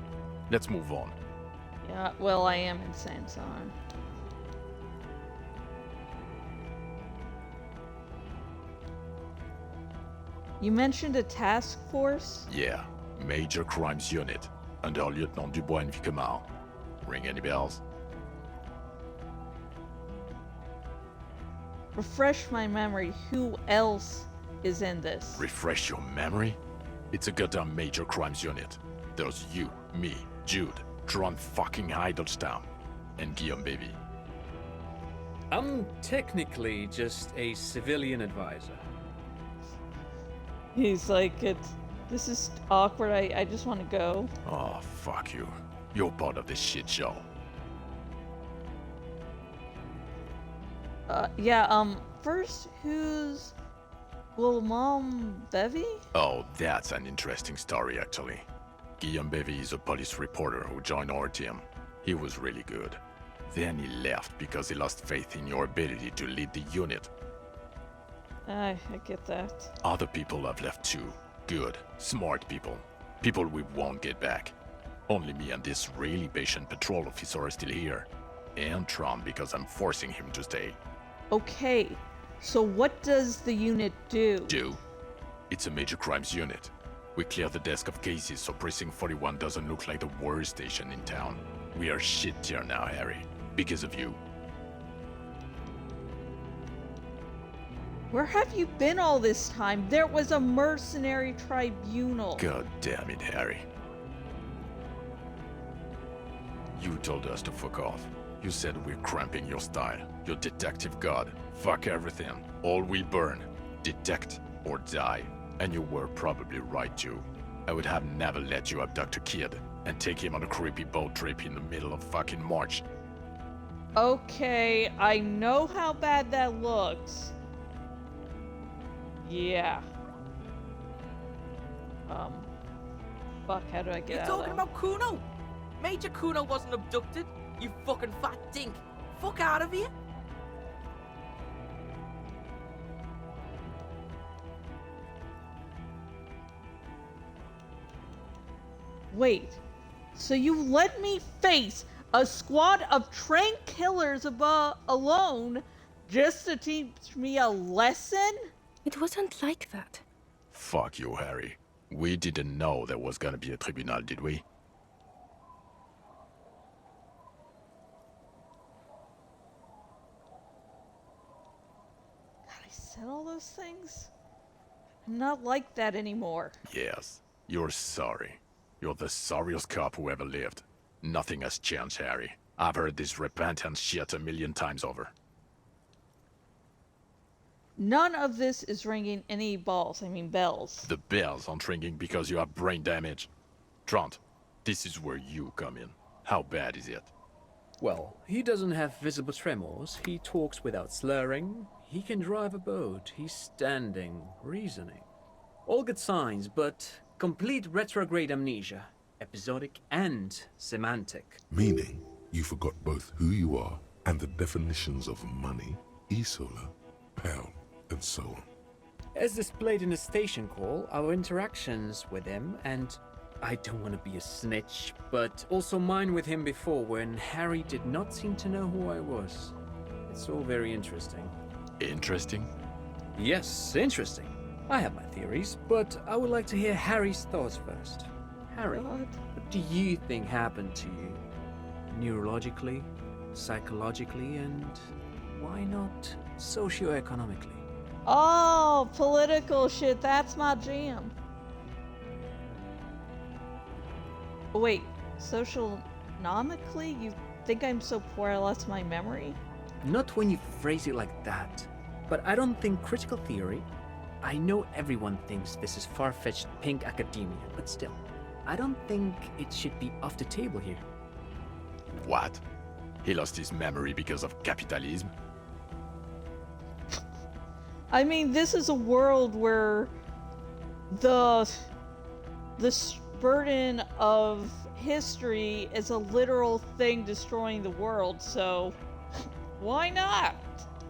Let's move on. Yeah, well, I am insane, so You mentioned a task force? Yeah, Major Crimes Unit, under Lieutenant Dubois and Vicomar. Ring any bells? Refresh my memory. Who else is in this? Refresh your memory? It's a goddamn Major Crimes Unit. There's you, me, Jude, Trant fucking Heidelstam, and Guillaume Baby. I'm technically just a civilian advisor. He's like, this is awkward. I just want to go. Oh, fuck you. You're part of this shit show. First, who's Guillaume Bevy? Oh, that's an interesting story, actually. Guillaume Bevy is a police reporter who joined our team. He was really good. Then he left because he lost faith in your ability to lead the unit. I get that. Other people have left too. Good, smart people. People we won't get back. Only me and this really patient patrol officer are still here. And Trant because I'm forcing him to stay. Okay, so what does the unit do? It's a major crimes unit. We clear the desk of cases so Precinct 41 doesn't look like the worst station in town. We are shit tier now, Harry. Because of you. Where have you been all this time? There was a mercenary tribunal. God damn it, Harry. You told us to fuck off. You said we're cramping your style. Your detective god. Fuck everything. All will burn. Detect or die. And you were probably right too. I would have never let you abduct a kid and take him on a creepy boat trip in the middle of fucking March. Okay, I know how bad that looks. Yeah. Fuck, how do I get out You're of talking that? about Kuno? Major Kuno wasn't abducted, you fucking fat dink. Fuck out of here. Wait, So you let me face a squad of trained killers alone just to teach me a lesson? It wasn't like that. Fuck you, Harry. We didn't know there was gonna be a tribunal, did we? God, I said all those things? I'm not like that anymore. Yes, you're sorry. You're the sorriest cop who ever lived. Nothing has changed, Harry. I've heard this repentance shit a million times over. None of this is ringing any bells. The bells aren't ringing because you have brain damage. Trant, this is where you come in. How bad is it? Well, he doesn't have visible tremors, he talks without slurring, he can drive a boat, he's standing, reasoning. All good signs, but complete retrograde amnesia, episodic and semantic. Meaning, you forgot both who you are and the definitions of money, Isola, pound, and so on. As displayed in the station call, our interactions with him, and I don't want to be a snitch, but also mine with him before when Harry did not seem to know who I was. It's all very interesting. Interesting? Yes, interesting. I have my theories, but I would like to hear Harry's thoughts first. Harry, what do you think happened to you? Neurologically, psychologically, and why not socioeconomically? Oh, political shit, that's my jam. Oh, wait, socioeconomically? You think I'm so poor I lost my memory? Not when you phrase it like that. But I don't think critical theory. I know everyone thinks this is far-fetched pink academia, but still, I don't think it should be off the table here. What? He lost his memory because of capitalism? I mean, this is a world where the burden of history is a literal thing destroying the world, so why not?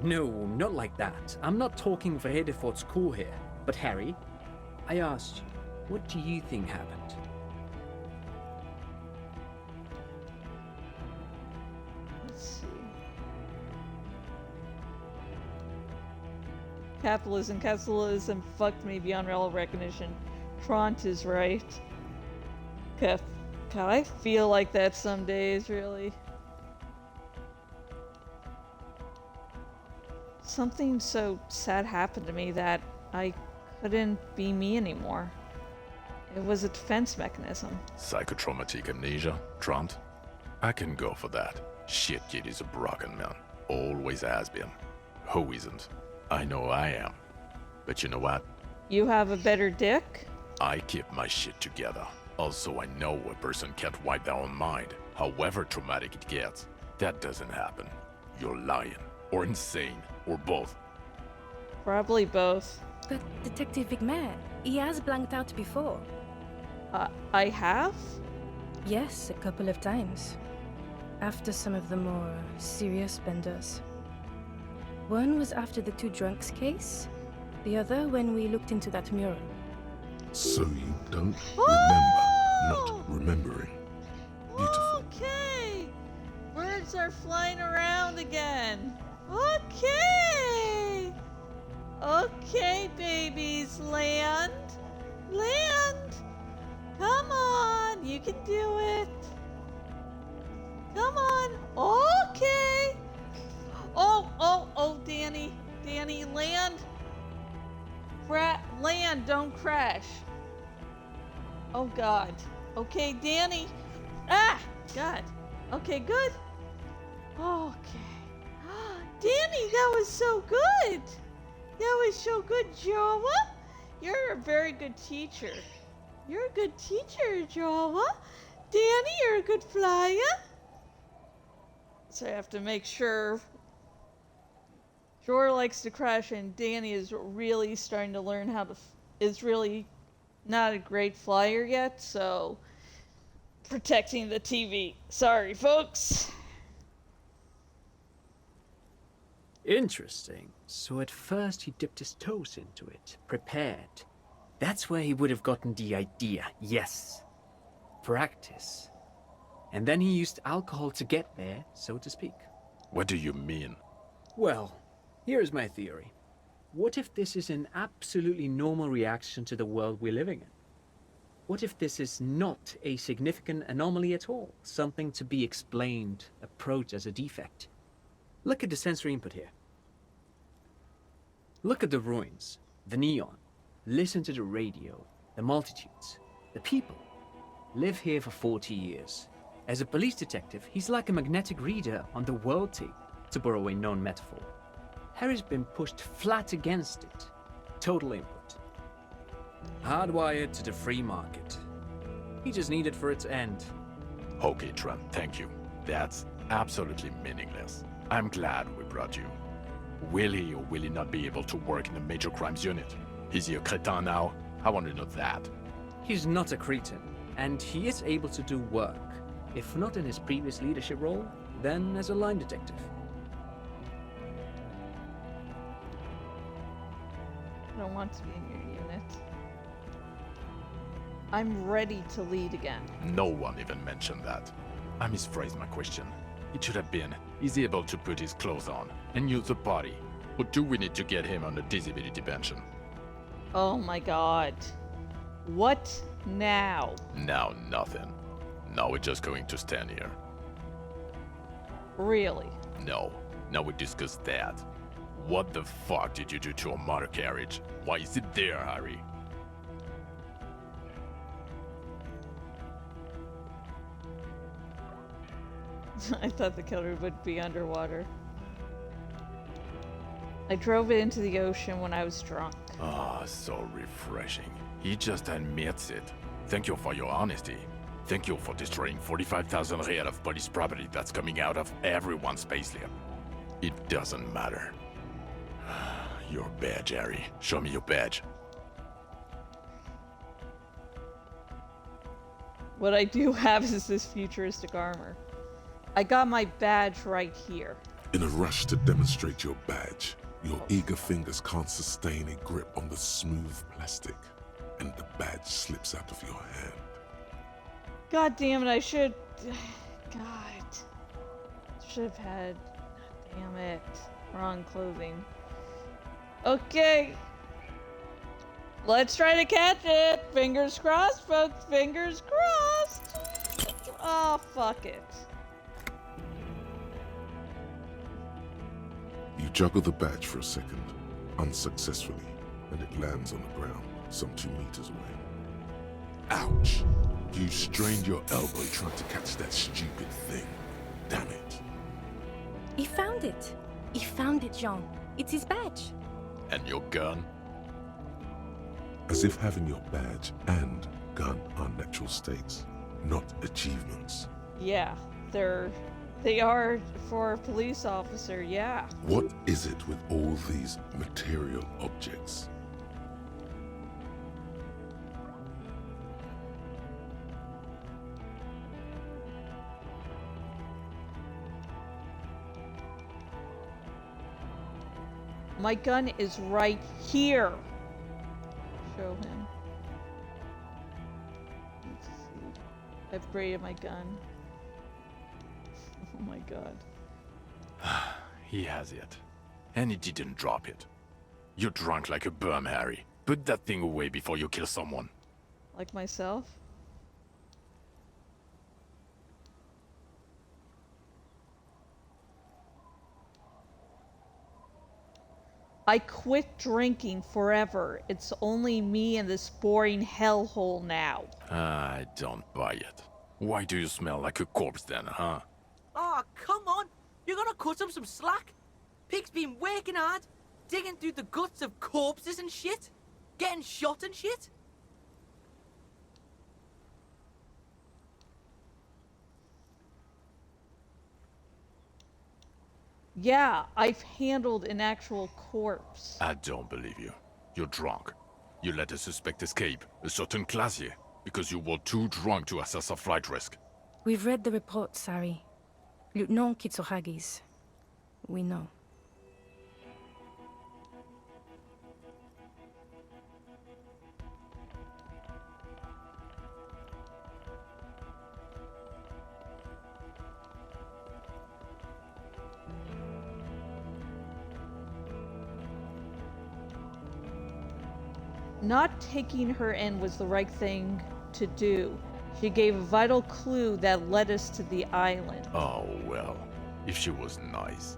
No, not like that. I'm not talking for Hedeford's school here. But Harry, I asked you, what do you think happened? Let's see. Capitalism fucked me beyond all recognition. Trant is right. God, I feel like that some days, really. Something so sad happened to me that I couldn't be me anymore. It was a defense mechanism. Psychotraumatic amnesia, Trant? I can go for that. Shit kid is a broken man. Always has been. Who isn't? I know I am. But you know what? You have a better dick? I keep my shit together. Also, I know a person can't wipe their own mind, however traumatic it gets. That doesn't happen. You're lying. Or insane. Or both. Probably both. But Detective Vigmer, he has blanked out before. I have? Yes, a couple of times. After some of the more serious benders. One was after the two drunks case, the other when we looked into that mural. So you don't remember not remembering. Beautiful. Okay! Birds are flying around again. Okay! Okay, babies, land. Land! Come on, you can do it. Come on. Okay. Oh, Danny. Danny, land. Land, don't crash. Oh, God. Okay, Danny. Ah, God. Okay, good. Okay. Danny, that was so good. That was so good, Jawa. You're a very good teacher. You're a good teacher, Jawa. Danny, you're a good flyer. So I have to make sure. Jor likes to crash, and Danny is really starting to learn how to. Is really not a great flyer yet, so protecting the TV. Sorry, folks. Interesting. So at first he dipped his toes into it, prepared. That's where he would have gotten the idea, yes. Practice. and then he used alcohol to get there, so to speak. What do you mean? Well, here's my theory. What if this is an absolutely normal reaction to the world we're living in? What if this is not a significant anomaly at all, something to be explained, approached as a defect? Look at the sensory input here. Look at the ruins, the neon, listen to the radio, the multitudes, the people. Live here for 40 years. As a police detective, he's like a magnetic reader on the world tape, to borrow a known metaphor. Harry's been pushed flat against it. Total input. Hardwired to the free market. He just needed for it to end. Okay, Trent, thank you. That's absolutely meaningless. I'm glad we brought you. Will he or will he not be able to work in the major crimes unit? Is he a cretin now? I want to know that. He's not a cretin, and he is able to do work. If not in his previous leadership role, then as a line detective. I don't want to be in your unit. I'm ready to lead again. No one even mentioned that. I misphrased my question. It should have been, is he able to put his clothes on and use the body? Or do we need to get him on a disability pension? Oh my god. What now? Now nothing. Now we're just going to stand here. Really? No. Now we discuss that. What the fuck did you do to a motor carriage? Why is it there, Harry? I thought the killer would be underwater. I drove it into the ocean when I was drunk. Ah, so refreshing. He just admits it. Thank you for your honesty. Thank you for destroying 45,000 real of police property that's coming out of everyone's payslip. It doesn't matter. Your badge, Harry. Show me your badge. What I do have is this futuristic armor. I got my badge right here. In a rush to demonstrate your badge, your eager fingers can't sustain a grip on the smooth plastic, and the badge slips out of your hand. God damn it, I should... God. Should have had... Damn it. Wrong clothing. Okay. Let's try to catch it. Fingers crossed, folks. Fingers crossed. Oh, fuck it. You juggle the badge for a second, unsuccessfully, and it lands on the ground, some 2 meters away. Ouch! You strained your elbow trying to catch that stupid thing. Damn it. He found it. He found it, Jean. It's his badge. And your gun? As if having your badge and gun are natural states, not achievements. Yeah, they are for a police officer, yeah. What is it with all these material objects? My gun is right here. Show him. Let's see. I've braided my gun. Oh my god. He has it. And he didn't drop it. You're drunk like a bum, Harry. Put that thing away before you kill someone. Like myself? I quit drinking forever. It's only me and this boring hellhole now. I don't buy it. Why do you smell like a corpse then, huh? Oh, come on! You're gonna cut him some slack? Pig's been working hard, digging through the guts of corpses and shit, getting shot and shit. Yeah, I've handled an actual corpse. I don't believe you. You're drunk. You let a suspect escape, a certain classier, because you were too drunk to assess a flight risk. We've read the reports, Harry. Lieutenant Kitsuhagi's. We know. not taking her in was the right thing to do. She gave a vital clue that led us to the island. Oh, well, if she was nice.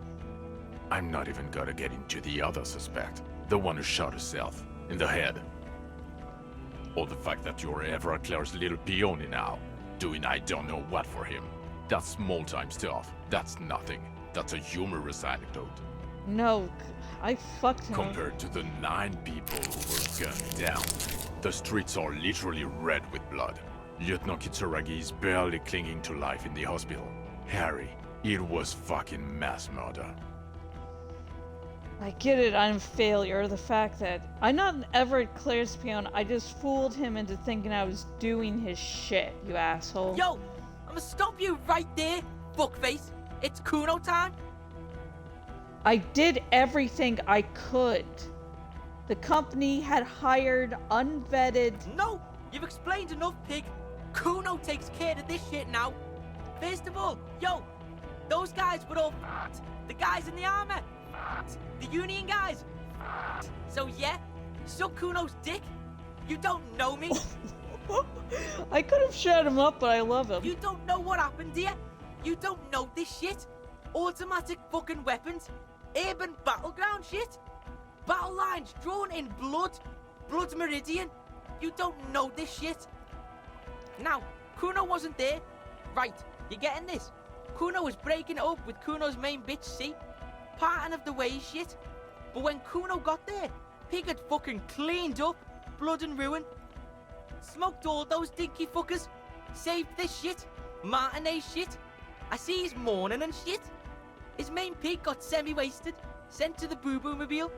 I'm not even gonna get into the other suspect, the one who shot herself in the head. Or the fact that you're Everclear's little peony now, doing I don't know what for him. That's small-time stuff. That's nothing. That's a humorous anecdote. No, I fucked him. Compared to the 9 people who were gunned down. The streets are literally red with blood. Lieutenant Kitsuragi is barely clinging to life in the hospital. Harry, it was fucking mass murder. I get it, I'm a failure. The fact that I'm not an Everett Claire's peon, I just fooled him into thinking I was doing his shit, you asshole. Yo, I'm gonna stop you right there, fuckface. It's Kuno time. I did everything I could. The company had hired unvetted... No, you've explained enough, pig. Kuno takes care of this shit now. First of all, yo, those guys were all f***ed. The guys in the armor, f***ed. The Union guys, f***ed. So yeah, suck Kuno's dick. You don't know me. I could have shut him up, but I love him. You don't know what happened here. You don't know this shit. Automatic fucking weapons. Urban battleground shit. Battle lines drawn in blood. Blood's meridian. You don't know this shit. Now, Kuno wasn't there. Right, you getting this? Kuno was breaking it up with Kuno's main bitch, see? Parting of the way shit. But when Kuno got there, Pig had fucking cleaned up. Blood and ruin. Smoked all those dinky fuckers. Saved this shit. Martinet shit. I see he's mourning and shit. His main pig got semi-wasted. Sent to the boo-boo mobile.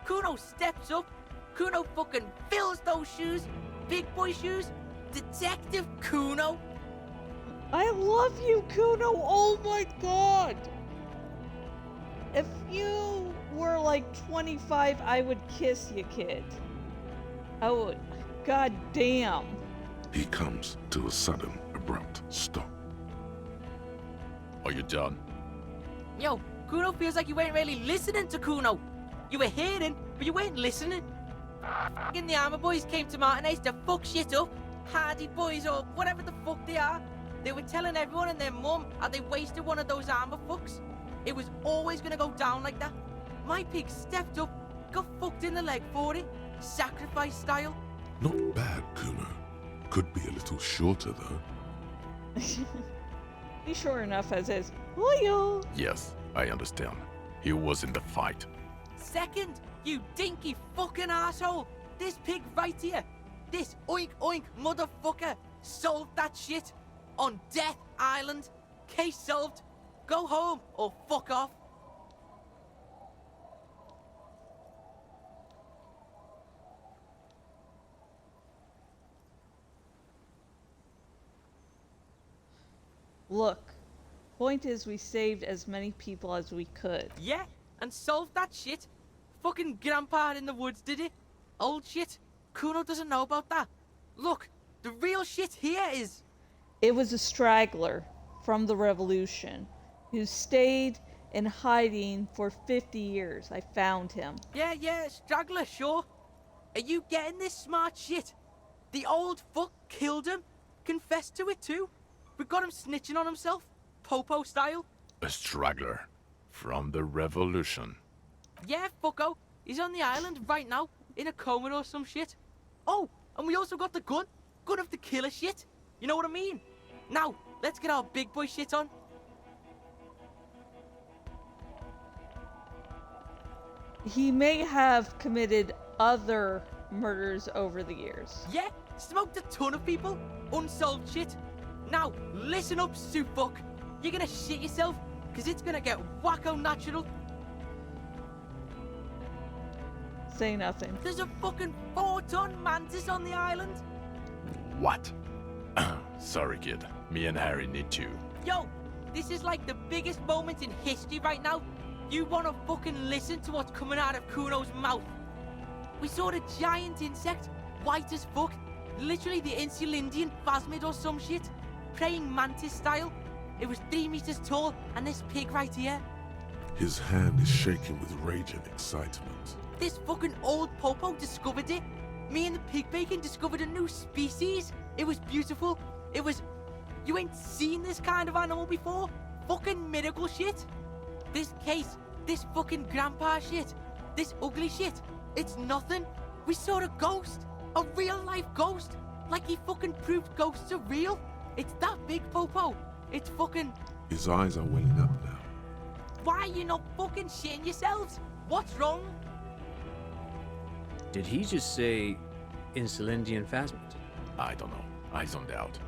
Kuno steps up. Kuno fucking fills those shoes. Big boy shoes. Detective Kuno. I love you, Kuno. Oh my god. If you were like 25, I would kiss you, kid. I would. God damn. He comes to a sudden, abrupt stop. Are you done? Yo, Kuno feels like you ain't really listening to Kuno. You were hearing, but you weren't listening. Fucking the armor boys came to Martinez to fuck shit up. Hardy boys or whatever the fuck they are. They were telling everyone and their mum how they wasted one of those armor fucks. It was always gonna go down like that. My pig stepped up, got fucked in the leg for it. Sacrifice style. Not bad, Kuno. Could be a little shorter, though. He's short enough as is. Loyal. Yes, I understand. He was in the fight. Second, you dinky fucking asshole. This pig right here. This oink oink motherfucker solved that shit. On Death Island. Case solved. Go home or fuck off. Look, point is we saved as many people as we could. Yeah, and solved that shit. Fucking grandpa in the woods did it. Old shit. Kuno doesn't know about that. Look, the real shit here is... It was a straggler from the revolution who stayed in hiding for 50 years. I found him. Yeah, straggler, sure. Are you getting this smart shit? The old fuck killed him. Confessed to it too. We got him snitching on himself. Popo style. A straggler from the revolution. Yeah, fucko. He's on the island right now. In a coma or some shit. Oh, and we also got the gun. Gun of the killer shit. You know what I mean? Now, let's get our big boy shit on. He may have committed other murders over the years. Yeah, smoked a ton of people. Unsolved shit. Now, listen up, soup fuck. You're gonna shit yourself, because it's gonna get wacko natural. Say nothing. There's a fucking 4-ton mantis on the island. What? Sorry, kid. Me and Harry need to. Yo, this is like the biggest moment in history right now. You wanna fucking listen to what's coming out of Kuno's mouth. We saw a giant insect, white as fuck. Literally the Insulindian phasmid or some shit. Praying mantis style. It was 3 meters tall, and this pig right here. His hand is shaking with rage and excitement. This fucking old popo discovered it. Me and the pig bacon discovered a new species. It was beautiful. It was... You ain't seen this kind of animal before? Fucking miracle shit. This case, this fucking grandpa shit, this ugly shit, it's nothing. We saw a ghost. A real life ghost. Like he fucking proved ghosts are real. It's that big, Popo. It's fucking... His eyes are welling up now. Why are you not fucking shitting yourselves? What's wrong? Did he just say Insulindian Phasmid? I don't know. I zoned out.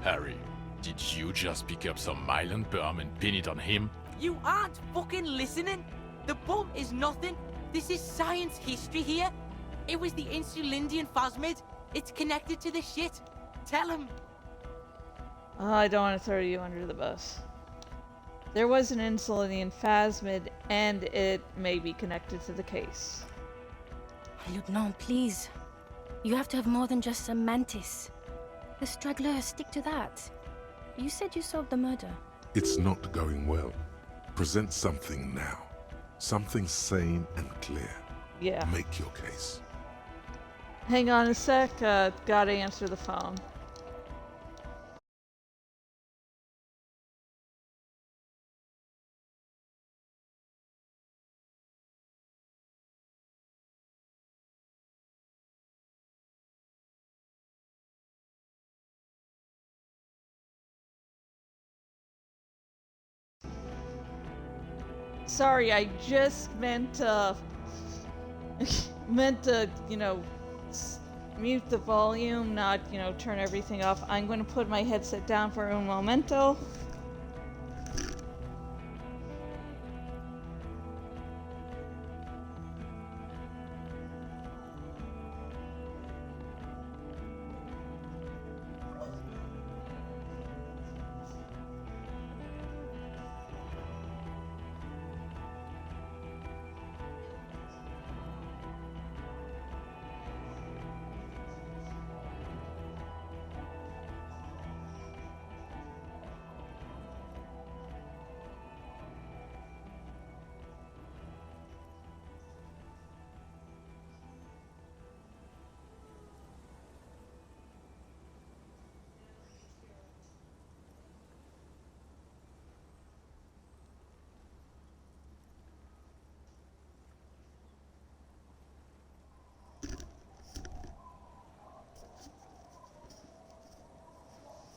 Harry, did you just pick up some myelin berm and pin it on him? You aren't fucking listening. The bomb is nothing. This is science history here. It was the Insulindian Phasmid. It's connected to the shit. Tell him. I don't want to throw you under the bus. There was an Insulindian Phasmid, and it may be connected to the case. Lieutenant, please. You have to have more than just a mantis. The struggler, stick to that. You said you solved the murder. It's not going well. Present something now. Something sane and clear. Yeah. Make your case. Hang on a sec. Gotta answer the phone. Sorry, I just meant to, you know, mute the volume, not, you know, turn everything off. I'm going to put my headset down for un momento.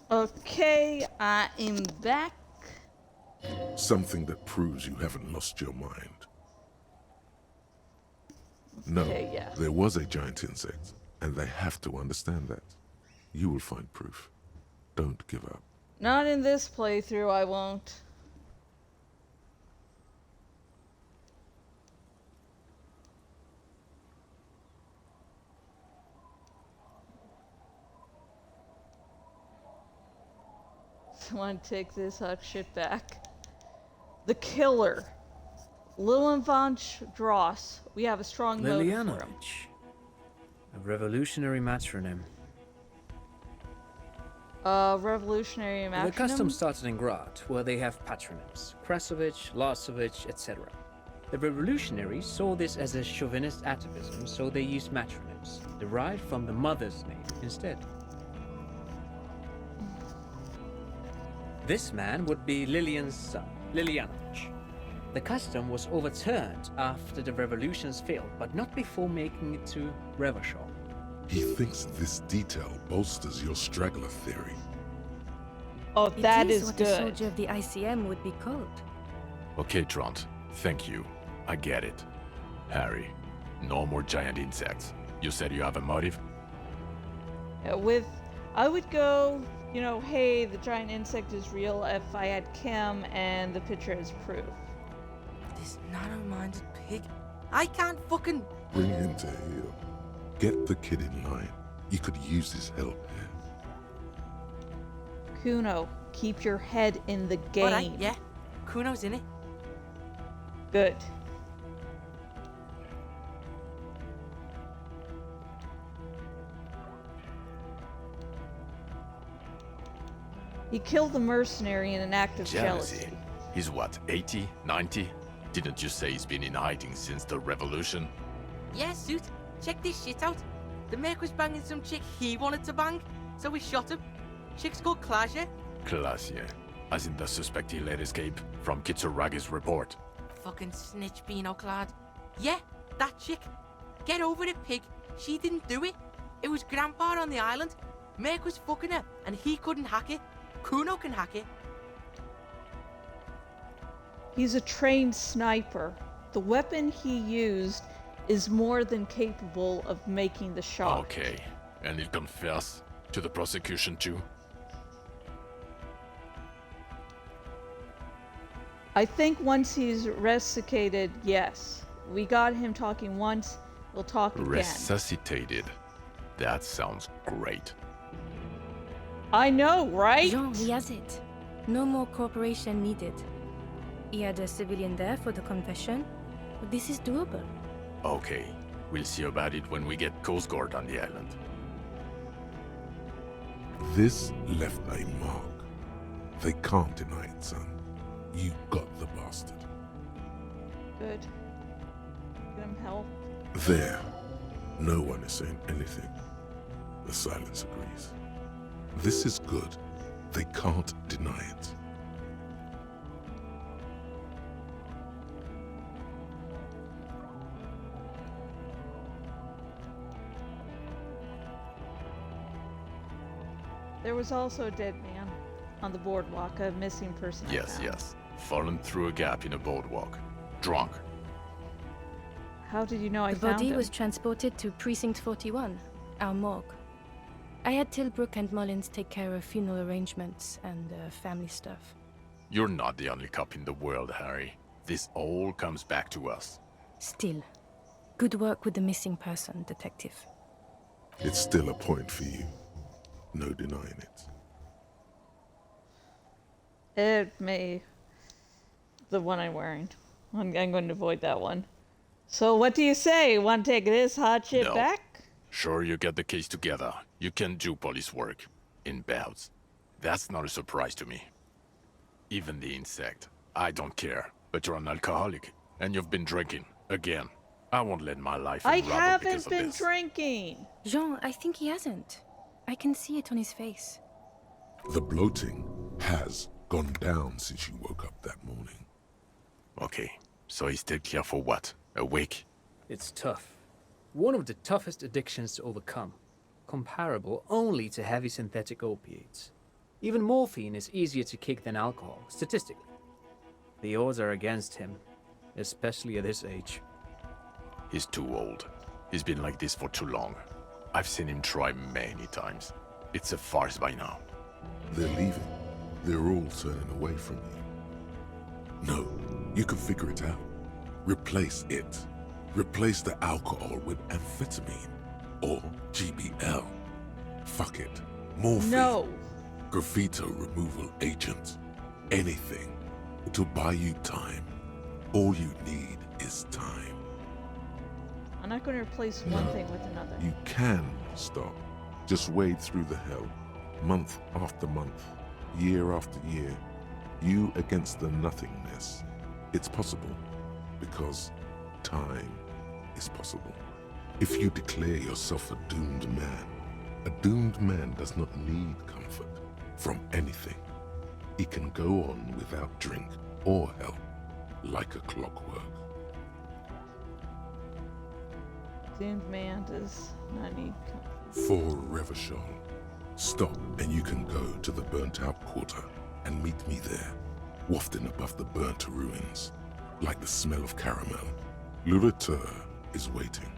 Okay, I am back. Something that proves you haven't lost your mind. No, Okay, yeah. there was a giant insect, and they have to understand that. You will find proof. Don't give up. Not in this playthrough, I won't. Someone take this hot shit back. The killer. Lilin von Dross. We have a strong motive for him. Lilianovich. A revolutionary matronym. Revolutionary The matronym? custom started in Grad, where they have patronyms. Krasovich, Lasovich, etc. The revolutionaries saw this as a chauvinist atavism, so they used matronyms, derived from the mother's name instead. This man would be Lilian's son, Lilianovich. The custom was overturned after the revolutions failed, but not before making it to Revachol. He thinks this detail bolsters your straggler theory. Oh, that It is what good. a soldier of the ICM would be called. Okay, Trant. Thank you. I get it. Harry, no more giant insects. You said you have a motive? I would go, you know, hey, the giant insect is real if I had Kim and the picture as proof. This narrow-minded pig. I can't fucking... Bring him to heel. Get the kid in line. You could use his help here. Kuno, keep your head in the game. Alright, yeah. Kuno's in it. Good. He killed the mercenary in an act of jealousy. He's what, 80, 90? Didn't you say he's been in hiding since the revolution? Yeah, Suit. Check this shit out. The Merc was banging some chick he wanted to bang, so we shot him. Chick's called Klasia. Klasia. As in the suspect he let escape from Kitsuraga's report. Fucking snitch beano clad. Yeah, that chick. Get over it, pig. She didn't do it. It was Grandpa on the island. Merc was fucking her, and he couldn't hack it. Kuno can hack it. He's a trained sniper. The weapon he used is more than capable of making the shot. Okay. And he'll confess to the prosecution too? I think once he's resuscitated, yes. We got him talking once, we'll talk again. Resuscitated. That sounds great. I know, right? Jean, he has it. No more cooperation needed. He had a civilian there for the confession, but this is doable. Okay. We'll see about it when we get Coast Guard on the island. This left a mark. They can't deny it, son. You got the bastard. Good. Get him help. There. No one is saying anything. The silence agrees. This is good. They can't deny it. There was also a dead man on the boardwalk, a missing person. Yes, yes. Fallen through a gap in a boardwalk. Drunk. How did you know I The found body him? was transported to Precinct 41, our morgue. I had Tilbrook and Mullins take care of funeral arrangements and family stuff. You're not the only cop in the world, Harry. This all comes back to us. Still, good work with the missing person, Detective. It's still a point for you. No denying it. It may. The one I'm wearing. I'm going to avoid that one. So what do you say? Want to take this hot shit No. back? Sure, you get the case together. You can do police work. In bouts. That's not a surprise to me. Even the insect. I don't care. But you're an alcoholic. And you've been drinking. Again. I won't let my life I end rubber because haven't of been this. drinking. Jean, I think he hasn't. I can see it on his face. The bloating has gone down since you woke up that morning. Okay. So he's still clear for what? A week? It's tough. One of the toughest addictions to overcome. Comparable only to heavy synthetic opiates. Even morphine is easier to kick than alcohol, statistically. The odds are against him, especially at his age. He's too old. He's been like this for too long. I've seen him try many times. It's a farce by now. They're leaving. They're all turning away from you. No, you can figure it out. Replace it. Replace the alcohol with amphetamine or GBL. Fuck it. Morphine. No. Graffito removal agent. Anything. To buy you time. All you need is time. I'm not going to replace one thing with another. You can stop. Just wade through the hell. Month after month. Year after year. You against the nothingness. It's possible. Because time is possible. If you declare yourself a doomed man does not need comfort from anything. He can go on without drink or help, like a clockwork. Doomed man does not need comfort. For Revachol, stop and you can go to the burnt-out quarter and meet me there, wafting above the burnt ruins, like the smell of caramel. Le Retour is waiting.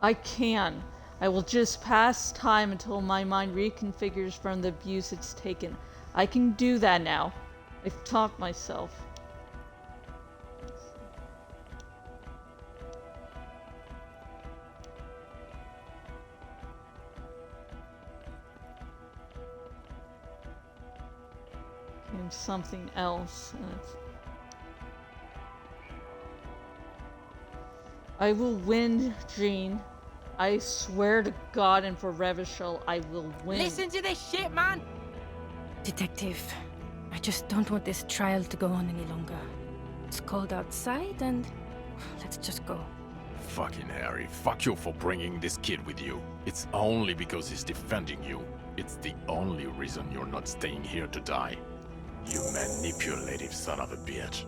I can. I will just pass time until my mind reconfigures from the abuse it's taken. I can do that now. I've taught myself. became something else. And I will win, Jean. I swear to God and for Revachol, I will win. Listen to this shit, man! Detective, I just don't want this trial to go on any longer. It's cold outside and let's just go. Fucking Harry, fuck you for bringing this kid with you. It's only because he's defending you. It's the only reason you're not staying here to die. You manipulative son of a bitch.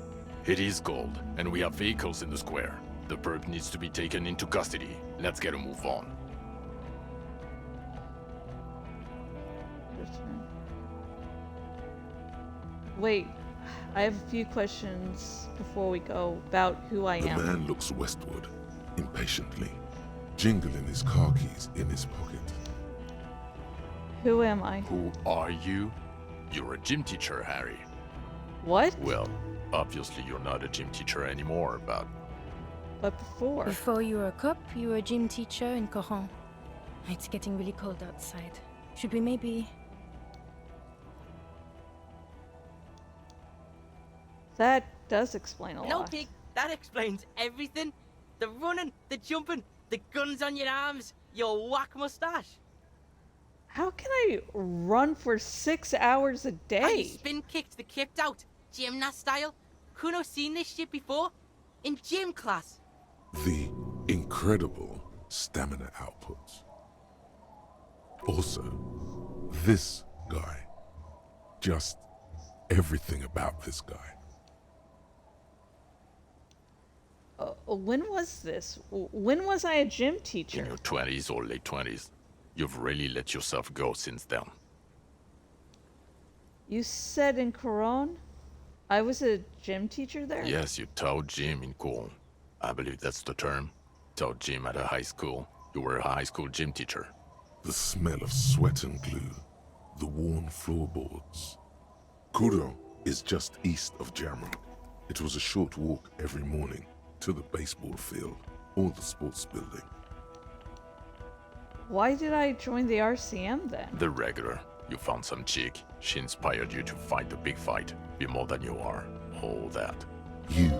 It is cold, and we have vehicles in the square. The perp needs to be taken into custody. Let's get a move on. Wait, I have a few questions before we go about who I The am. man looks westward, impatiently, jingling his car keys in his pocket. Who am I? Who are you? You're a gym teacher, Harry. What? Well, obviously you're not a gym teacher anymore, but But before. Before you were a cop, you were a gym teacher in Coron. It's getting really cold outside. Should we maybe... That does explain a No, lot. pig, that explains everything. The running, the jumping, the guns on your arms, your whack mustache. How can I run for 6 hours a And day? you spin kicked the kicked out, gymnast style. Kuno seen this shit before? In gym class. The incredible stamina outputs. Also, this guy. Just everything about this guy. When was this? When was I a gym in teacher? your 20s or late 20s. You've really let yourself go since then. You said in Coron? I was a gym teacher there? Yes, you taught gym in Cool. I believe that's the term. Taught gym at a high school. You were a high school gym teacher. The smell of sweat and glue. The worn floorboards. Coudon is just east of Jamrock. It was a short walk every morning to the baseball field or the sports building. Why did I join the RCM then? The regular. You found some chick. She inspired you to fight the big fight. Be more than you are. All that. You,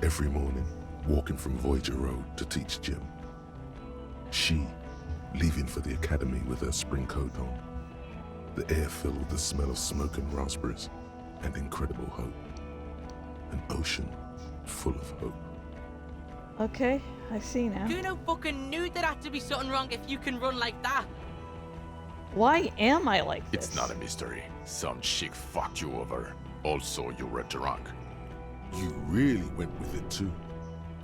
every morning, walking from Voyager Road to teach gym. She, leaving for the academy with her spring coat on. The air filled with the smell of smoke and raspberries and incredible hope. An ocean full of hope. Okay, I see now. Kuno fucking knew there had to be something wrong if you can run like that. Why am I like this? It's not a mystery. Some chick fucked you over. Also, you were drunk. You really went with it too.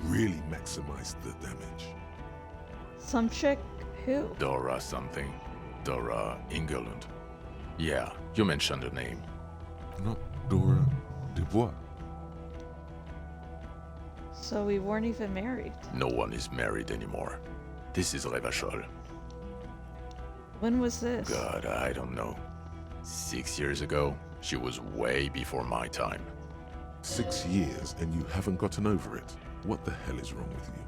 Really maximized the damage. Some chick? Who? Dora something. Dora Ingelund. Yeah, you mentioned the name. Not Dora Dubois. So we weren't even married. No one is married anymore. This is Revachol. When was this? God, I don't know. 6 years ago, she was way before my time. 6 years and you haven't gotten over it. What the hell is wrong with you?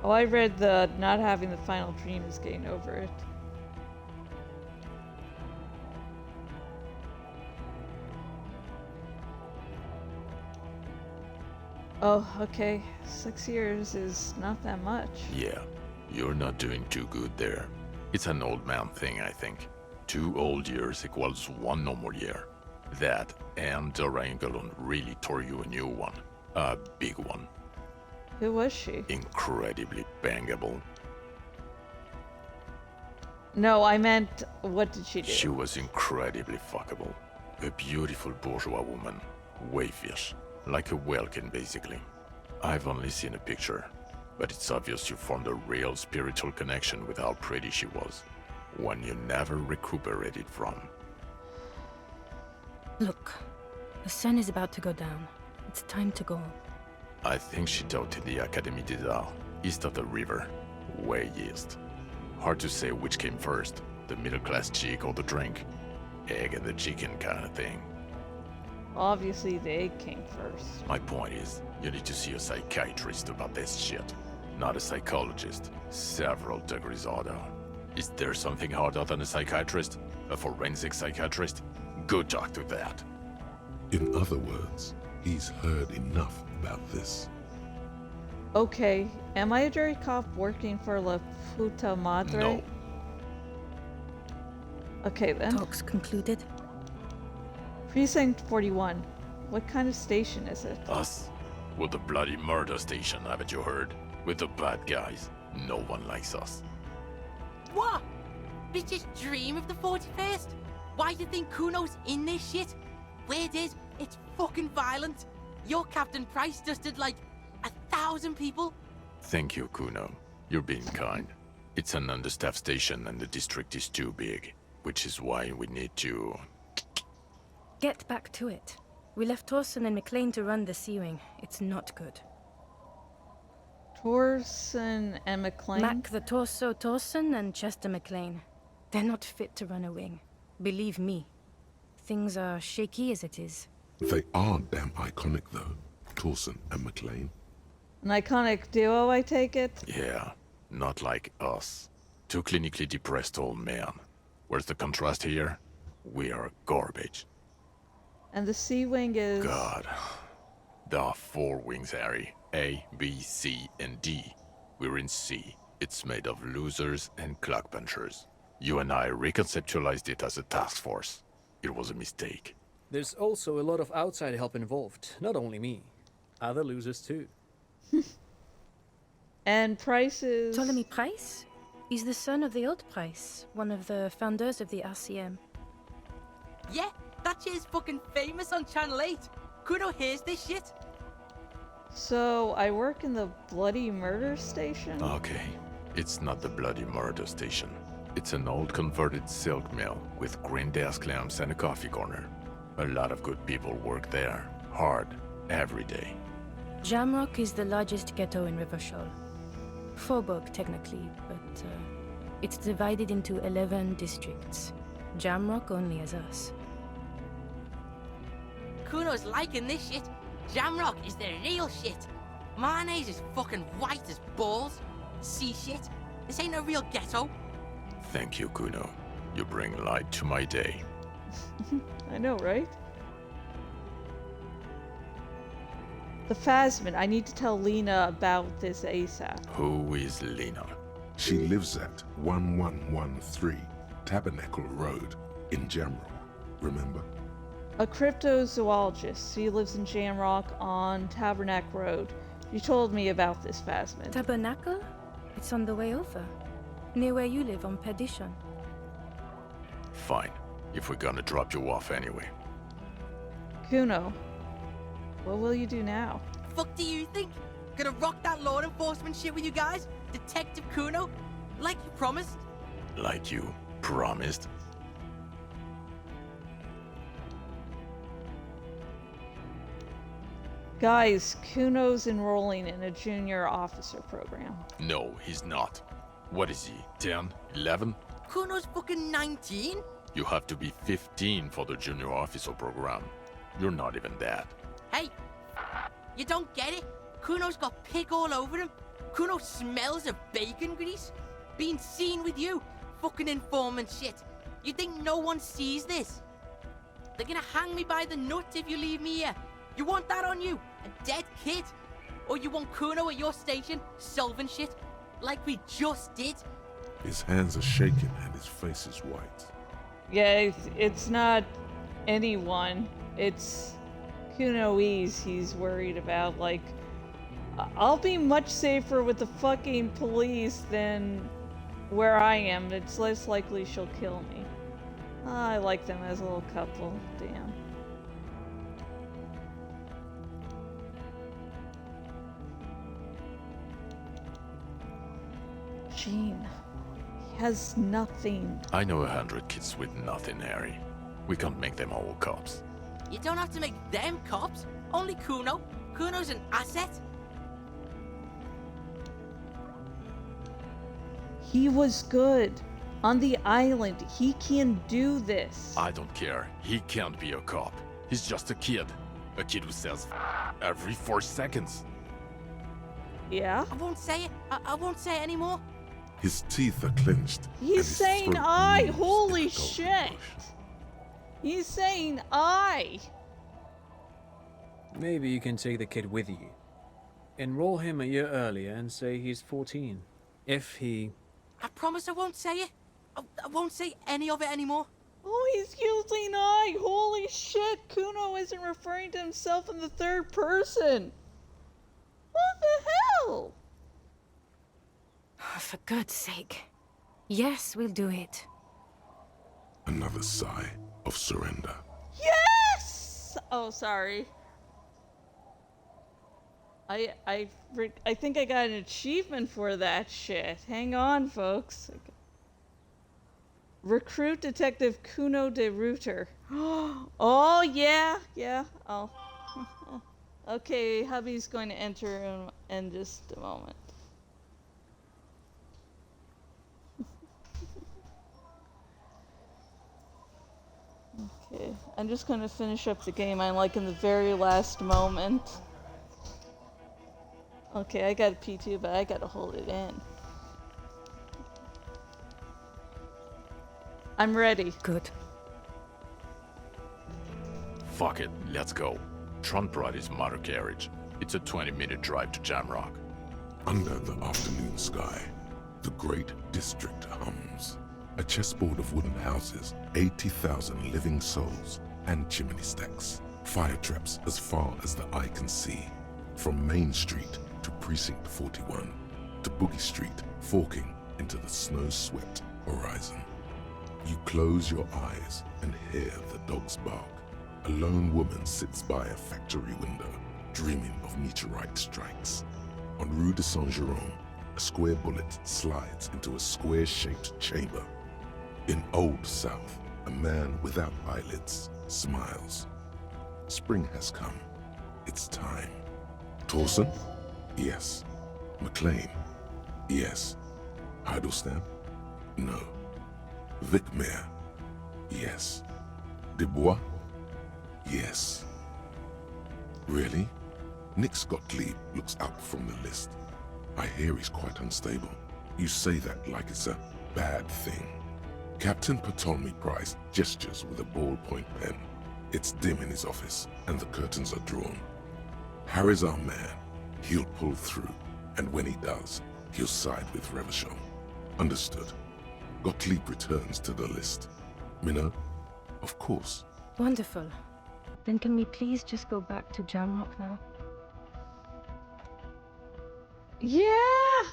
Oh, I read the not having the final dream is getting over it. Oh, okay. 6 years is not that much. Yeah, you're not doing too good there. It's an old man thing, I think. 2 old years equals 1 normal year. That and Dora Ingelund really tore you a new one. A big one. Who was she? Incredibly bangable. No, I meant, what did she do? She was incredibly fuckable. A beautiful bourgeois woman. Wayfish. Like a Welkin, basically. I've only seen a picture, but it's obvious you formed a real spiritual connection with how pretty she was. One you never recuperated from. Look, the sun is about to go down. It's time to go. I think she taught in the Académie des Arts, east of the river. Way east. Hard to say which came first, the middle-class chick or the drink. Egg and the chicken kind of thing. Obviously, the egg came first. My point is, you need to see a psychiatrist about this shit. Not a psychologist. Several degrees harder. Is there something harder than a psychiatrist? A forensic psychiatrist? Go talk to that. In other words, he's heard enough about this. Okay, am I a dirty cop working for La Puta Madre? No. Okay then. Talks concluded. Precinct 41. What kind of station is it? Us? We're the bloody murder station, haven't you heard? We're the bad guys. No one likes us. What? Bitches dream of the 41st? Why do you think Kuno's in this shit? Weird is, it's fucking violent. Your Captain Price just did like 1,000 people. Thank you, Kuno. You're being kind. It's an understaffed station and the district is too big, which is why we need to... Get back to it. We left Torsen and McLean to run the sea wing. It's not good. Torsen and McLean? Mac the Torso Torsen and Chester McLean. They're not fit to run a wing. Believe me. Things are shaky as it is. They are damn iconic though, Torsen and McLean. An iconic duo, I take it? Yeah, not like us. Two clinically depressed old men. Where's the contrast here? We are garbage. And the Sea Wing is... God. There are 4 wings, Harry. A, B, C, and D. We're in C. It's made of losers and clock punchers. You and I reconceptualized it as a task force. It was a mistake. There's also a lot of outside help involved, not only me. Other losers too. And Price is... Ptolemy Price? He's the son of the old Price, one of the founders of the RCM. Yeah, that shit is fucking famous on Channel 8. Kuno hears this shit. So, I work in the bloody murder station? Okay. It's not the bloody murder station. It's an old converted silk mill with green desk lamps and a coffee corner. A lot of good people work there. Hard. Every day. Jamrock is the largest ghetto in Rivershore. Faubourg, technically, but it's divided into 11 districts. Jamrock only has us. Kuno's liking this shit. Jamrock is the real shit. Mayonnaise is fucking white as balls. See shit? This ain't a real ghetto. Thank you, Kuno. You bring light to my day. I know, right? The Phasmid. I need to tell Lena about this ASAP. Who is Lena? She lives at 1113 Tabernacle Road in Jamrock, remember? A cryptozoologist. She lives in Jamrock on Tabernacle Road. She told me about this Phasmid. Tabernacle? It's on the way over. Near where you live on Perdition. Fine. If we're gonna drop you off anyway. Kuno, what will you do now? Fuck do you think? Gonna rock that law enforcement shit with you guys? Detective Kuno? Like you promised? Like you promised? Guys, Kuno's enrolling in a junior officer program. No, he's not. What is he, 10, 11? Kuno's fucking 19? You have to be 15 for the junior officer program. You're not even that. Hey, you don't get it? Kuno's got pig all over him. Kuno smells of bacon grease. Being seen with you, fucking informant shit. You think no one sees this? They're gonna hang me by the nuts if you leave me here. You want that on you? A dead kid? Or you want Kuno at your station solving shit? Like we just did? His hands are shaking and his face is white. Yeah, it's not anyone. It's Kunoese he's worried about. Like, I'll be much safer with the fucking police than where I am. It's less likely she'll kill me. I like them as a little couple. Damn. Gene. He has nothing. I know 100 kids with nothing, Harry. We can't make them all cops. You don't have to make them cops. Only Kuno. Kuno's an asset. He was good. On the island, he can do this. I don't care. He can't be a cop. He's just a kid. A kid who says every 4 seconds. Yeah? I won't say it. I won't say it anymore. His teeth are clenched. and He's his saying throat I. moves Holy in a golden shit. push. He's saying I. Maybe you can take the kid with you. Enroll him a year earlier and say he's 14. If he... I promise I won't say it. I won't say any of it anymore. Oh, he's using I. Holy shit, Kuno isn't referring to himself in the third person. What the hell? Oh, for God's sake. Yes, we'll do it. Another sigh of surrender. Yes! Oh, sorry. I think I got an achievement for that shit. Hang on, folks. Recruit Detective Kuno de Reuter. Oh, yeah. Oh. Okay, hubby's going to enter in just a moment. Okay, I'm just going to finish up the game. I'm like in the very last moment. Okay, I got a P2, but I gotta hold it in. I'm ready. Good. Fuck it, let's go. Tron brought his motor carriage. It's a 20-minute drive to Jamrock. Under the afternoon sky, the great district hums. A chessboard of wooden houses, 80,000 living souls, and chimney stacks. Fire traps as far as the eye can see. From Main Street to Precinct 41, to Boogie Street, forking into the snow-swept horizon. You close your eyes and hear the dogs bark. A lone woman sits by a factory window, dreaming of meteorite strikes. On Rue de Saint-Jérôme, a square bullet slides into a square-shaped chamber. In Old South, a man without eyelids smiles. Spring has come. It's time. Torsen? Yes. McLean? Yes. Heidelstein? No. Vicmere? Yes. Dubois? Yes. Really? Nick Gottlieb looks up from the list. I hear he's quite unstable. You say that like it's a bad thing. Captain Ptolemy Price gestures with a ballpoint pen. It's dim in his office, and the curtains are drawn. Harry's our man. He'll pull through, and when he does, he'll side with Revachol. Understood. Gottlieb returns to the list. Minnow? Of course. Wonderful. Then can we please just go back to Jamrock now? Yeah!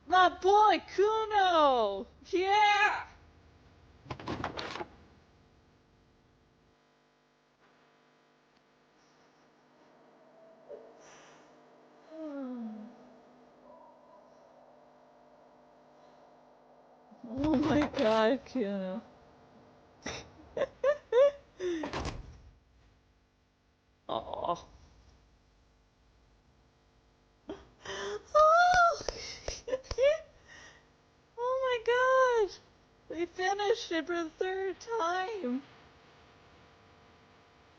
My boy Kuno! Yeah! Oh my god, Kuno. Oh. Oh. Oh my god. We finished it for the third time.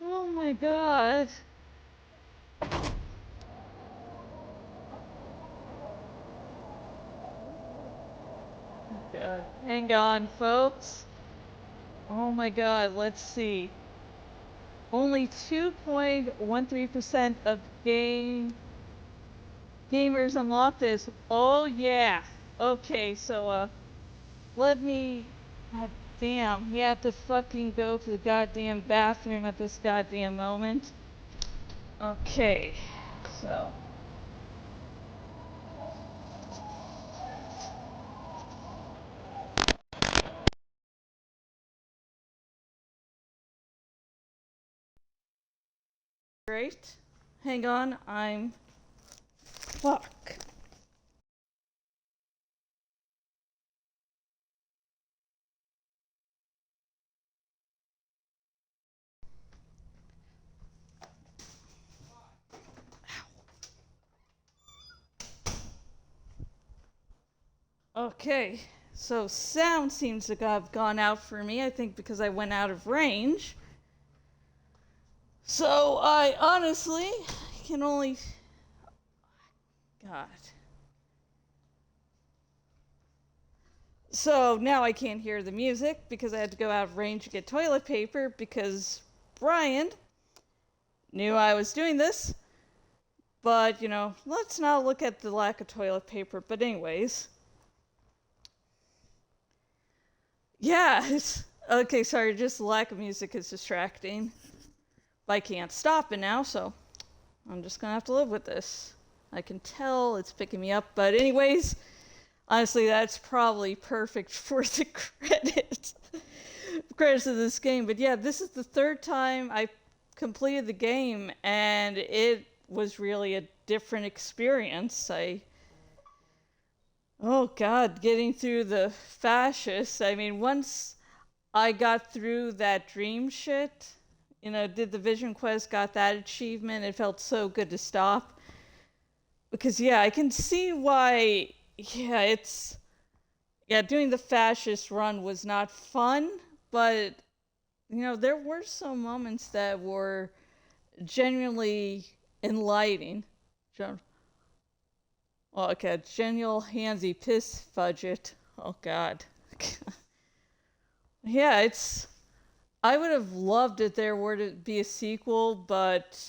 Oh my god. God. Hang on, folks. Oh my god, let's see. Only 2.13% of gamers unlock this. Oh yeah. Okay, so let me. God damn, we have to fucking go to the goddamn bathroom at this goddamn moment. Okay, so. Great. Hang on, I'm. Fuck. Okay, so sound seems to have gone out for me, I think because I went out of range. So I honestly can only... God. So now I can't hear the music because I had to go out of range to get toilet paper because Brian knew I was doing this. But, you know, let's not look at the lack of toilet paper. But anyways. Yeah. Okay, sorry, just the lack of music is distracting. But I can't stop it now, so I'm just going to have to live with this. I can tell it's picking me up. But anyways, honestly, that's probably perfect for the credits of this game. But yeah, this is the third time I completed the game, and it was really a different experience. Oh God, getting through the Fascist. I mean, once I got through that dream shit, you know, did the Vision Quest, got that achievement, it felt so good to stop. Because yeah, I can see why, doing the Fascist run was not fun, but, you know, there were some moments that were genuinely enlightening. Oh, okay, genuine handsy piss fudget. Oh God. Yeah, I would have loved if there were to be a sequel, but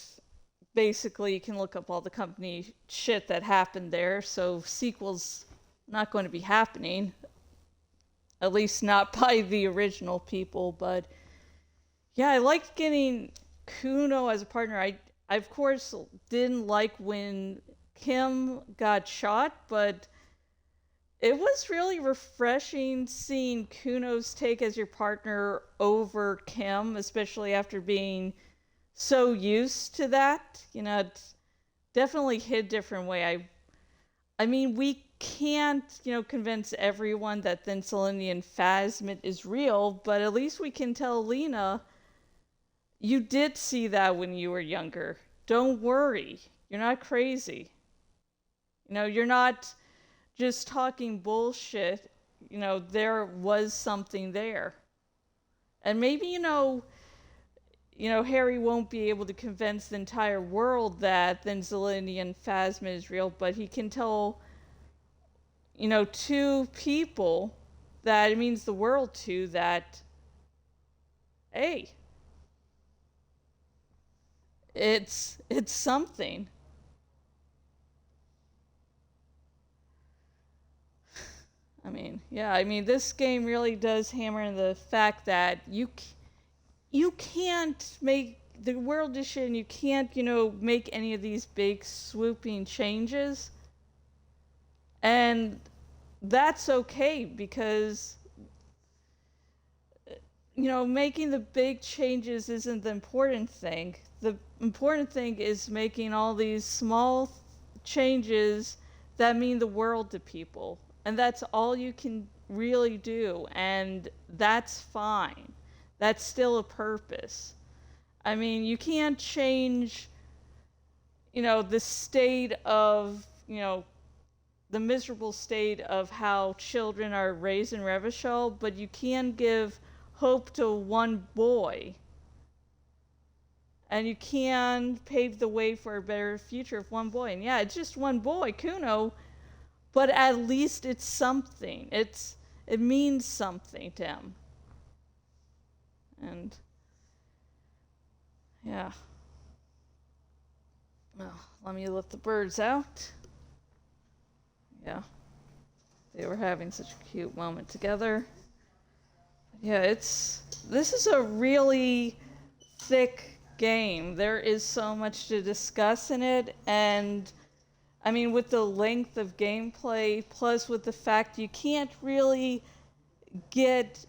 basically you can look up all the company shit that happened there, so sequels not going to be happening. At least not by the original people, but yeah, I liked getting Kuno as a partner. I of course didn't like when Kim got shot, but it was really refreshing seeing Kuno's take as your partner over Kim, especially after being so used to that. You know, it definitely hit a different way. I mean, we can't, you know, convince everyone that the Selenian Phasmid is real, but at least we can tell Lena, you did see that when you were younger. Don't worry. You're not crazy. You know, you're not just talking bullshit. You know, there was something there. And maybe, you know, Harry won't be able to convince the entire world that the Selenian Phasmid is real, but he can tell, you know, two people that it means the world to that, hey, it's something. I mean, this game really does hammer in the fact that you can't make the world edition. You can't, you know, make any of these big swooping changes, and that's okay because, you know, making the big changes isn't the important thing. The important thing is making all these small changes that mean the world to people. And that's all you can really do. And that's fine. That's still a purpose. I mean, you can't change, you know, the state of, you know, the miserable state of how children are raised in Revachol, but you can give hope to one boy. And you can pave the way for a better future of one boy. And yeah, it's just one boy, Kuno, but at least it's something. It means something to him. And yeah. Well, let me let the birds out. Yeah. They were having such a cute moment together. Yeah, this is a really thick game. There is so much to discuss in it, and I mean, with the length of gameplay, plus with the fact you can't really get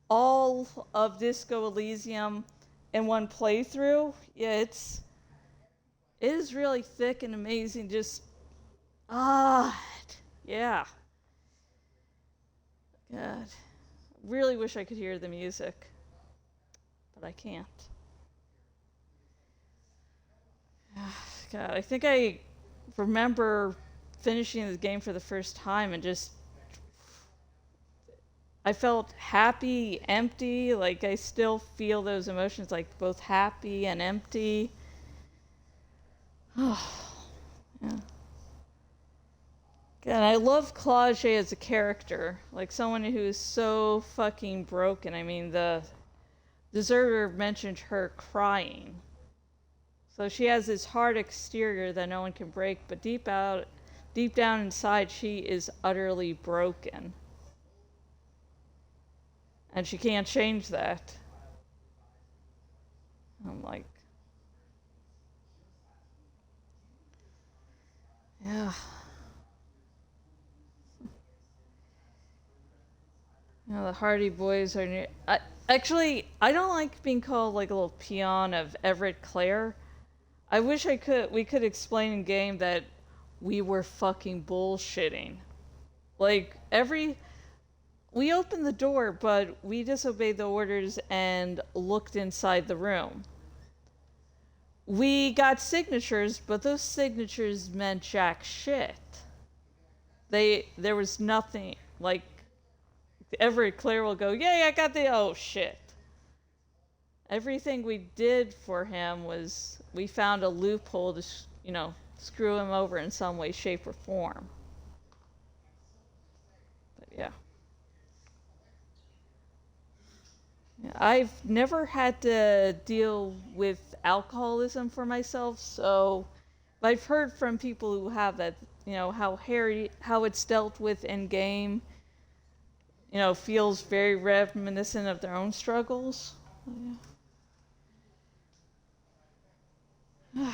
all of Disco Elysium in one playthrough, yeah, it is really thick and amazing. Just yeah. God, really wish I could hear the music, but I can't. God, I think I remember finishing the game for the first time and just I felt happy, empty, like I still feel those emotions, like both happy and empty. Oh, yeah. And I love Claude as a character, like someone who's so fucking broken. I mean, the deserter mentioned her crying. So she has this hard exterior that no one can break, but deep down inside, she is utterly broken. And she can't change that. I'm like, yeah. You know, the Hardy Boys are new. Actually, I don't like being called like a little peon of Everett Clare. I wish we could explain in game that we were fucking bullshitting. Like, we opened the door, but we disobeyed the orders and looked inside the room. We got signatures, but those signatures meant jack shit. There was nothing, like, Everett Clare will go, yay, I got the, oh shit. Everything we did for him was, we found a loophole to, screw him over in some way, shape, or form. But yeah. I've never had to deal with alcoholism for myself, so I've heard from people who have that, how it's dealt with in game, feels very reminiscent of their own struggles. Yeah.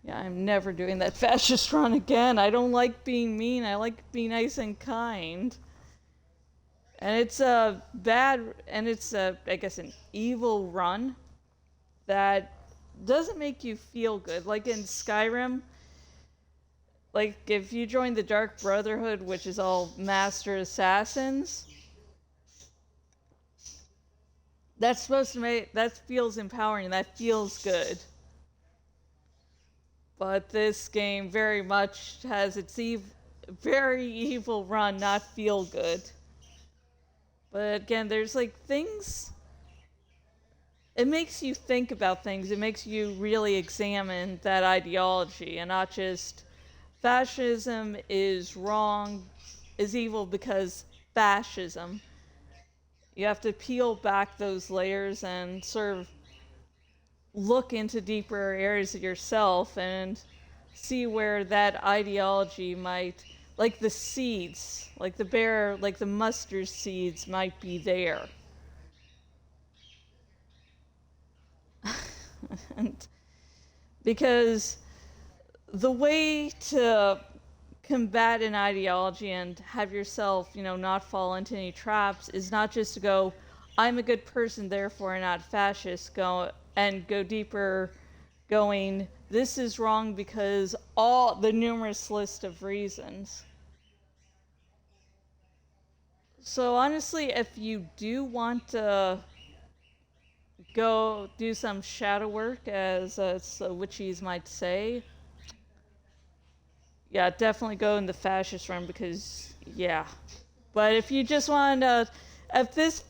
Yeah, I'm never doing that fascist run again. I don't like being mean. I like being nice and kind. And it's I guess, an evil run that doesn't make you feel good. Like in Skyrim, like if you join the Dark Brotherhood, which is all master assassins, that feels empowering, that feels good. But this game very much has its very evil run not feel good. But again, there's like things, it makes you think about things. It makes you really examine that ideology and not just fascism is wrong, is evil because fascism. You have to peel back those layers and sort of look into deeper areas of yourself and see where that ideology might, like the seeds, like the mustard seeds might be there. And because the way to combat an ideology and have yourself, not fall into any traps is not just to go, I'm a good person, therefore I'm not fascist, go deeper, going, this is wrong because all the numerous list of reasons. So honestly, if you do want to go do some shadow work, as the witchies might say, yeah, definitely go in the fascist realm because, yeah. But if you just want to, if this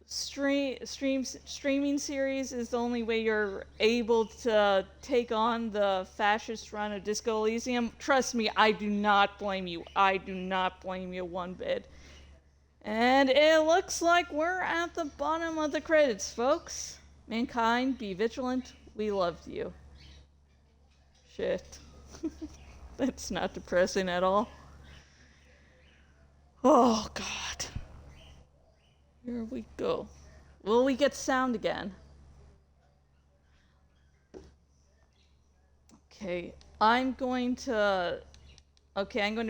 streaming series is the only way you're able to take on the fascist run of Disco Elysium, trust me, I do not blame you. I do not blame you one bit. And it looks like we're at the bottom of the credits, folks. Mankind, be vigilant. We loved you. Shit. That's not depressing at all. Oh, God. Here we go. Will we get sound again? Okay, I'm going to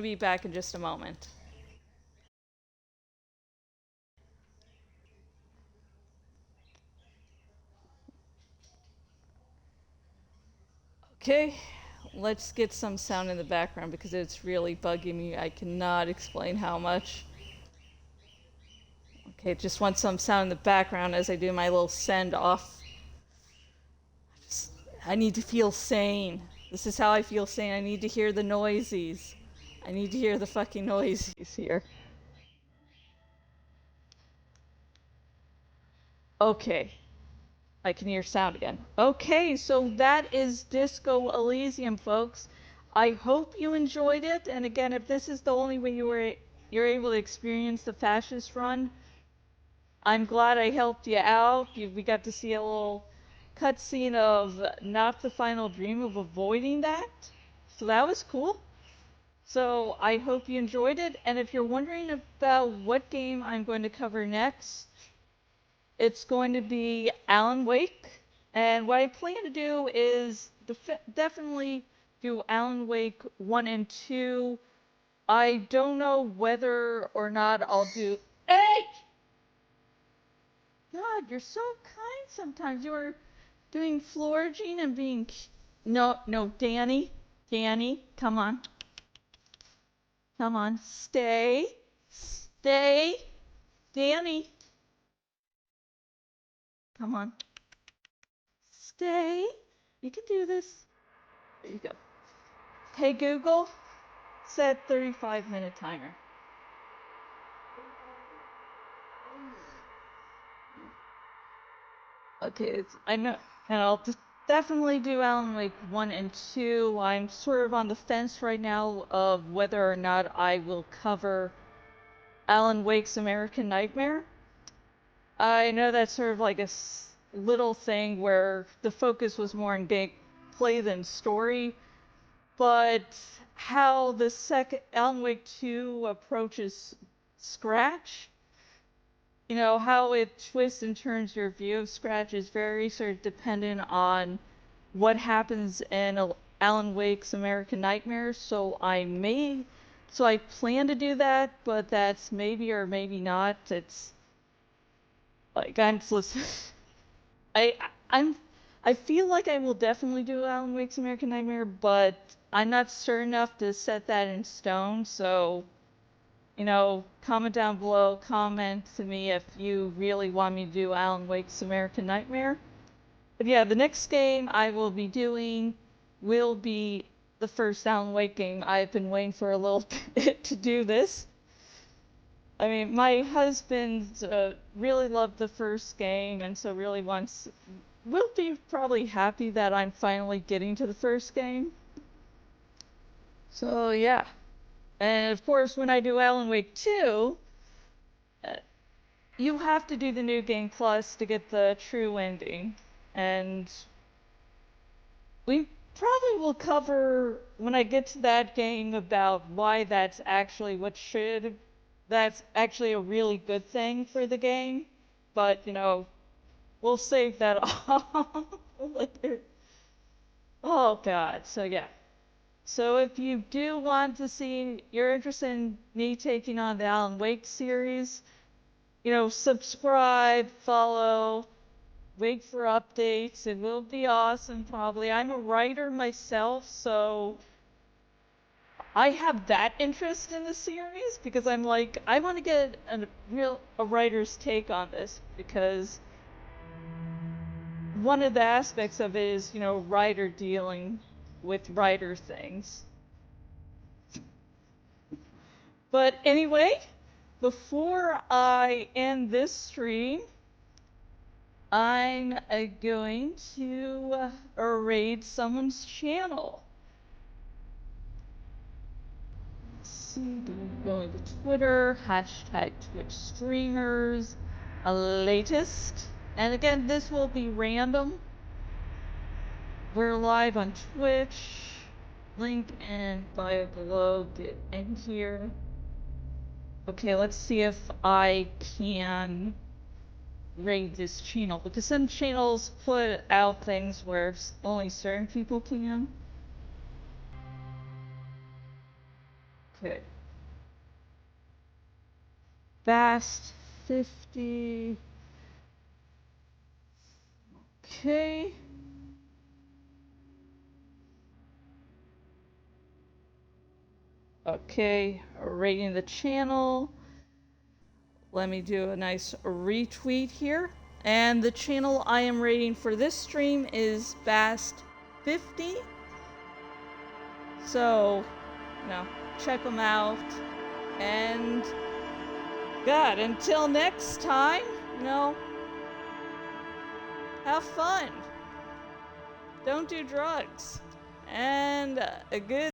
be back in just a moment. Okay, let's get some sound in the background because it's really bugging me. I cannot explain how much. Okay, just want some sound in the background as I do my little send off. I need to feel sane. This is how I feel sane. I need to hear the noisies. I need to hear the fucking noisies here. Okay. I can hear sound again. Okay, so that is Disco Elysium, folks. I hope you enjoyed it. And again, if this is the only way you're able to experience the Fascist run, I'm glad I helped you out. We got to see a little cutscene of not the final dream of avoiding that. So that was cool. So I hope you enjoyed it. And if you're wondering about what game I'm going to cover next, it's going to be Alan Wake. And what I plan to do is definitely do Alan Wake 1 and 2. I don't know whether or not I'll do... Hey! God, you're so kind sometimes. You were doing flourishing and being... No, Danny. Danny, come on. Come on, stay. Stay. Danny. Come on. Stay. You can do this. There you go. Hey Google, set 35-minute timer. Okay, I know, and I'll definitely do Alan Wake 1 and 2. I'm sort of on the fence right now of whether or not I will cover Alan Wake's American Nightmare. I know that's sort of like a little thing where the focus was more on gameplay than story, but how the second Alan Wake 2 approaches Scratch, you know, how it twists and turns your view of Scratch is very sort of dependent on what happens in Alan Wake's American Nightmare. So I plan to do that, but that's maybe or maybe not. It's like I'm just I feel like I will definitely do Alan Wake's American Nightmare, but I'm not certain enough to set that in stone. So, you know, comment down below, comment to me if you really want me to do Alan Wake's American Nightmare. But yeah, the next game I will be doing will be the first Alan Wake game. I've been waiting for a little bit to do this. I mean, my husband really loved the first game, and so really will be probably happy that I'm finally getting to the first game. So yeah. And of course, when I do Alan Wake 2, you have to do the New Game Plus to get the true ending. And we probably will cover, when I get to that game, about why that's actually that's actually a really good thing for the game. But, you know, we'll save that all later. Oh god, so yeah. So if you do want to see, you're interested in me taking on the Alan Wake series, you know, subscribe, follow, wait for updates. It will be awesome, probably. I'm a writer myself, so I have that interest in the series because I'm like, I want to get a writer's take on this, because one of the aspects of it is, you know, writer dealing with writer things. But anyway, before I end this stream, I'm going to raid someone's channel. So going to Twitter, hashtag Twitch streamers, latest. And again, this will be random. We're live on Twitch. Link and bio below. Get in here. Okay, let's see if I can raid this channel, because some channels put out things where only certain people can. Okay. Fast 50. Okay. Okay, rating the channel. Let me do a nice retweet here. And the channel I am rating for this stream is Fast 50. So, you know, check them out. And God, until next time, you know, have fun. Don't do drugs. And a good